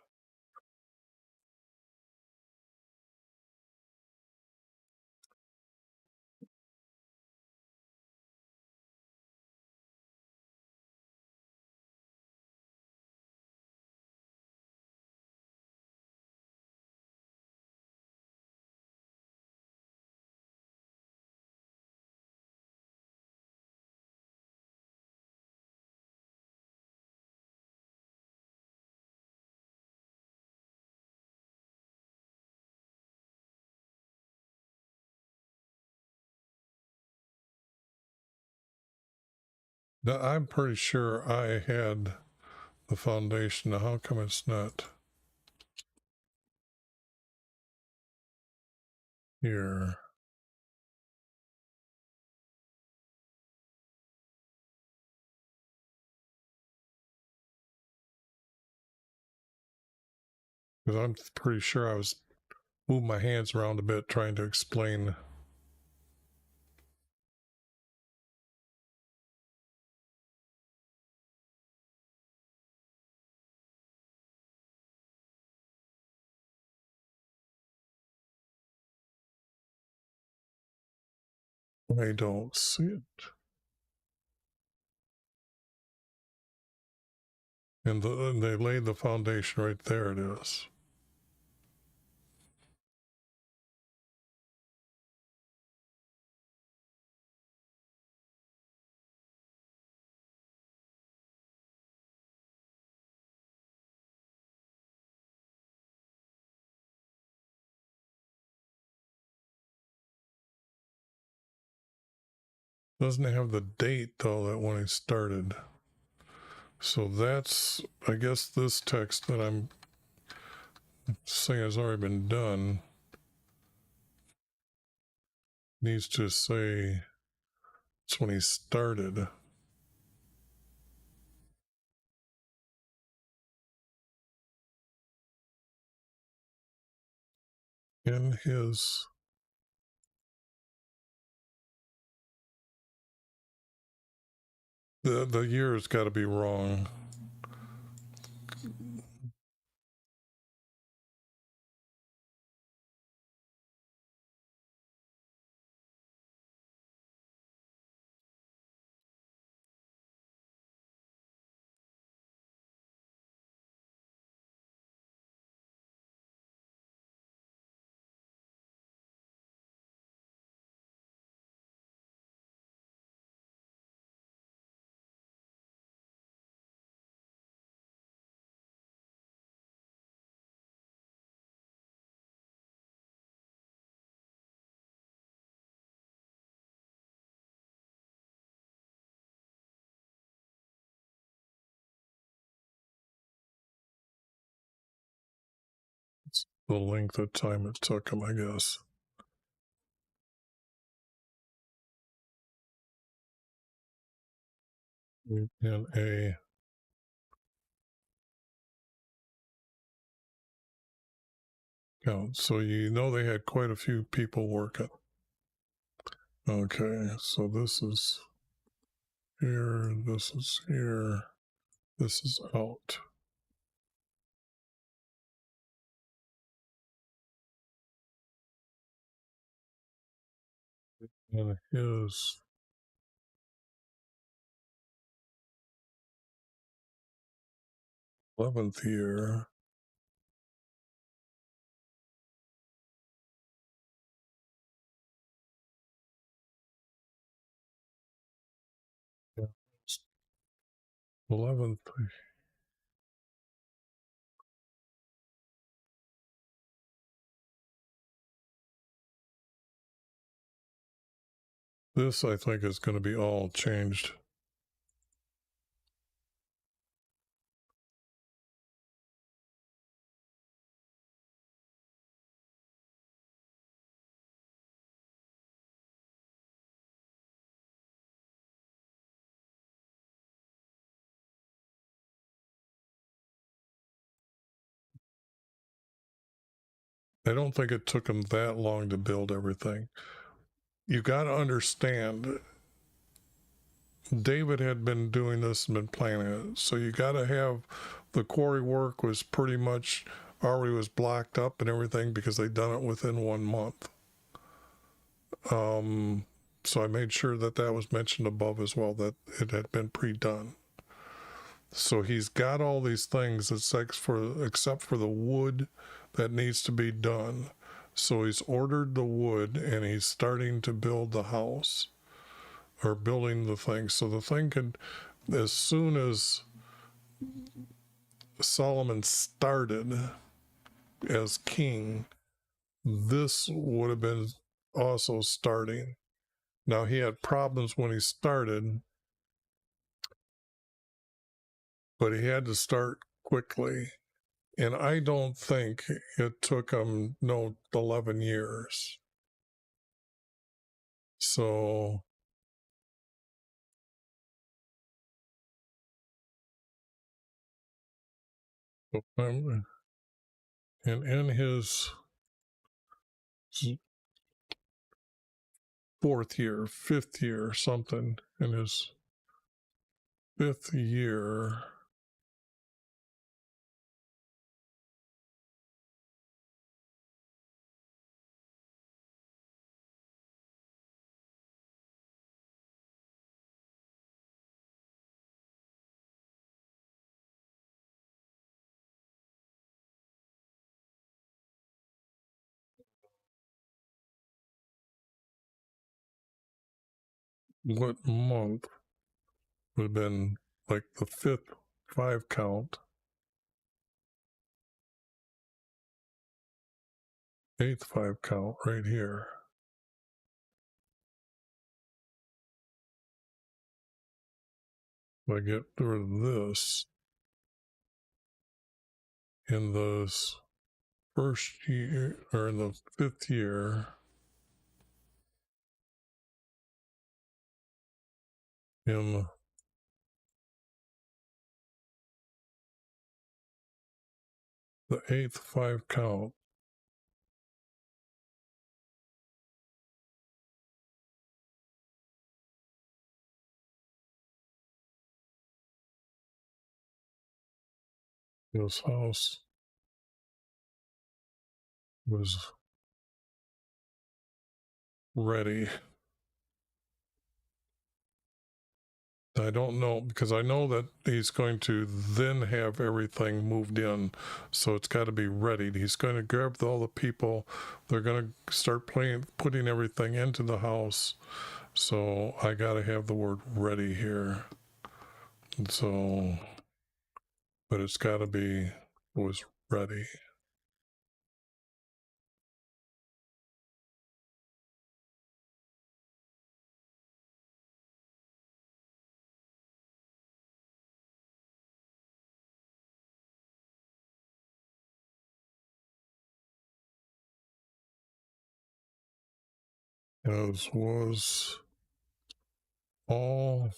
Now, I'm pretty sure I had the foundation. Now, how come it's not here? Because I'm pretty sure I was moving my hands around a bit trying to explain. I don't see it. And they laid the foundation right there. It is. Doesn't have the date though that when it started. So that's, I guess, this text that I'm saying has already been done needs to say it's when he started. In his the year's got to be wrong. the length of time it took him, I guess. In a count. So you know they had quite a few people working. Okay, so this is here, this is here, this is out. And his 11th year. Yeah, 11th. This, I think, is going to be all changed. I don't think it took him that long to build everything. You got to understand, David had been doing this and been planning it. So you got to have the quarry work was pretty much already was blocked up and everything because they'd done it within 1 month. So I made sure that that was mentioned above as well, that it had been pre-done. So he's got all these things except for the wood that needs to be done. So he's ordered the wood and he's starting to build the house or building the thing. So the thing could, as soon as Solomon started as king, this would have been also starting. Now he had problems when he started, but he had to start quickly. And I don't think it took him 11 years. So and in his 4th year, 5th year, something, in his 5th year, what month would have been like the 5th 5 count, 8th 5 count right here. If I get rid of this in the first year or in the 5th year, in the 8th 5 count, his house was ready. I don't know, because I know that he's going to then have everything moved in, so it's got to be ready. He's going to grab all the people. They're going to start putting everything into the house. So I got to have the word ready here. So, but it's got to be was ready. as was all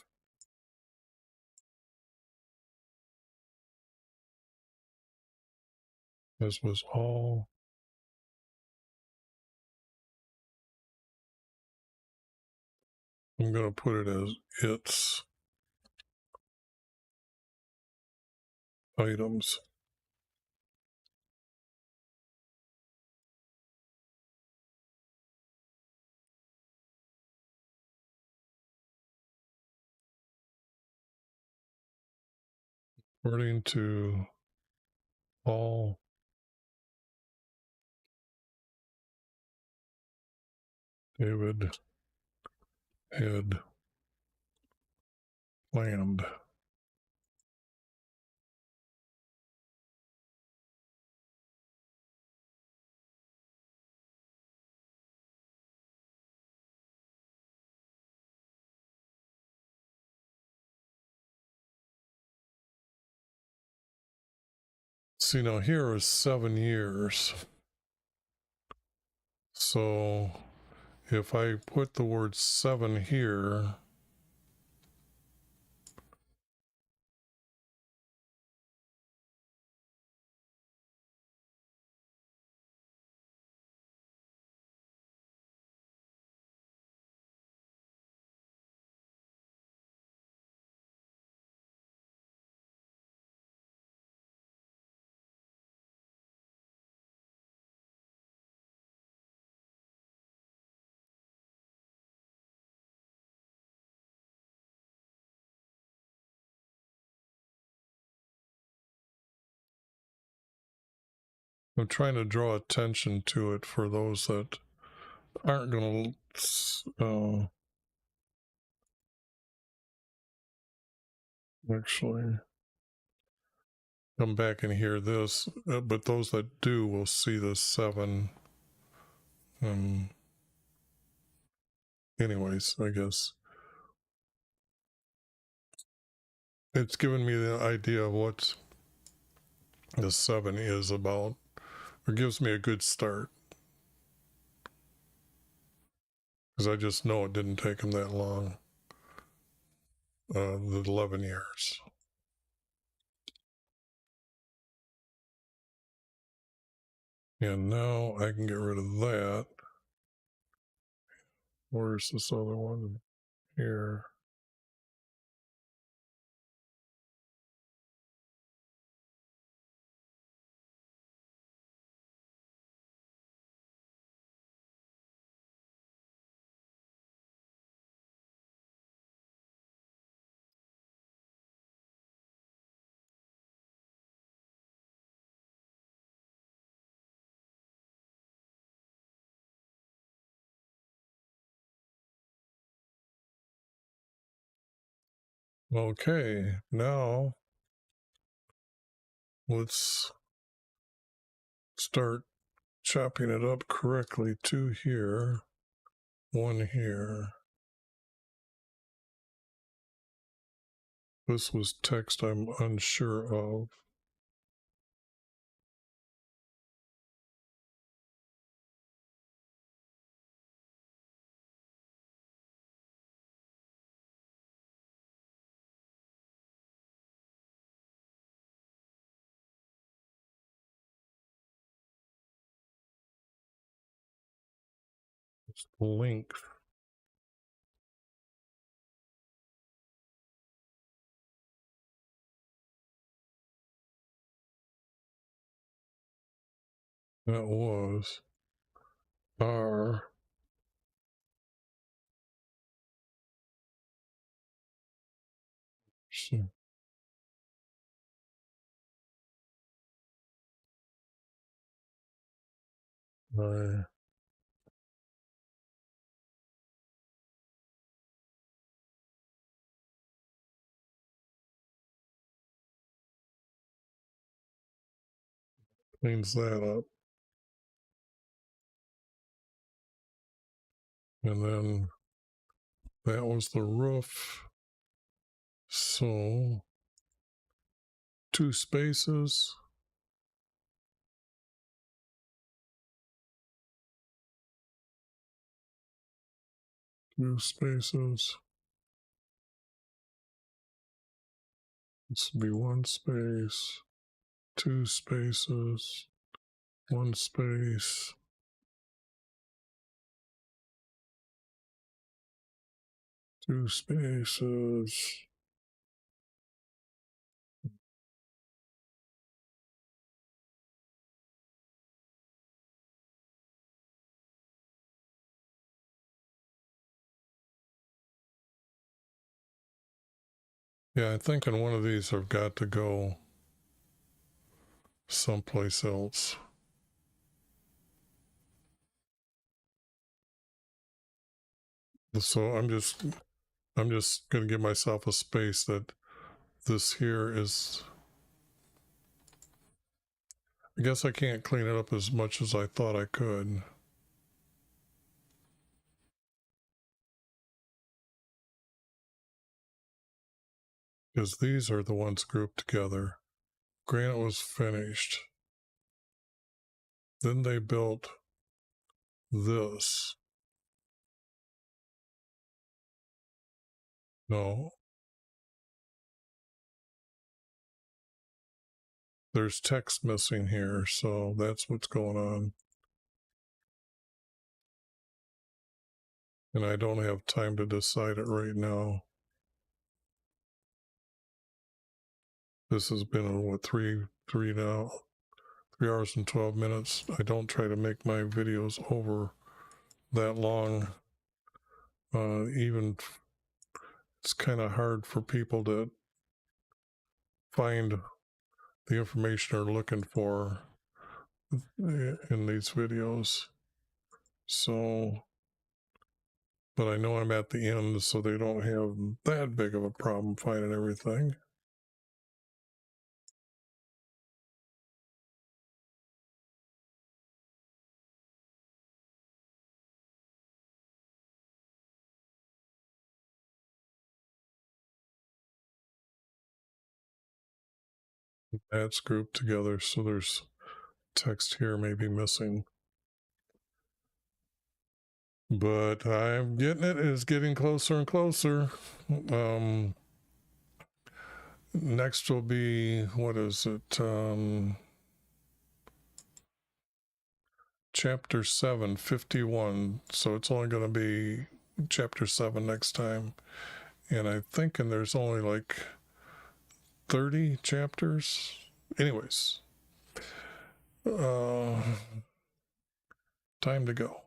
as was all I'm going to put it as its items. According to all David had planned. See, now here is 7 years. So if I put the word 7 here, I'm trying to draw attention to it for those that aren't going to actually come back and hear this, but those that do will see this 7. Anyways, I guess it's given me the idea of what the 7 is about. It gives me a good start, because I just know it didn't take him that long, the 11 years. And now I can get rid of that. Where's this other one? Here. Okay, now let's start chopping it up correctly. 2 here, 1 here. This was text I'm unsure of. It's length. That was R. I cleans that up. And then that was the roof. So 2 spaces. 2 spaces. This would be 1 space, 2 spaces, 1 space. Two spaces. Yeah, I think in one of these I've got to go someplace else. So I'm just going to give myself a space that this here is. I guess I can't clean it up as much as I thought I could. Because these are the ones grouped together. Granite was finished. Then they built this. No. There's text missing here, so that's what's going on. And I don't have time to decide it right now. This has been, what, three now? 3 hours and 12 minutes. I don't try to make my videos over that long. Even it's kind of hard for people to find the information they're looking for in these videos. So, but I know I'm at the end, so they don't have that big of a problem finding everything. That's grouped together, so there's text here maybe missing. But I'm getting it. It's getting closer and closer. Next will be, what is it? Chapter 7, 51. So it's only going to be chapter 7 next time. And I'm thinking there's only like 30 chapters. Anyways, time to go.